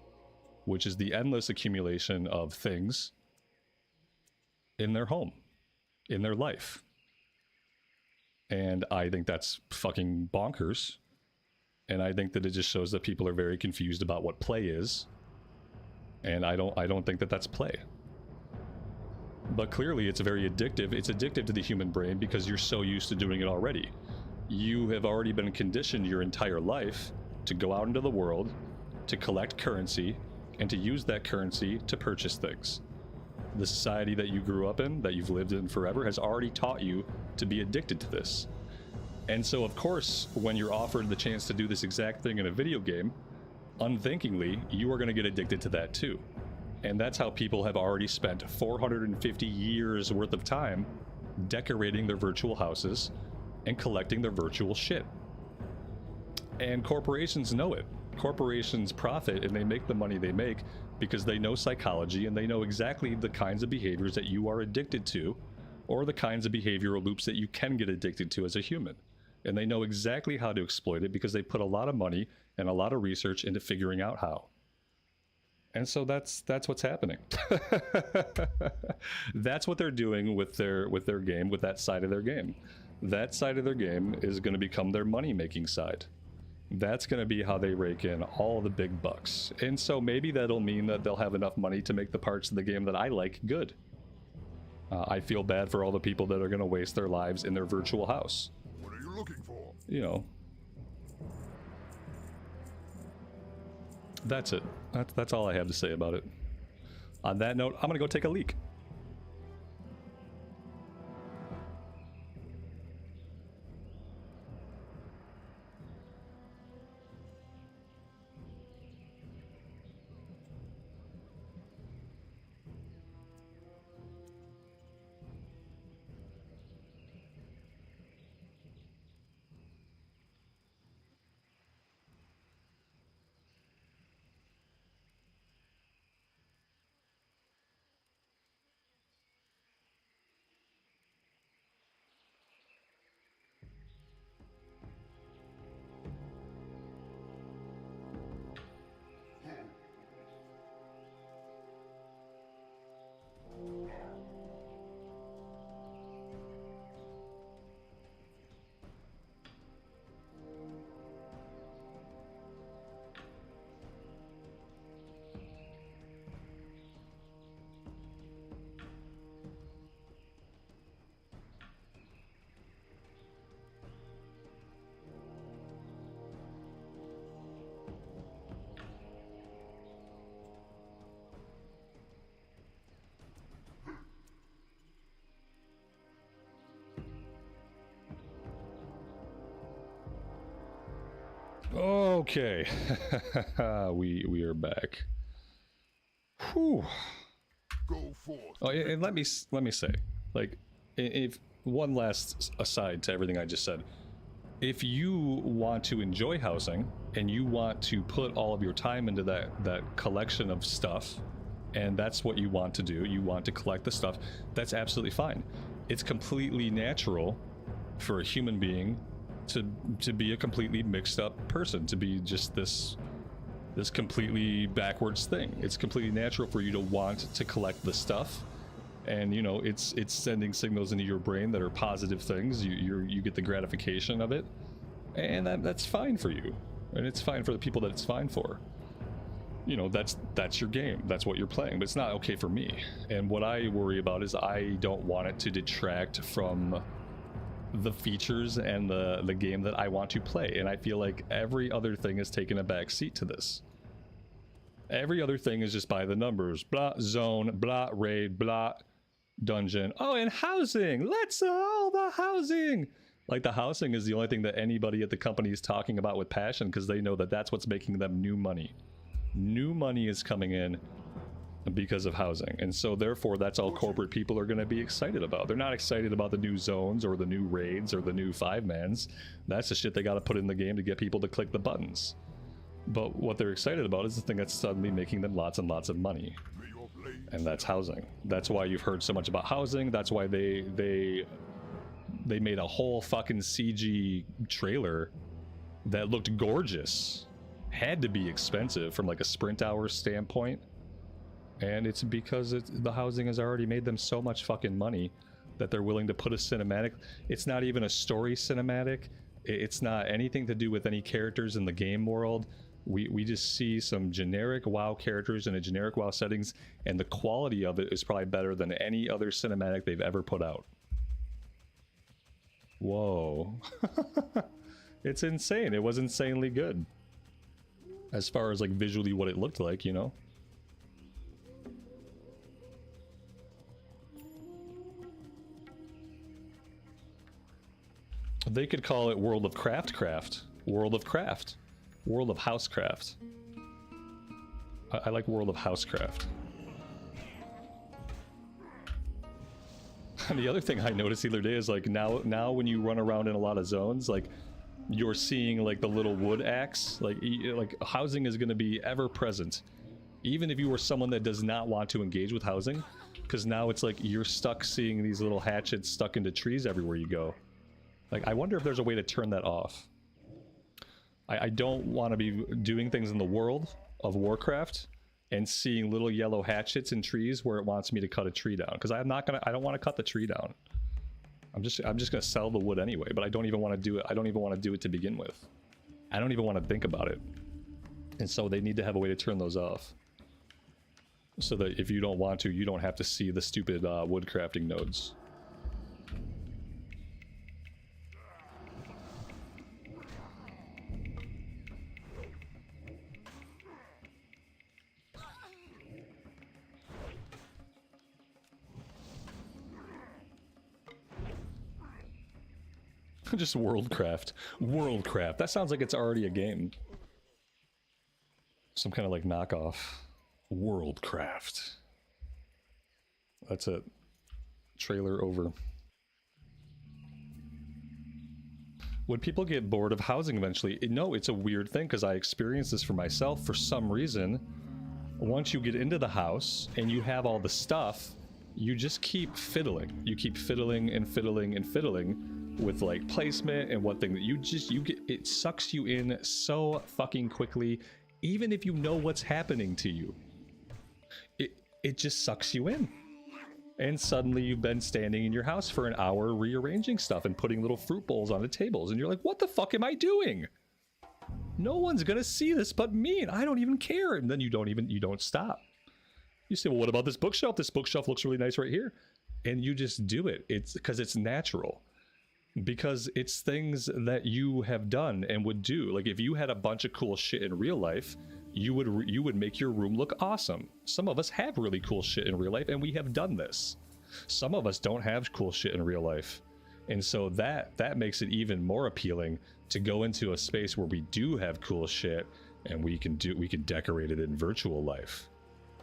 which is the endless accumulation of things in their home, in their life. And I think that's fucking bonkers. And I think that it just shows that people are very confused about what play is. And I don't think that that's play. But clearly it's very addictive. It's addictive to the human brain because you're so used to doing it already. You have already been conditioned your entire life to go out into the world, to collect currency, and to use that currency to purchase things. The society that you grew up in, that you've lived in forever, has already taught you to be addicted to this. And so, of course, when you're offered the chance to do this exact thing in a video game, unthinkingly, you are going to get addicted to that too. And that's how people have already spent 450 years worth of time decorating their virtual houses and collecting their virtual shit. And corporations know it. Corporations profit and they make the money they make because they know psychology and they know exactly the kinds of behaviors that you are addicted to, or the kinds of behavioral loops that you can get addicted to as a human. And they know exactly how to exploit it because they put a lot of money and a lot of research into figuring out how. And so that's what's happening. That's what they're doing with their game, with that side of their game. That side of their game is going to become their money-making side. That's going to be how they rake in all the big bucks. And so maybe that'll mean that they'll have enough money to make the parts of the game that I like good. I feel bad for all the people that are going to waste their lives in their virtual house. What are you looking for? You know. That's it. That's all I have to say about it. On that note, I'm going to go take a leak. Okay. we are back. Whew. Go forth. Oh, and let me say, like, if one last aside to everything I just said, if you want to enjoy housing and you want to put all of your time into that collection of stuff, and that's what you want to do, you want to collect the stuff, that's absolutely fine. It's completely natural for a human being to be a completely mixed up person, to be just this completely backwards thing. It's completely natural for you to want to collect the stuff, and you know, it's sending signals into your brain that are positive things. You get the gratification of it, and that's fine for you, and it's fine for the people that it's fine for. You know, that's your game, that's what you're playing, but it's not okay for me. And what I worry about is I don't want it to detract from the features and the game that I want to play, and I feel like every other thing is taking a back seat to this. Every other thing is just by the numbers. Blah zone, blah raid, blah dungeon. Oh, and housing! Let's all the housing! Like, the housing is the only thing that anybody at the company is talking about with passion, because they know that that's what's making them new money. New money is coming in because of housing, and so therefore that's all corporate people are going to be excited about. They're not excited about the new zones or the new raids or the new 5-mans. That's the shit they got to put in the game to get people to click the buttons. But what they're excited about is the thing that's suddenly making them lots and lots of money, and that's housing. That's why you've heard so much about housing. That's why they made a whole fucking CG trailer that looked gorgeous. Had to be expensive from like a sprint hour standpoint. And it's because the housing has already made them so much fucking money that they're willing to put a cinematic. It's not even a story cinematic. It's not anything to do with any characters in the game world. We just see some generic WoW characters in a generic WoW settings, and the quality of it is probably better than any other cinematic they've ever put out. Whoa. It's insane. It was insanely good. As far as like visually what it looked like, you know? They could call it World of Craft. World of Craft. World of Housecraft. I like World of Housecraft. And the other thing I noticed the other day is like now when you run around in a lot of zones, like you're seeing like the little wood axe, like housing is going to be ever present, even if you were someone that does not want to engage with housing, because now it's like you're stuck seeing these little hatchets stuck into trees everywhere you go. Like, I wonder if there's a way to turn that off. I don't want to be doing things in the world of Warcraft and seeing little yellow hatchets in trees where it wants me to cut a tree down, because I don't want to cut the tree down. I'm just gonna sell the wood anyway, but I don't even want to do it. I don't even want to do it to begin with. I don't even want to think about it. And so they need to have a way to turn those off, so that if you don't want to, you don't have to see the stupid wood crafting nodes. Just Worldcraft. Worldcraft. That sounds like it's already a game. Some kind of like knockoff. Worldcraft. That's it. Trailer over. Would people get bored of housing eventually? No, it's a weird thing, because I experienced this for myself. For some reason, once you get into the house and you have all the stuff, you just keep fiddling. You keep fiddling and fiddling and fiddling with like placement and what thing that you get. It sucks you in so fucking quickly, even if you know what's happening to you. It just sucks you in, and suddenly you've been standing in your house for an hour rearranging stuff and putting little fruit bowls on the tables, and you're like, what the fuck am I doing? No one's gonna see this but me, and I don't even care. And then you don't stop. You say, well, what about this bookshelf? This bookshelf looks really nice right here. And you just do it. It's because it's natural. Because it's things that you have done and would do. Like, if you had a bunch of cool shit in real life, you would make your room look awesome. Some of us have really cool shit in real life, and we have done this. Some of us don't have cool shit in real life, And so that makes it even more appealing to go into a space where we do have cool shit and we can decorate it in virtual life.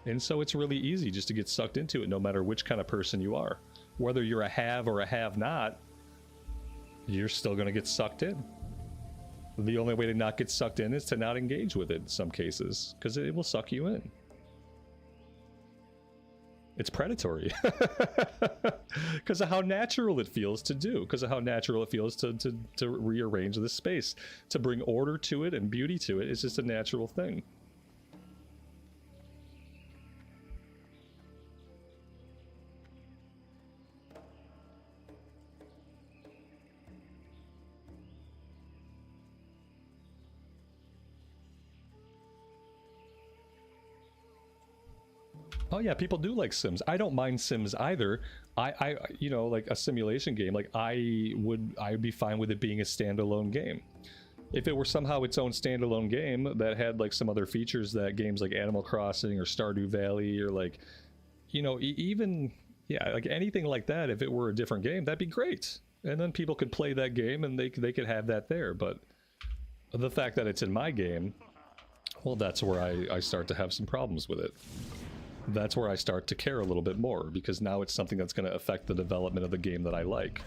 And so it's really easy just to get sucked into it, no matter which kind of person you are. Whether you're a have or a have not, you're still going to get sucked in. The only way to not get sucked in is to not engage with it in some cases, because it will suck you in. It's predatory. Because of how natural it feels to do, because of how natural it feels to rearrange the space, to bring order to it and beauty to it. It's just a natural thing. Oh yeah, people do like Sims. I don't mind Sims either. I you know, like a simulation game, like I'd be fine with it being a standalone game. If it were somehow its own standalone game that had like some other features that games like Animal Crossing or Stardew Valley or like, you know, even, yeah, like anything like that, if it were a different game, that'd be great. And then people could play that game and they could have that there. But the fact that it's in my game, well, that's where I start to have some problems with it. That's where I start to care a little bit more, because now it's something that's going to affect the development of the game that I like.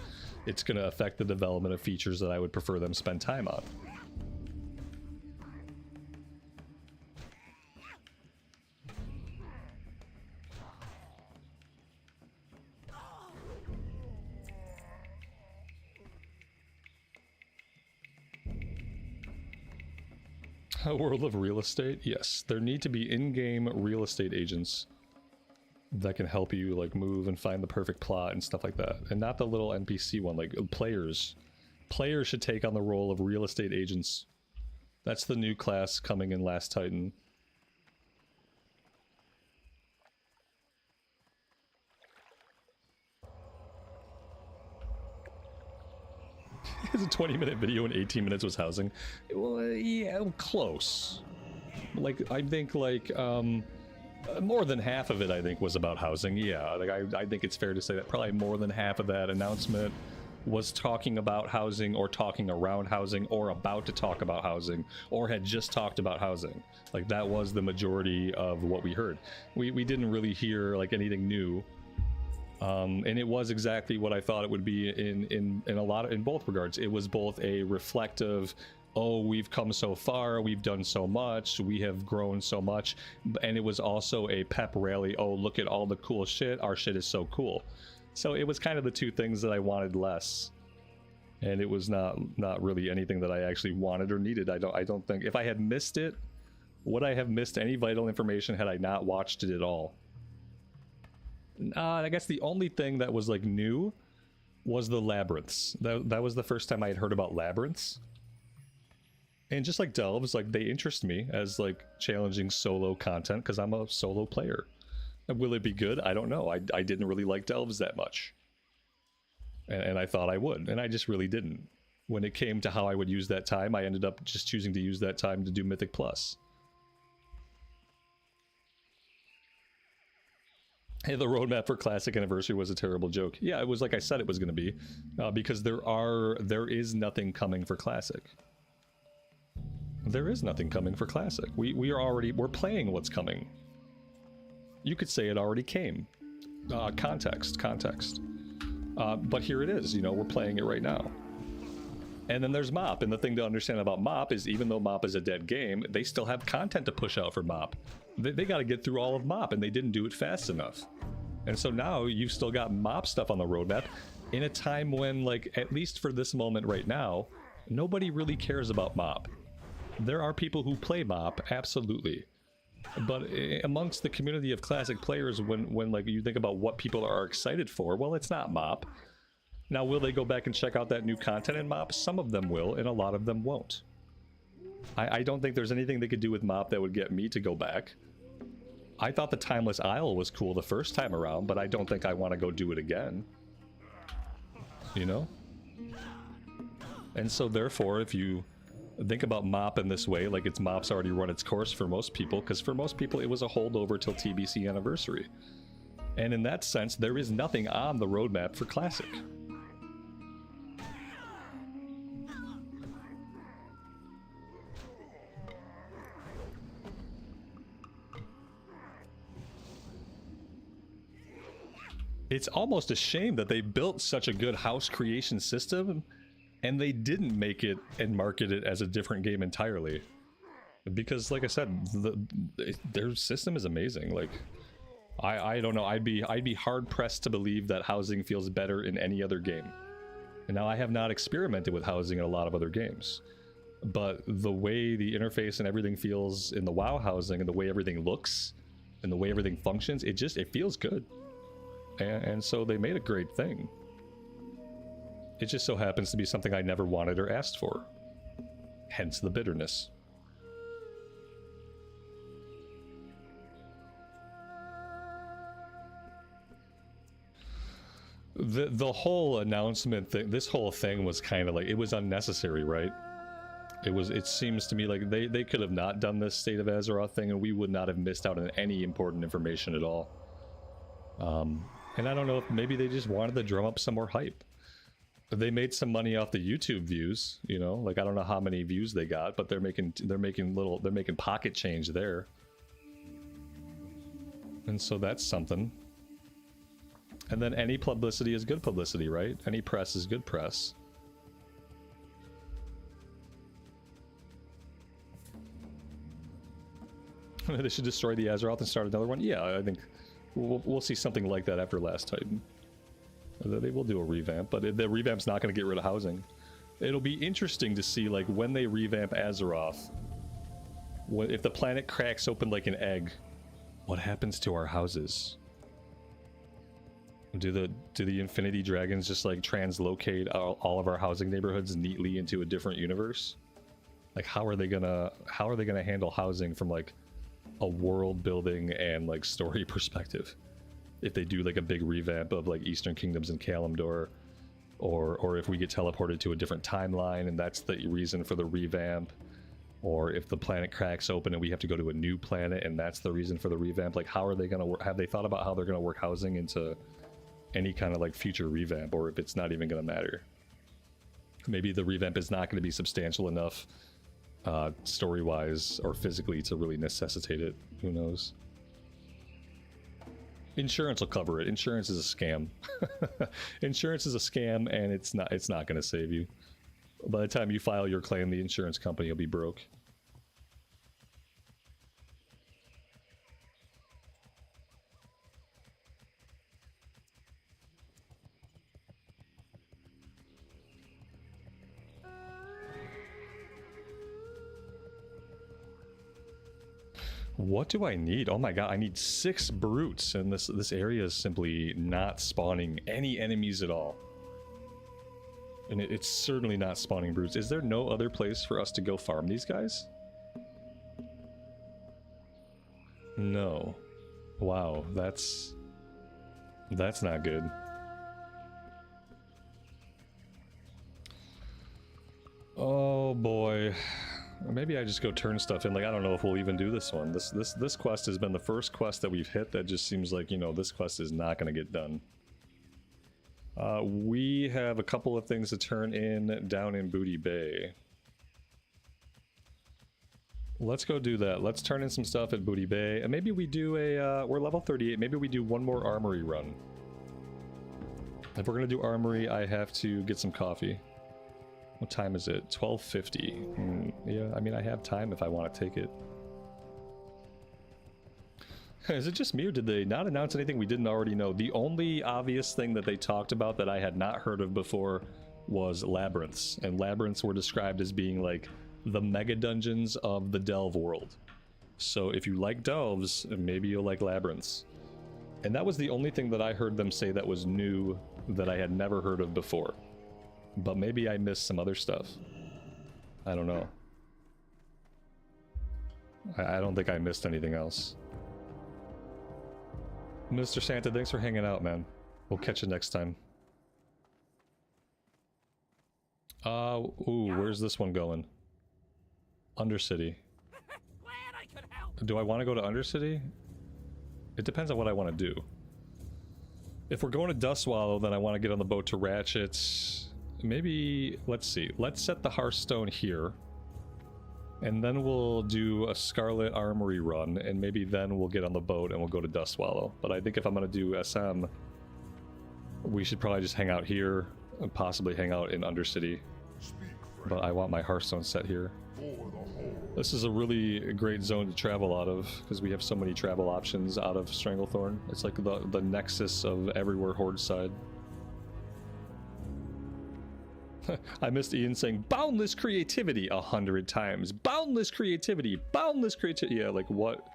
It's going to affect the development of features that I would prefer them spend time on. A world of real estate? Yes, there need to be in-game real estate agents that can help you like move and find the perfect plot and stuff like that. And not the little NPC one, like players. Players should take on the role of real estate agents. That's the new class coming in Last Titan. It's a 20-minute video and 18 minutes was housing. Well, yeah, close. Like, I think like, more than half of it, I think, was about housing. Yeah, like I think it's fair to say that probably more than half of that announcement was talking about housing or talking around housing or about to talk about housing or had just talked about housing. Like that was the majority of what we heard. We didn't really hear like anything new. And it was exactly what I thought it would be in both regards. It was both a reflective, oh, we've come so far, we've done so much, we have grown so much, and it was also a pep rally, oh, look at all the cool shit, our shit is so cool. So it was kind of the two things that I wanted less. And it was not really anything that I actually wanted or needed. I don't think, if I had missed it, would I have missed any vital information had I not watched it at all? I guess the only thing that was like new was the labyrinths. That was the first time I had heard about labyrinths. And just like delves, like they interest me as like challenging solo content because I'm a solo player. And will it be good? I don't know. I didn't really like delves that much. And I thought I would, and I just really didn't. When it came to how I would use that time, I ended up just choosing to use that time to do Mythic Plus. Hey, the roadmap for Classic Anniversary was a terrible joke. Yeah, it was like I said it was going to be, because there is nothing coming for Classic. There is nothing coming for Classic. We're playing what's coming. You could say it already came. Context. But here it is, you know, we're playing it right now. And then there's MoP, and the thing to understand about MoP is even though MoP is a dead game, they still have content to push out for MoP. They got to get through all of MoP, and they didn't do it fast enough. And so now you've still got MoP stuff on the roadmap in a time when, like, at least for this moment right now, nobody really cares about MoP. There are people who play MoP, absolutely. But amongst the community of Classic players, when like you think about what people are excited for, well, it's not MoP. Now, will they go back and check out that new content in MoP? Some of them will, and a lot of them won't. I don't think there's anything they could do with MoP that would get me to go back. I thought the Timeless Isle was cool the first time around, but I don't think I want to go do it again. You know? And so therefore, if you think about MoP in this way, like MoP's already run its course for most people, because for most people it was a holdover till TBC Anniversary. And in that sense, there is nothing on the roadmap for Classic. It's almost a shame that they built such a good house creation system and they didn't make it and market it as a different game entirely. Because like I said, their system is amazing. Like I don't know, I'd be hard pressed to believe that housing feels better in any other game. And now I have not experimented with housing in a lot of other games, but the way the interface and everything feels in the WoW housing and the way everything looks and the way everything functions, it feels good. And so they made a great thing. It just so happens to be something I never wanted or asked for. Hence the bitterness. The whole announcement thing, this whole thing was kind of like, it was unnecessary, right? It seems to me like they could have not done this State of Azeroth thing and we would not have missed out on any important information at all. And I don't know if maybe they just wanted to drum up some more hype. They made some money off the YouTube views, you know, like I don't know how many views they got, but they're making pocket change there. And so that's something. And then any publicity is good publicity, right? Any press is good press. They should destroy the Azeroth and start another one? Yeah, I think we'll see something like that after Last Titan. They will do a revamp, but the revamp's not going to get rid of housing. It'll be interesting to see, like, when they revamp Azeroth, if the planet cracks open like an egg, what happens to our houses? Do the Infinity Dragons just like translocate all of our housing neighborhoods neatly into a different universe? Like how are they gonna handle housing from like a world building and like story perspective? If they do like a big revamp of like Eastern Kingdoms and Kalimdor, or if we get teleported to a different timeline and that's the reason for the revamp, or if the planet cracks open and we have to go to a new planet and that's the reason for the revamp, like how are they gonna work? Have they thought about how they're gonna work housing into any kind of like future revamp, or if it's not even going to matter? Maybe the revamp is not going to be substantial enough story-wise or physically to really necessitate it. Who knows? Insurance will cover it. Insurance is a scam. Insurance is a scam, and it's not going to save you. By the time you file your claim, the insurance company will be broke. What do I need? Oh my god, I need 6 brutes, and this area is simply not spawning any enemies at all. And it's certainly not spawning brutes. Is there no other place for us to go farm these guys? No. Wow, that's not good. Oh boy. Maybe I just go turn stuff in. Like, I don't know if we'll even do this one. This quest has been the first quest that we've hit that just seems like, you know, this quest is not going to get done. We have a couple of things to turn in down in Booty Bay. Let's go do that. Let's turn in some stuff at Booty Bay. And maybe we do a, we're level 38. Maybe we do one more armory run. If we're going to do armory, I have to get some coffee. What time is it? 12:50. Yeah, I mean, I have time if I want to take it. Is it just me, or did they not announce anything we didn't already know? The only obvious thing that they talked about that I had not heard of before was labyrinths. And labyrinths were described as being like the mega dungeons of the delve world. So if you like delves, maybe you'll like labyrinths. And that was the only thing that I heard them say that was new that I had never heard of before. But maybe I missed some other stuff. I don't know. I don't think I missed anything else. Mr. Santa, thanks for hanging out, man. We'll catch you next time. Ooh, where's this one going? Undercity. Do I want to go to Undercity? It depends on what I want to do. If we're going to Dustswallow, then I want to get on the boat to Ratchet. Maybe, let's see. Let's set the Hearthstone here. And then we'll do a Scarlet Armory run, and maybe then we'll get on the boat and we'll go to Dustswallow. But I think if I'm going to do SM, we should probably just hang out here and possibly hang out in Undercity. Speak, friend, But I want my Hearthstone set here. for the whole. This is a really great zone to travel out of because we have so many travel options out of Stranglethorn. It's like the nexus of everywhere Horde side. I missed Ian saying boundless creativity 100 times. Boundless creativity, boundless creativity. Yeah, like what?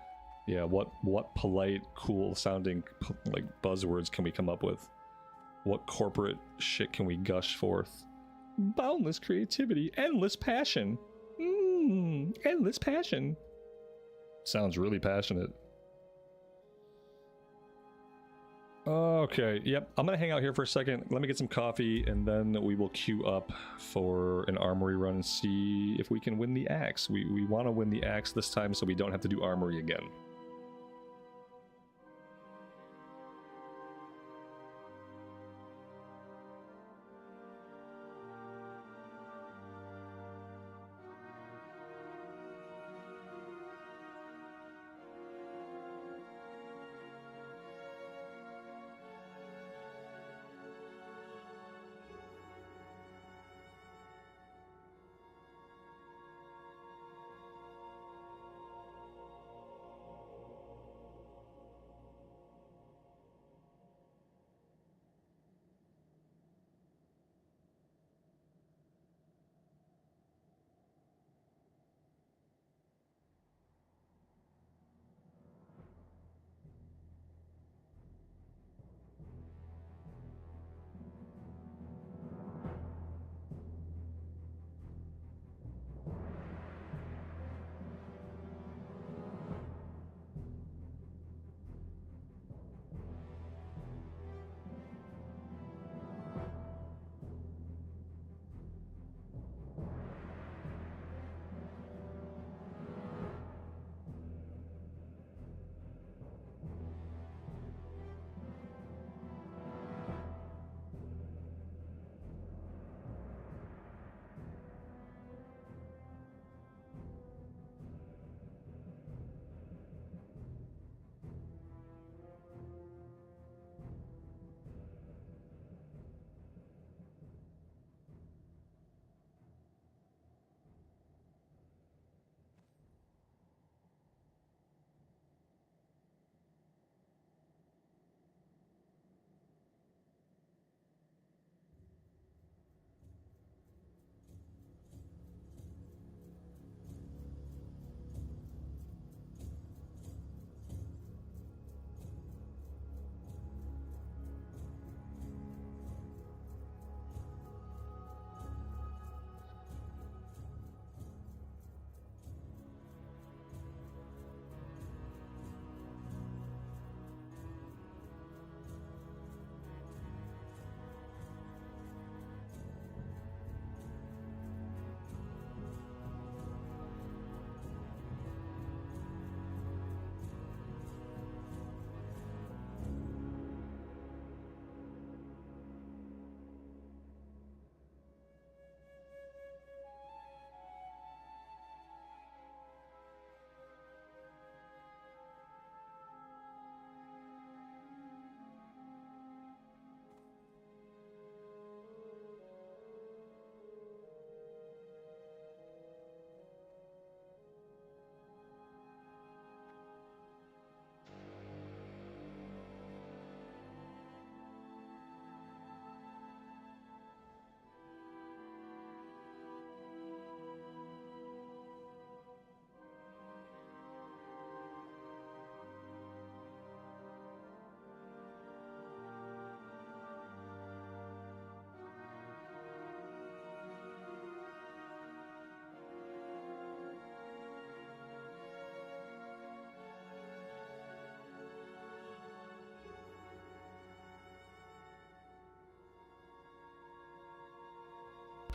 Yeah, what polite, cool sounding like buzzwords can we come up with? What corporate shit can we gush forth? Boundless creativity, endless passion. Endless passion. Sounds really passionate. Okay, yep. I'm gonna hang out here for a second. Let me get some coffee, and then we will queue up for an armory run and see if we can win the axe. We want to win the axe this time so we don't have to do armory again.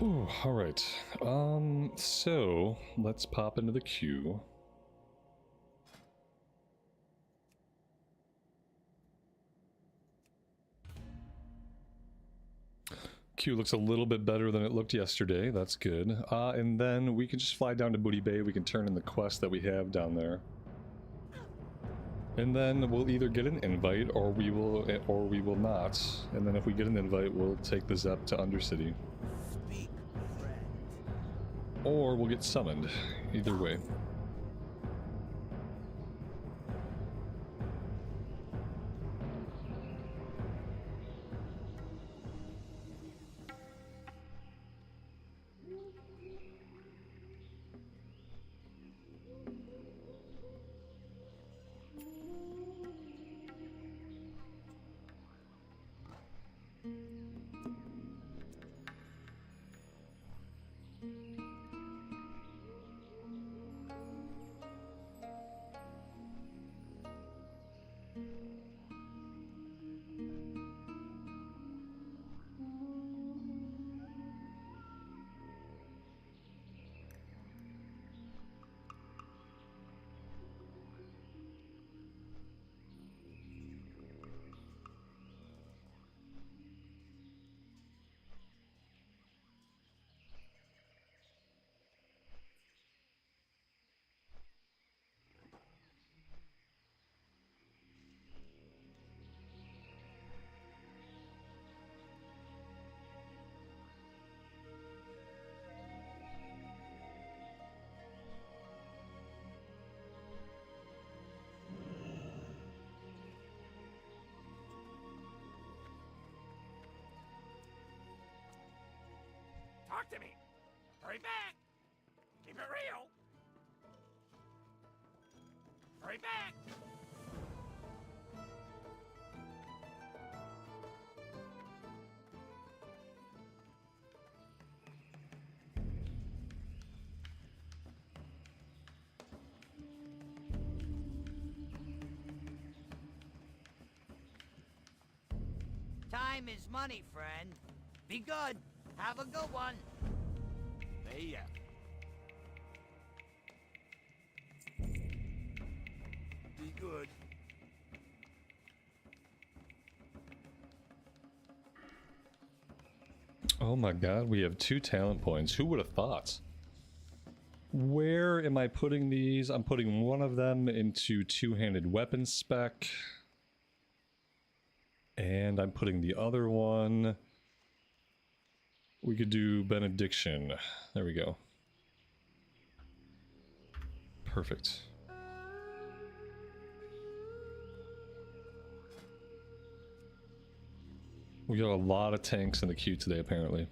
Ooh, all right. So let's pop into the queue. Queue looks a little bit better than it looked yesterday. That's good. And then we can just fly down to Booty Bay. We can turn in the quest that we have down there. And then we'll either get an invite or we will not. And then if we get an invite, we'll take the Zep to Undercity. Speak, friend. Or we'll get summoned. Either way. Talk to me. Hurry back. Keep it real. Hurry back. Time is money, friend. Be good. Have a good one. See ya. Be good. Oh my god, we have 2 talent points. Who would have thought? Where am I putting these? I'm putting one of them into two-handed weapon spec. And I'm putting the other one... We could do Benediction. There we go. Perfect. We got a lot of tanks in the queue today, apparently.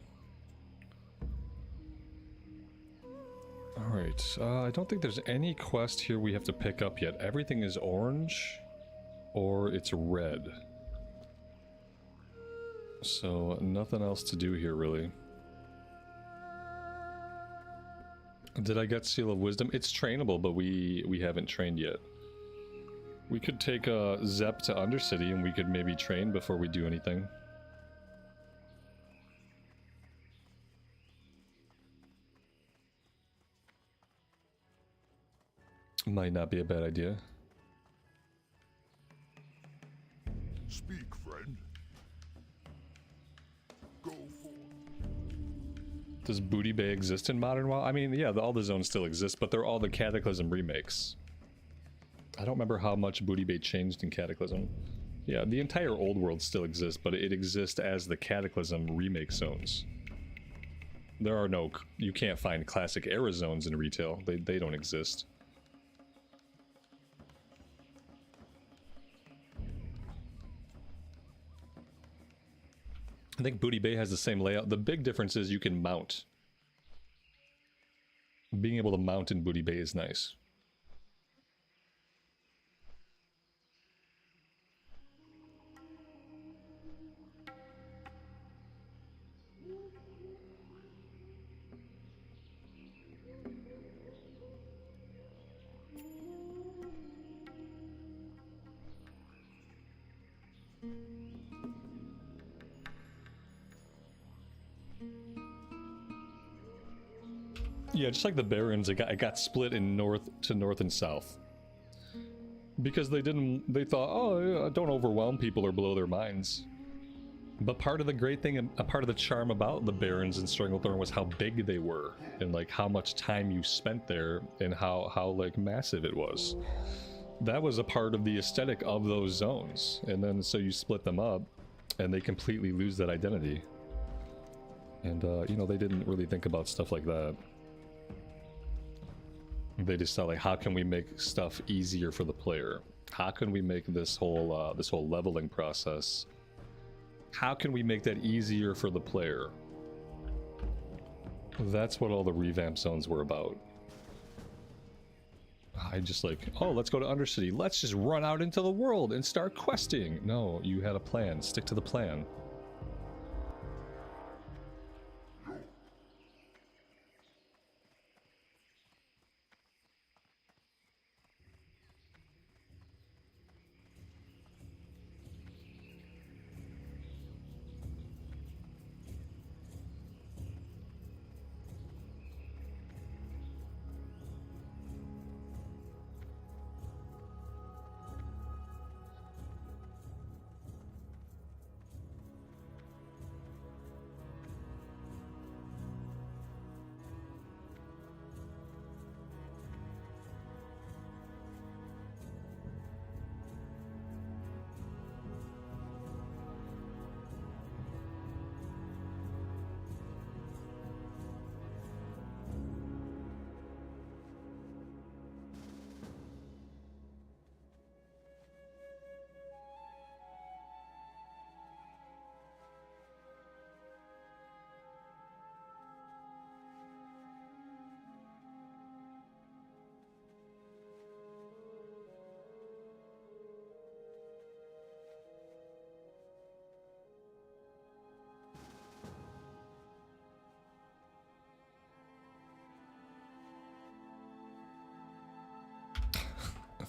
Alright, I don't think there's any quest here we have to pick up yet. Everything is orange, or it's red. So, nothing else to do here, really. Did I get Seal of Wisdom? It's trainable, but we haven't trained yet. We could take a Zep to Undercity and we could maybe train before we do anything. Might not be a bad idea. Speak, friend. Go forth. Does Booty Bay exist in Modern WoW? I mean, yeah, all the zones still exist, but they're all the Cataclysm remakes. I don't remember how much Booty Bay changed in Cataclysm. Yeah, the entire old world still exists, but it exists as the Cataclysm remake zones. There are no... You can't find classic era zones in retail. They don't exist. I think Booty Bay has the same layout. The big difference is you can mount. Being able to mount in Booty Bay is nice. Yeah, just like the Barons, it got split in north and south. Because they thought, oh, don't overwhelm people or blow their minds. But part of the great thing, a part of the charm about the Barons in Stranglethorn was how big they were, and like how much time you spent there, and how like massive it was. that was a part of the aesthetic of those zones, and then so you split them up and they completely lose that identity. And you know, they didn't really think about stuff like that. They just thought, like, how can we make stuff easier for the player? How can we make this whole leveling process, how can we make that easier for the player? That's what all the revamp zones were about. I just like, oh, let's go to Undercity. Let's just run out into the world and start questing. No, you had a plan. Stick to the plan.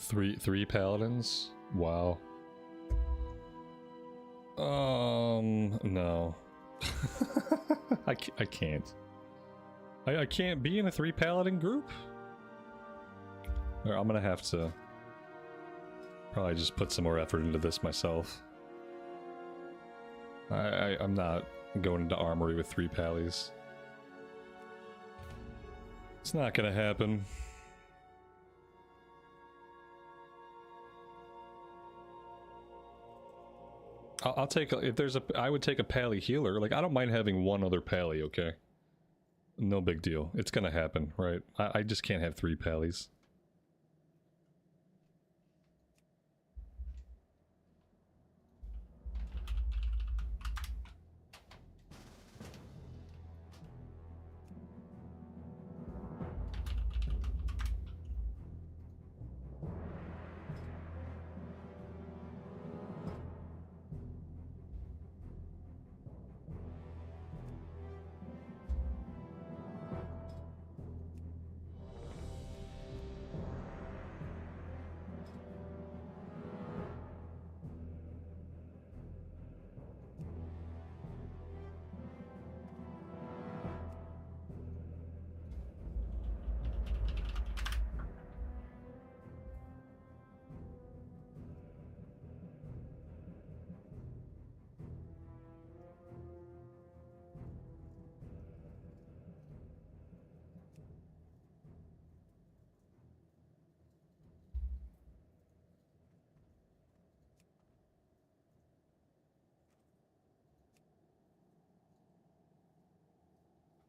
Three paladins? Wow. No. I can't. I can't be in a 3 paladin group? Or I'm gonna have to probably just put some more effort into this myself. I'm not going into armory with 3 pallies. It's not gonna happen. I'll take if there's a I would take a pally healer. Like, I don't mind having one other pally, okay? No big deal. It's gonna happen, right? I just can't have 3 pallies.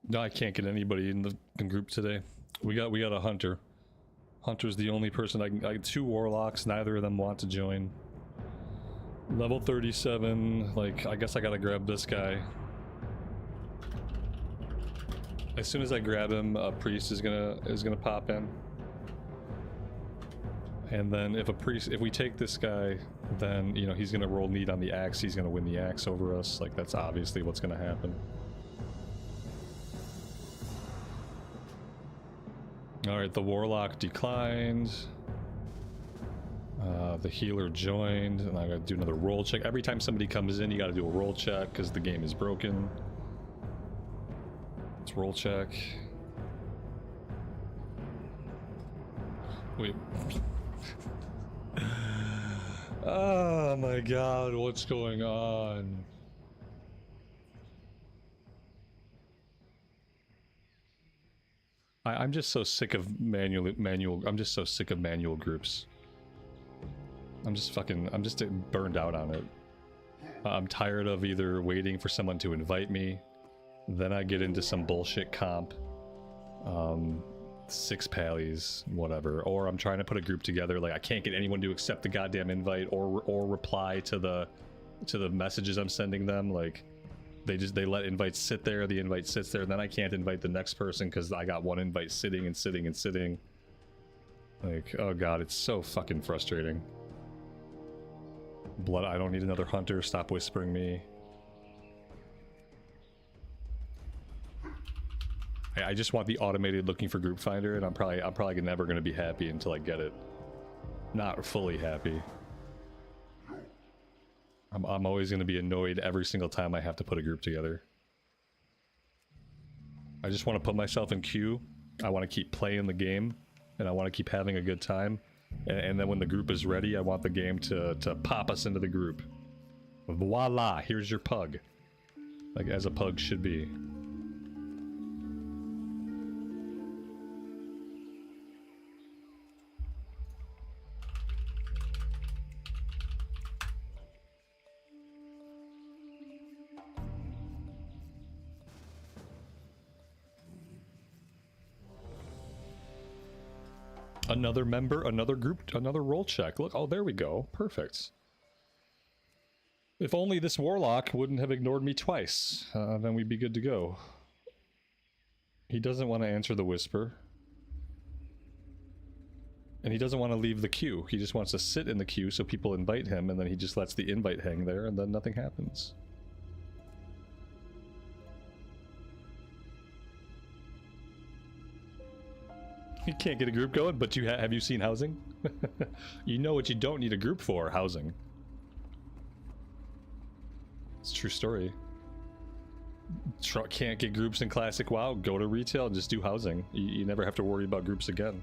No, I can't get anybody in the group today. We got a hunter. Hunter's the only person I got 2 warlocks, neither of them want to join. Level 37, like, I guess I gotta grab this guy. As soon as I grab him, a priest is gonna pop in. And then if we take this guy, then, you know, he's gonna roll need on the axe, he's gonna win the axe over us. Like, that's obviously what's gonna happen. Alright, the warlock declined. The healer joined, and I gotta do another roll check. Every time somebody comes in, you gotta do a roll check because the game is broken. Let's roll check. Wait. Oh my god, what's going on? I'm just so sick of manual I'm just so sick of manual groups. I'm just burned out on it. I'm tired of either waiting for someone to invite me, then I get into some bullshit comp, 6 pallies, whatever, or I'm trying to put a group together, like I can't get anyone to accept the goddamn invite or reply to the messages I'm sending them. Like they let invites sit there, the invite sits there, and then I can't invite the next person because I got one invite sitting and sitting and sitting. Like, oh god, it's so fucking frustrating. Blood, I don't need another hunter, stop whispering me. I just want the automated looking for group finder, and I'm probably never gonna be happy until I get it. Not fully happy. I'm always gonna be annoyed every single time I have to put a group together. I just want to put myself in queue. I want to keep playing the game, and I want to keep having a good time. And then when the group is ready, I want the game to pop us into the group. Voila, here's your pug. Like, as a pug should be. Another member, another group, another role check. Look, oh, there we go. Perfect. If only this warlock wouldn't have ignored me twice, then we'd be good to go. He doesn't want to answer the whisper. And he doesn't want to leave the queue. He just wants to sit in the queue so people invite him, and then he just lets the invite hang there, and then nothing happens. You can't get a group going, but you have you seen housing? You know what you don't need a group for? Housing. It's a true story. Can't get groups in Classic WoW? Go to retail and just do housing. You never have to worry about groups again.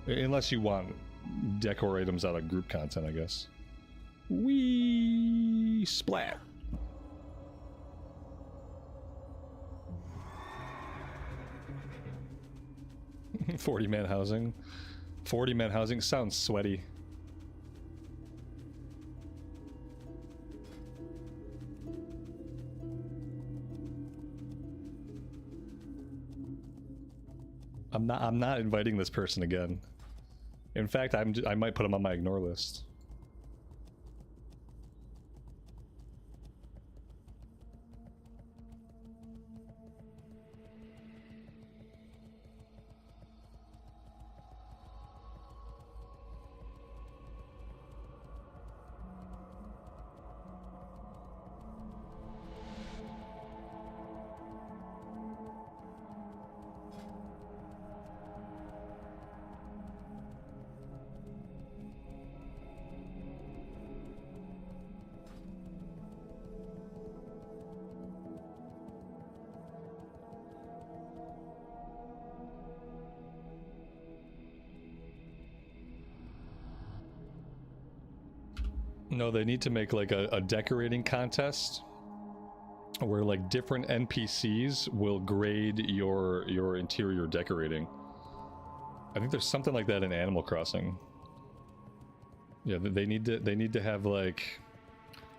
Unless you want decor items out of group content, I guess. Wee splat. $40-man housing. 40-man housing sounds sweaty. I'm not inviting this person again. In fact, I might put him on my ignore list. No, they need to make like a decorating contest where like different NPCs will grade your interior decorating. I think there's something like that in Animal Crossing. Yeah, they need to have like,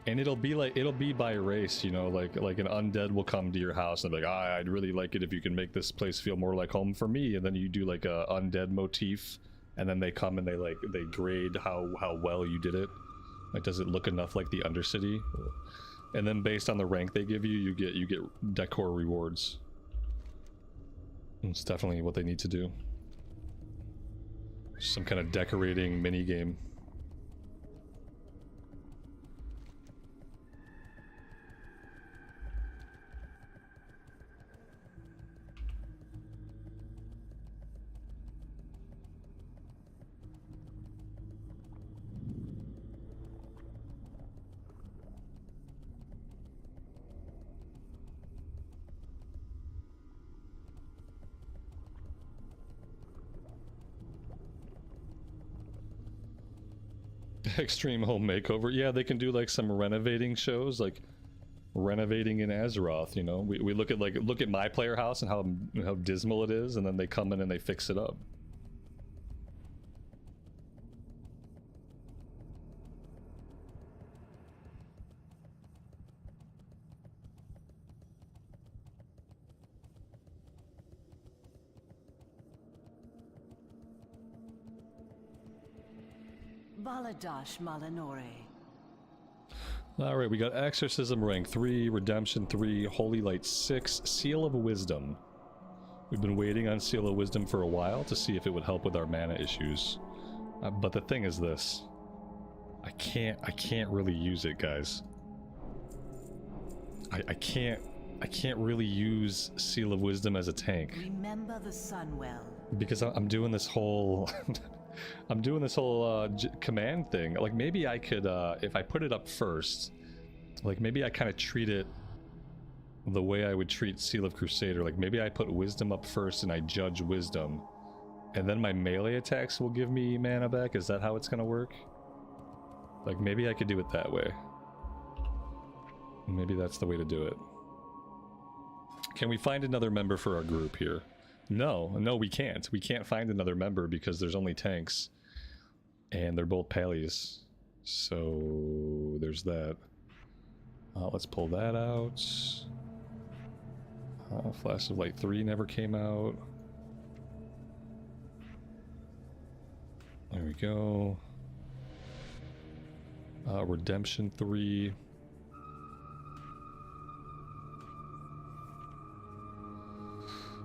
and it'll be by race, you know, like an undead will come to your house and be like, I'd really like it if you can make this place feel more like home for me, and then you do like a undead motif, and then they come and they grade how well you did it. Like, does it look enough like the Undercity? And then based on the rank they give you, you get decor rewards. It's definitely what they need to do. Some kind of decorating mini game. Extreme home makeover. Yeah, they can do like some renovating shows, like renovating in Azeroth, you know. We look at my player house and how dismal it is, and then they come in and they fix it up. Baladash Malanore. Alright, we got Exorcism rank 3, Redemption 3, Holy Light 6, Seal of Wisdom. We've been waiting on Seal of Wisdom for a while to see if it would help with our mana issues. But the thing is this. I can't really use it, guys. I can't really use Seal of Wisdom as a tank. Remember the sun well. Because I'm doing this whole command thing. Like maybe I could if I put it up first, like maybe I kind of treat it the way I would treat Seal of Crusader. Like maybe I put Wisdom up first and I judge Wisdom, and then my melee attacks will give me mana back. Is that how it's gonna work? Like maybe I could do it that way. Maybe that's the way to do it. Can we find another member for our group here? No, we can't. We can't find another member because there's only tanks. And they're both pallies. So there's that. Let's pull that out. Flash of Light 3 never came out. There we go. Redemption 3.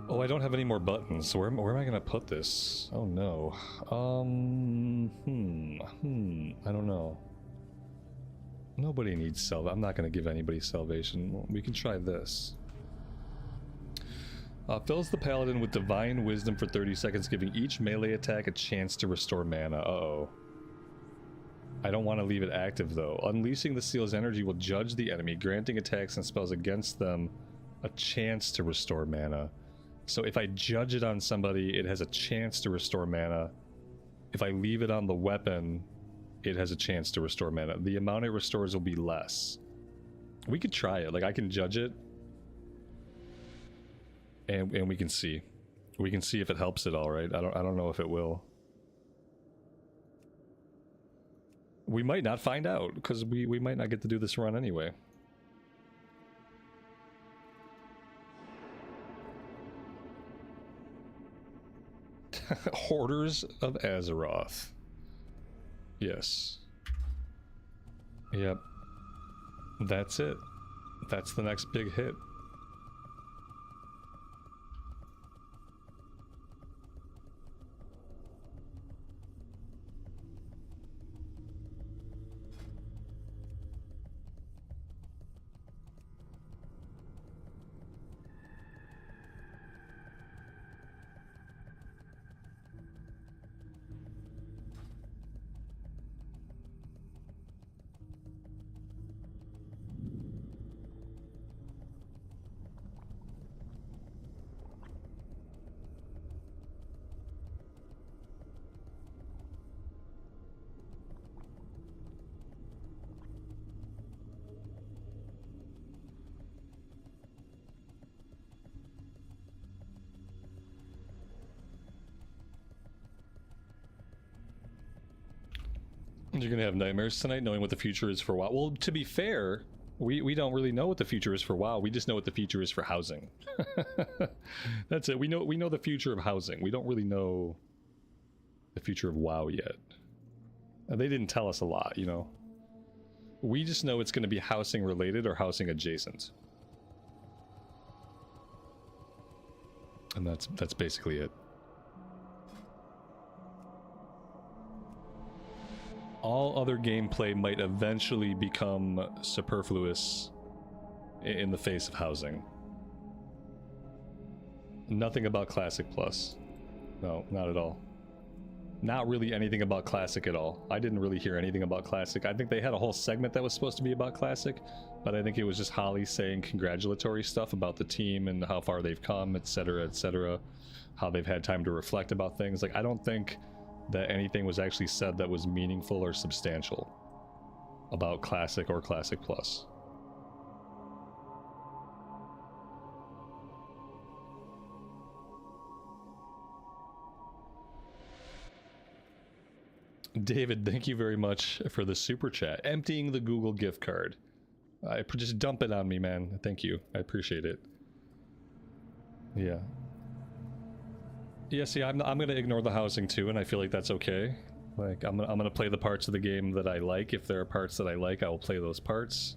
Oh, I don't have any more buttons. So where am I gonna put this? Oh no. I don't know. Nobody needs salvation. I'm not gonna give anybody salvation. We can try this. Fills the paladin with divine wisdom for 30 seconds, giving each melee attack a chance to restore mana. Uh-oh. I don't want to leave it active though. Unleashing the seal's energy will judge the enemy, granting attacks and spells against them a chance to restore mana. So if I judge it on somebody, it has a chance to restore mana. If I leave it on the weapon, it has a chance to restore mana. The amount it restores will be less. We could try it. Like, I can judge it. And we can see. We can see if it helps at all, right? I don't know if it will. We might not find out, because we might not get to do this run anyway. Hoarders of Azeroth. Yes. Yep. That's it. That's the next big hit. You're gonna have nightmares tonight knowing what the future is for WoW. Well, to be fair, we don't really know what the future is for WoW. We just know what the future is for housing. That's it. We know the future of housing. We don't really know the future of WoW yet. They didn't tell us a lot, you know. We just know it's going to be housing related or housing adjacent. And that's basically it. All other gameplay might eventually become superfluous in the face of housing. Nothing about Classic Plus. No, not at all. Not really anything about Classic at all. I didn't really hear anything about Classic. I think they had a whole segment that was supposed to be about Classic, but I think it was just Holly saying congratulatory stuff about the team and how far they've come, etc., how they've had time to reflect about things. Like, I don't think that anything was actually said that was meaningful or substantial about Classic or Classic Plus. David, thank you very much for the super chat. Emptying the Google gift card. Just dump it on me, man. Thank you. I appreciate it. Yeah. Yeah, see, I'm going to ignore the housing too, and I feel like that's okay. Like, I'm gonna play the parts of the game that I like. If there are parts that I like, I will play those parts.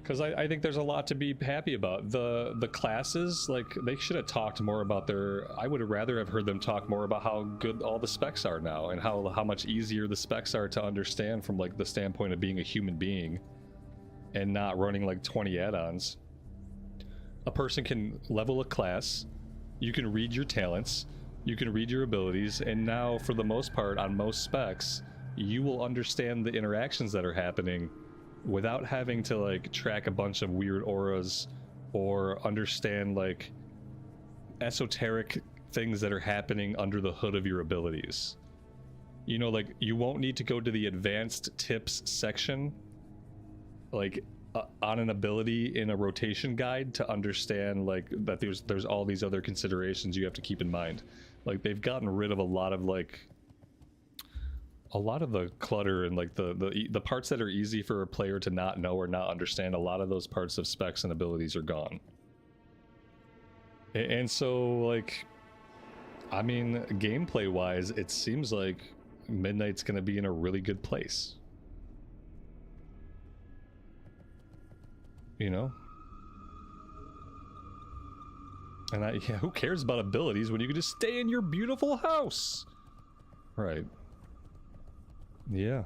Because I think there's a lot to be happy about. The classes, like, they should have talked more about their... I would have rather have heard them talk more about how good all the specs are now, and how much easier the specs are to understand from, like, the standpoint of being a human being, and not running, like, 20 add-ons. A person can level a class, you can read your talents, you can read your abilities, and now, for the most part, on most specs, you will understand the interactions that are happening without having to, like, track a bunch of weird auras or understand, like, esoteric things that are happening under the hood of your abilities. You know, like, you won't need to go to the advanced tips section, like, on an ability in a rotation guide to understand, like, that there's all these other considerations you have to keep in mind. Like, they've gotten rid of a lot of, like, a lot of the clutter and, like, the parts that are easy for a player to not know or not understand. A lot of those parts of specs and abilities are gone. And so, like, I mean, gameplay wise, it seems like Midnight's gonna be in a really good place. You know? And yeah, who cares about abilities when you can just stay in your beautiful house? Right. Yeah,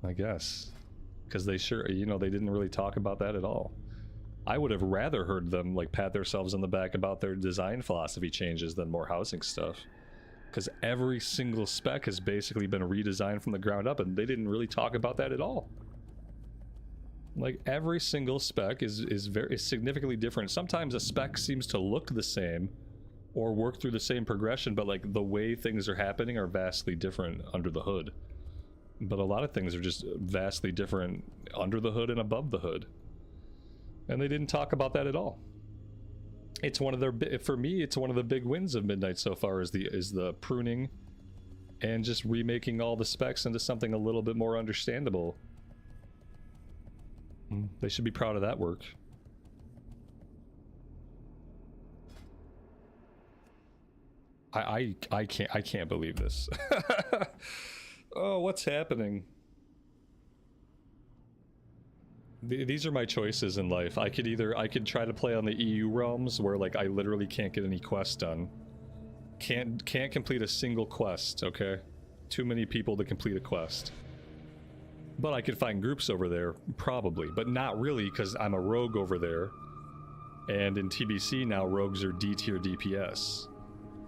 I guess. Because they sure, you know, they didn't really talk about that at all. I would have rather heard them, like, pat themselves on the back about their design philosophy changes than more housing stuff. Because every single spec has basically been redesigned from the ground up, and they didn't really talk about that at all. Like, every single spec is significantly different. Sometimes a spec seems to look the same or work through the same progression, but, like, the way things are happening are vastly different under the hood. But a lot of things are just vastly different under the hood and above the hood. And they didn't talk about that at all. It's one of their, for me, it's one of the big wins of Midnight so far, is the pruning and just remaking all the specs into something a little bit more understandable. They should be proud of that work. I can't believe this. Oh, what's happening? These are my choices in life. I could try to play on the EU realms where, like, I literally can't get any quests done. Can't complete a single quest, okay? Too many people to complete a quest. But I could find groups over there, probably, but not really, because I'm a rogue over there. And in TBC now, rogues are D tier DPS.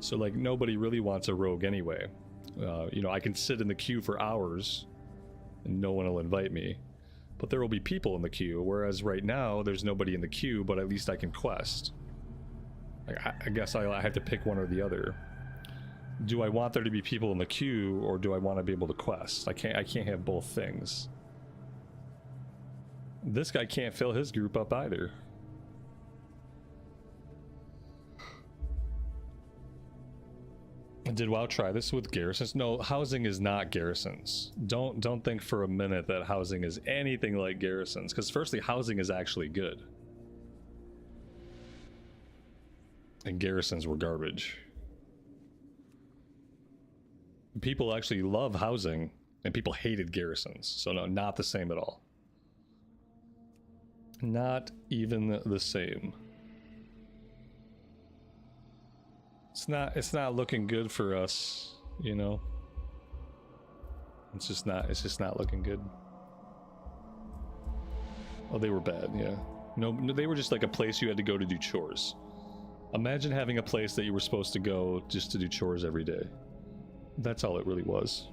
So, like, nobody really wants a rogue anyway. You know, I can sit in the queue for hours and no one will invite me. But there will be people in the queue, whereas right now there's nobody in the queue, but at least I can quest. I guess I have to pick one or the other. Do I want there to be people in the queue, or do I want to be able to quest? I can't have both things. This guy can't fill his group up either. Did WoW try this with garrisons? No, housing is not garrisons. Don't think for a minute that housing is anything like garrisons, because firstly, housing is actually good. And garrisons were garbage. People actually love housing, and people hated garrisons. So no, not the same at all. Not even the same. It's not looking good for us, you know. It's just not looking good. Oh, they were bad, yeah. No, they were just like a place you had to go to do chores. Imagine having a place that you were supposed to go just to do chores every day. That's all it really was.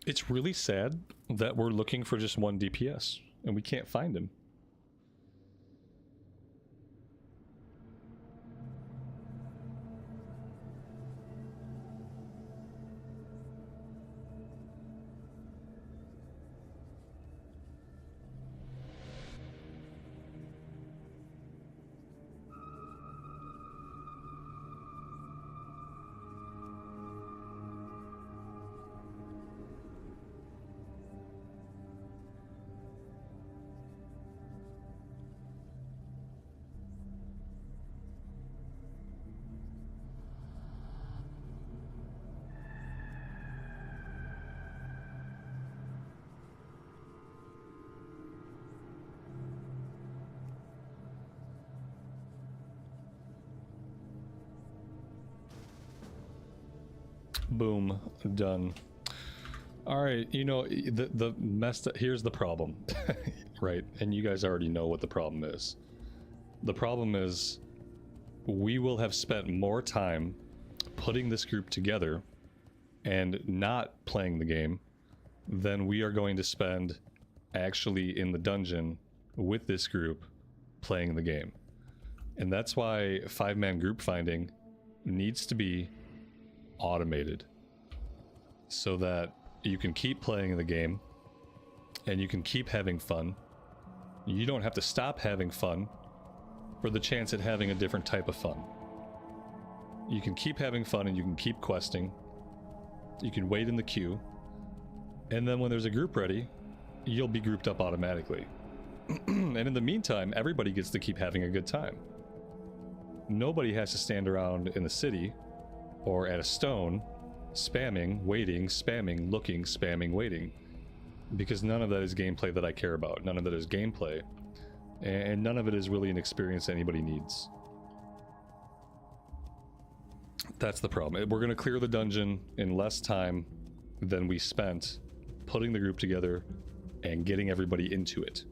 It's really sad that we're looking for just one DPS and we can't find him. Boom. Done. Alright, you know, the messed up, here's the problem. Right? And you guys already know what the problem is. The problem is we will have spent more time putting this group together and not playing the game than we are going to spend actually in the dungeon with this group playing the game. And that's why 5-man group finding needs to be automated so that you can keep playing the game and you can keep having fun. You don't have to stop having fun for the chance at having a different type of fun. You can keep having fun and you can keep questing. You can wait in the queue. And then when there's a group ready, you'll be grouped up automatically. And in the meantime, everybody gets to keep having a good time. Nobody has to stand around in the city or at a stone spamming, waiting, spamming, looking, spamming, waiting. Because none of that is gameplay that I care about. None of that is gameplay. And none of it is really an experience anybody needs. That's the problem. We're going to clear the dungeon in less time than we spent putting the group together and getting everybody into it.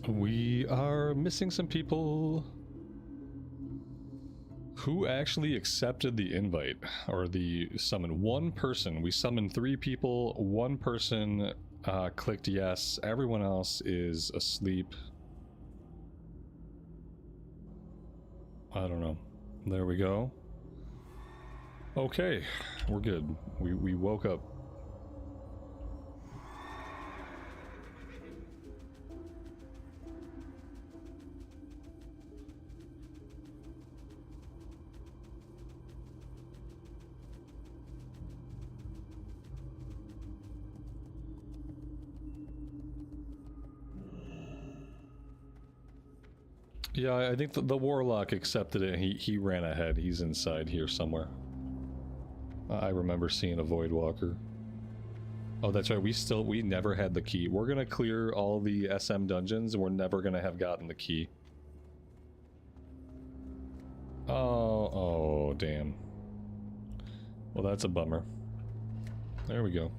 We are missing some people who actually accepted the invite or the summon. One person. We summoned 3 people. One person clicked yes. Everyone else is asleep. I don't know. There we go. Okay, we're good. We woke up. Yeah, I think the Warlock accepted it. He ran ahead. He's inside here somewhere. I remember seeing a Voidwalker. Oh, that's right. We never had the key. We're gonna clear all the SM dungeons, and we're never gonna have gotten the key. Oh, damn. Well, that's a bummer. There we go.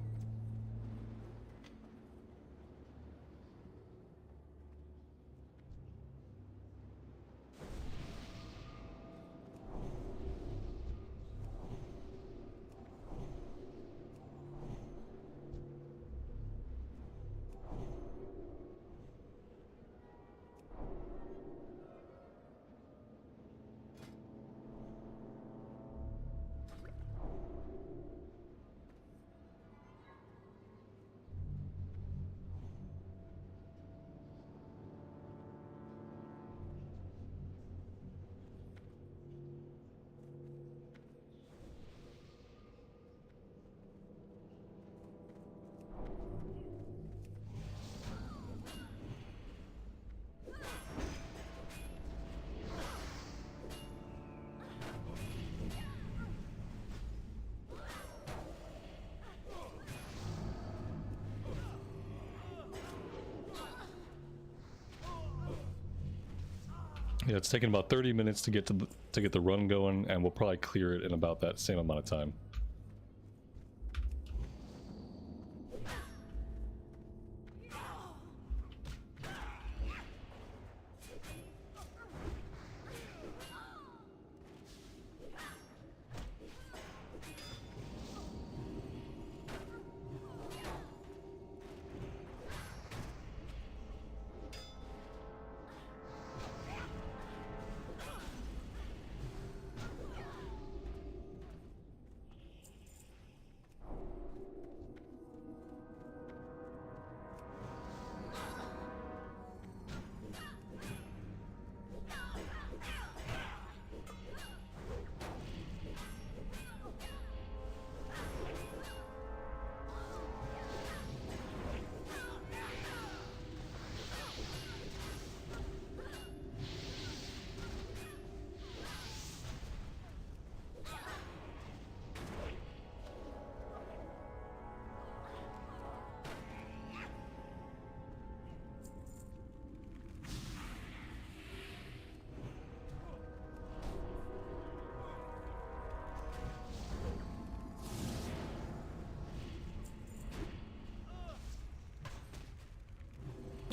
Yeah, it's taken about 30 minutes to get the run going, and we'll probably clear it in about that same amount of time.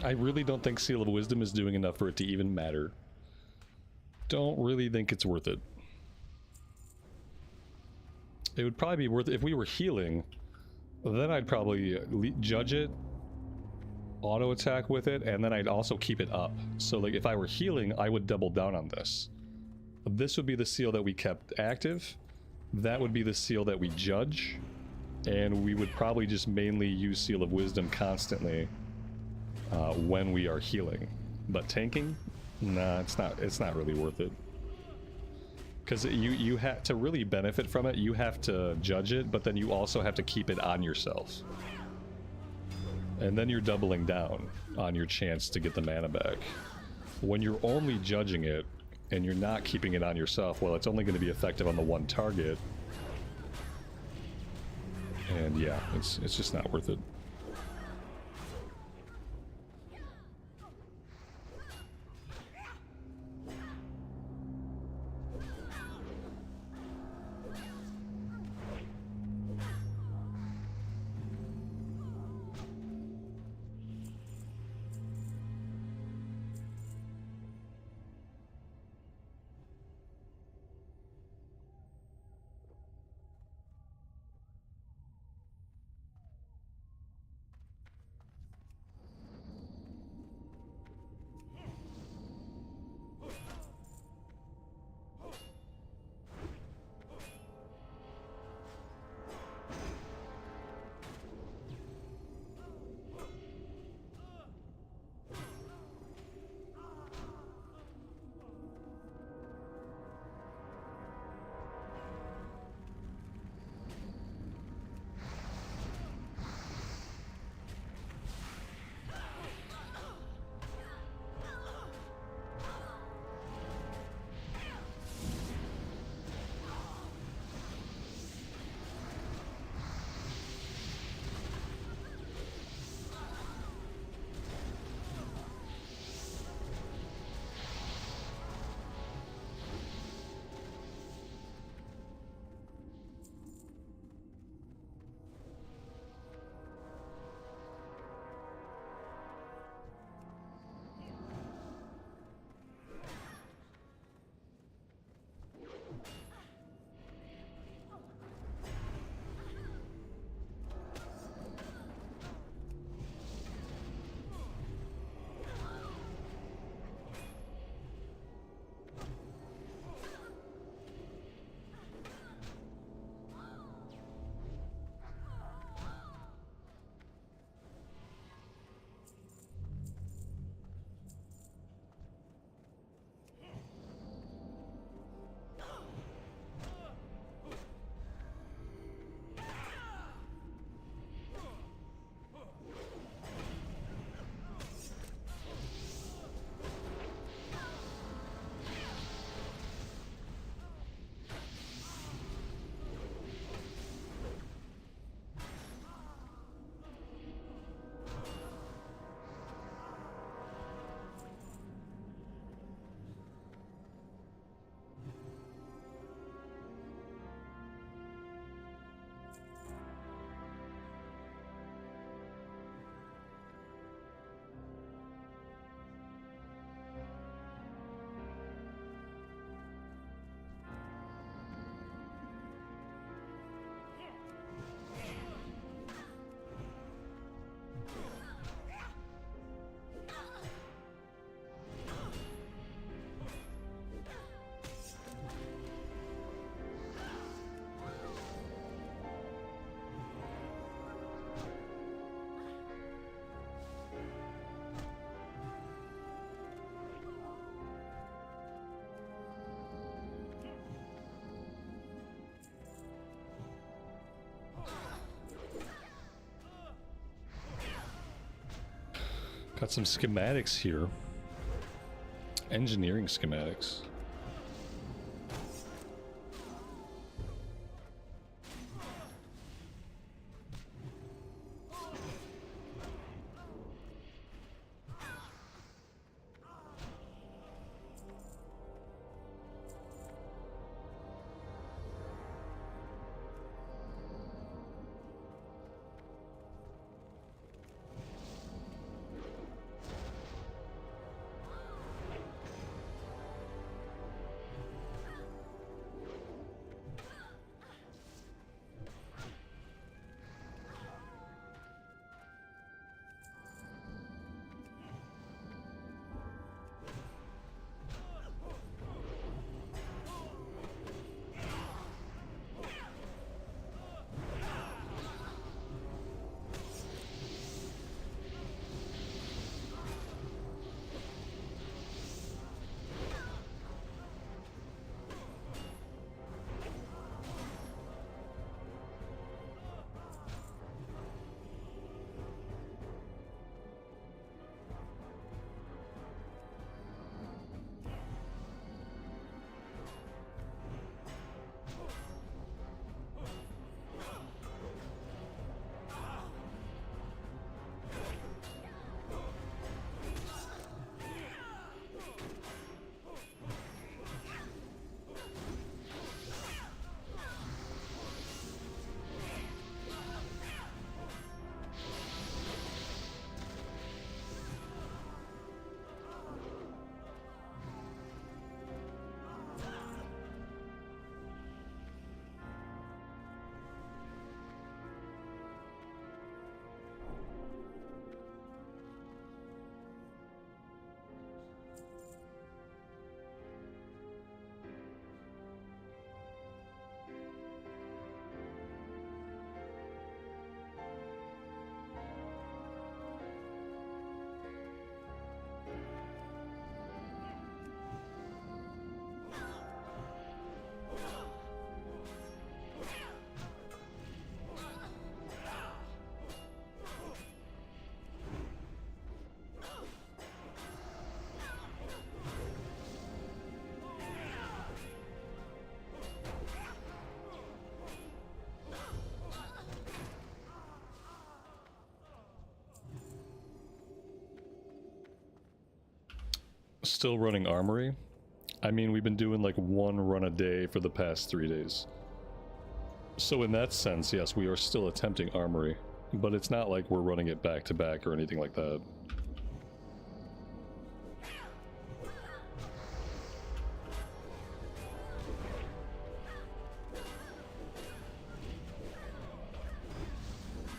I really don't think Seal of Wisdom is doing enough for it to even matter. Don't really think it's worth it. It would probably be worth it if we were healing. Then I'd probably judge it, auto attack with it, and then I'd also keep it up. So like if I were healing, I would double down on this. This would be the seal that we kept active. That would be the seal that we judge. And we would probably just mainly use Seal of Wisdom constantly when we are healing. But tanking? Nah, it's not really worth it. Because you have to really benefit from it, you have to judge it, but then you also have to keep it on yourself. And then you're doubling down on your chance to get the mana back. When you're only judging it, and you're not keeping it on yourself, well, it's only going to be effective on the one target. And yeah, it's just not worth it. Got some schematics here. Engineering schematics. Still running Armory. I mean, we've been doing like one run a day for the past 3 days. So in that sense, yes, we are still attempting Armory, but it's not like we're running it back to back or anything like that.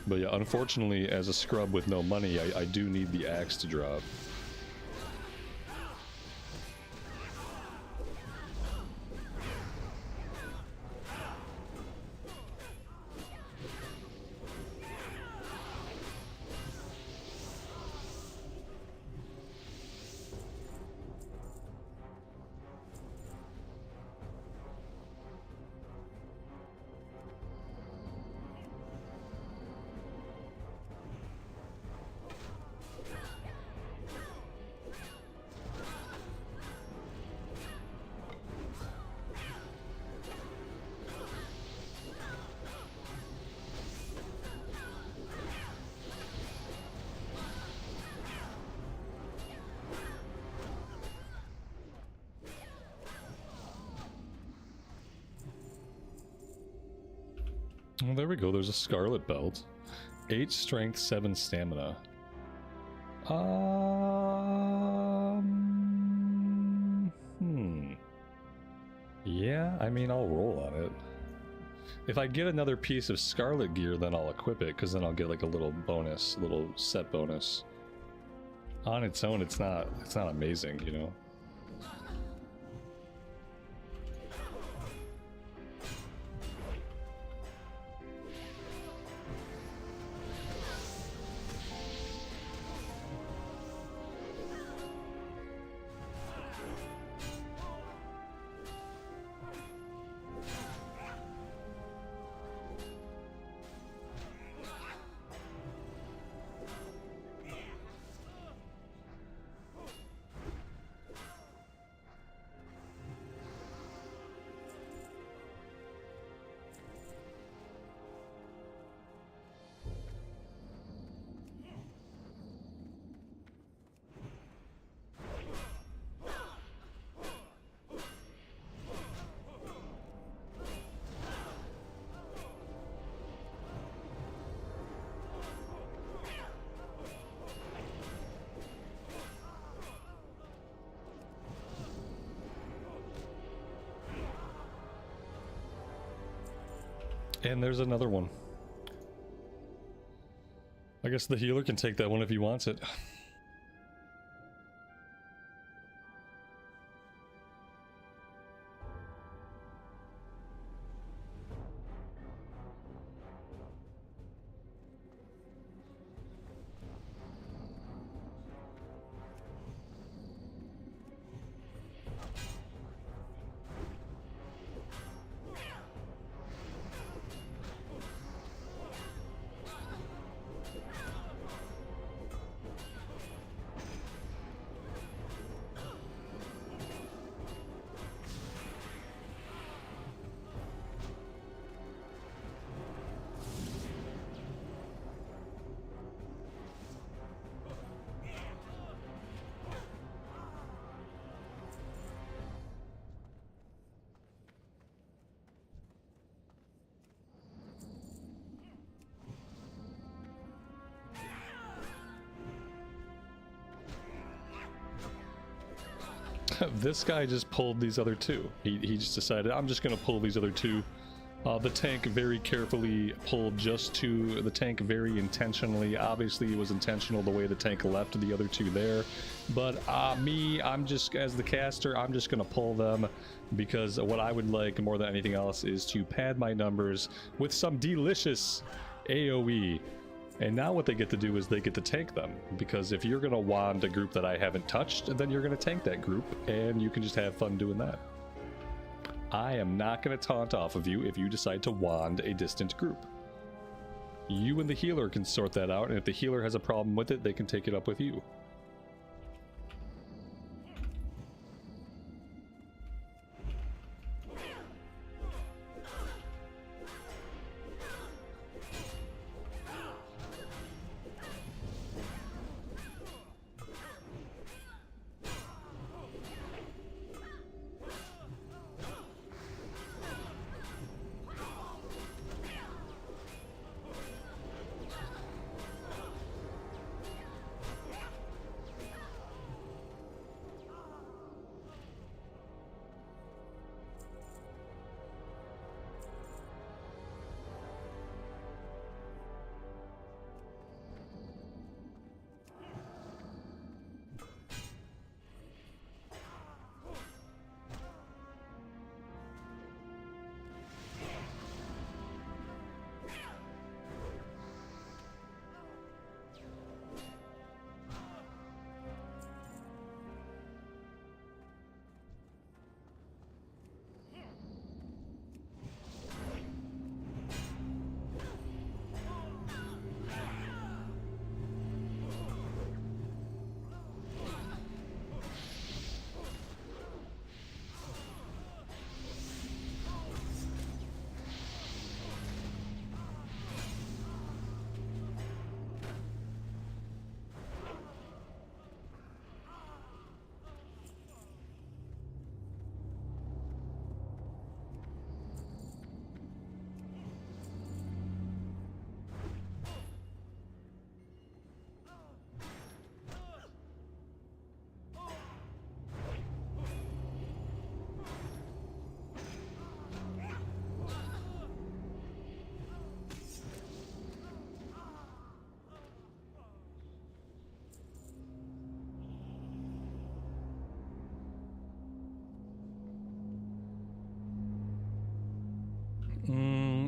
But yeah, unfortunately, as a scrub with no money, I do need the axe to drop. Well, there we go. There's a Scarlet Belt. 8 strength, 7 stamina. Yeah, I mean, I'll roll on it. If I get another piece of Scarlet gear, then I'll equip it, because then I'll get like a little bonus, little set bonus. On its own, it's not amazing, you know? And there's another one. I guess the healer can take that one if he wants it. This guy just pulled these other two. He just decided, I'm just gonna pull these other two. The tank very carefully pulled just to the tank very intentionally. Obviously it was intentional the way the tank left the other two there. But I'm just, as the caster, I'm just gonna pull them because what I would like more than anything else is to pad my numbers with some delicious AoE. And now what they get to do is they get to tank them, because if you're gonna wand a group that I haven't touched, then you're gonna tank that group, and you can just have fun doing that. I am not gonna taunt off of you if you decide to wand a distant group. You and the healer can sort that out, and if the healer has a problem with it, they can take it up with you.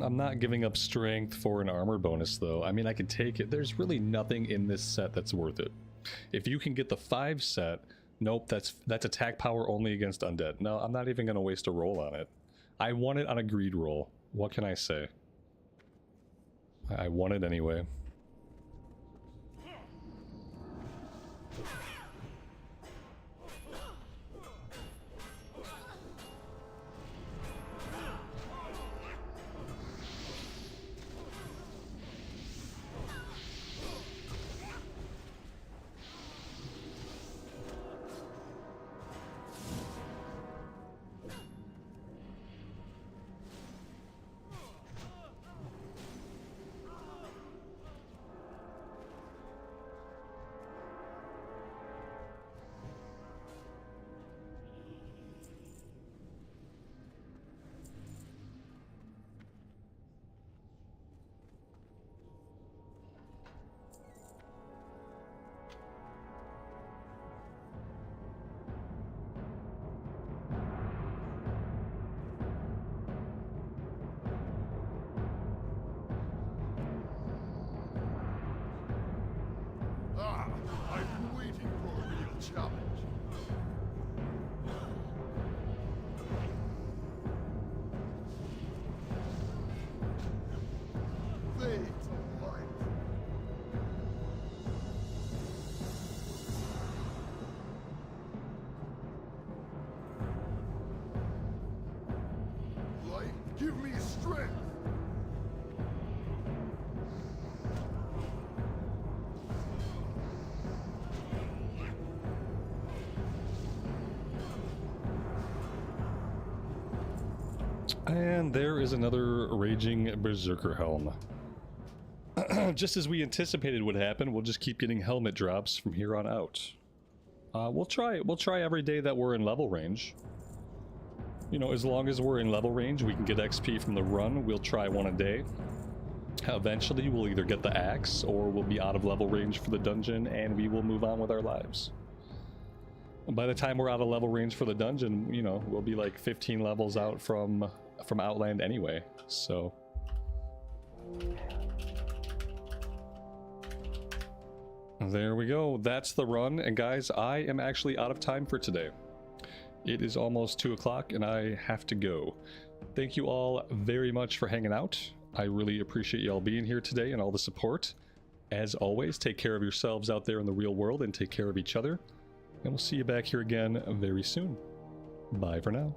I'm not giving up strength for an armor bonus though. I mean, I could take it. There's really nothing in this set that's worth it. If you can get the 5 set, nope, that's attack power only against undead. No, I'm not even gonna waste a roll on it. I want it on a greed roll. What can I say? I want it anyway. challenge. Fade to light. Light, give me strength. And there is another Raging Berserker Helm. Just as we anticipated would happen, we'll just keep getting helmet drops from here on out. We'll try every day that we're in level range. You know, as long as we're in level range, we can get XP from the run. We'll try one a day. Eventually, we'll either get the axe, or we'll be out of level range for the dungeon, and we will move on with our lives. By the time we're out of level range for the dungeon, you know, we'll be like 15 levels out from Outland anyway, so... There we go, that's the run, and guys, I am actually out of time for today. It is almost 2 o'clock and I have to go. Thank you all very much for hanging out. I really appreciate y'all being here today and all the support. As always, take care of yourselves out there in the real world and take care of each other. And we'll see you back here again very soon. Bye for now.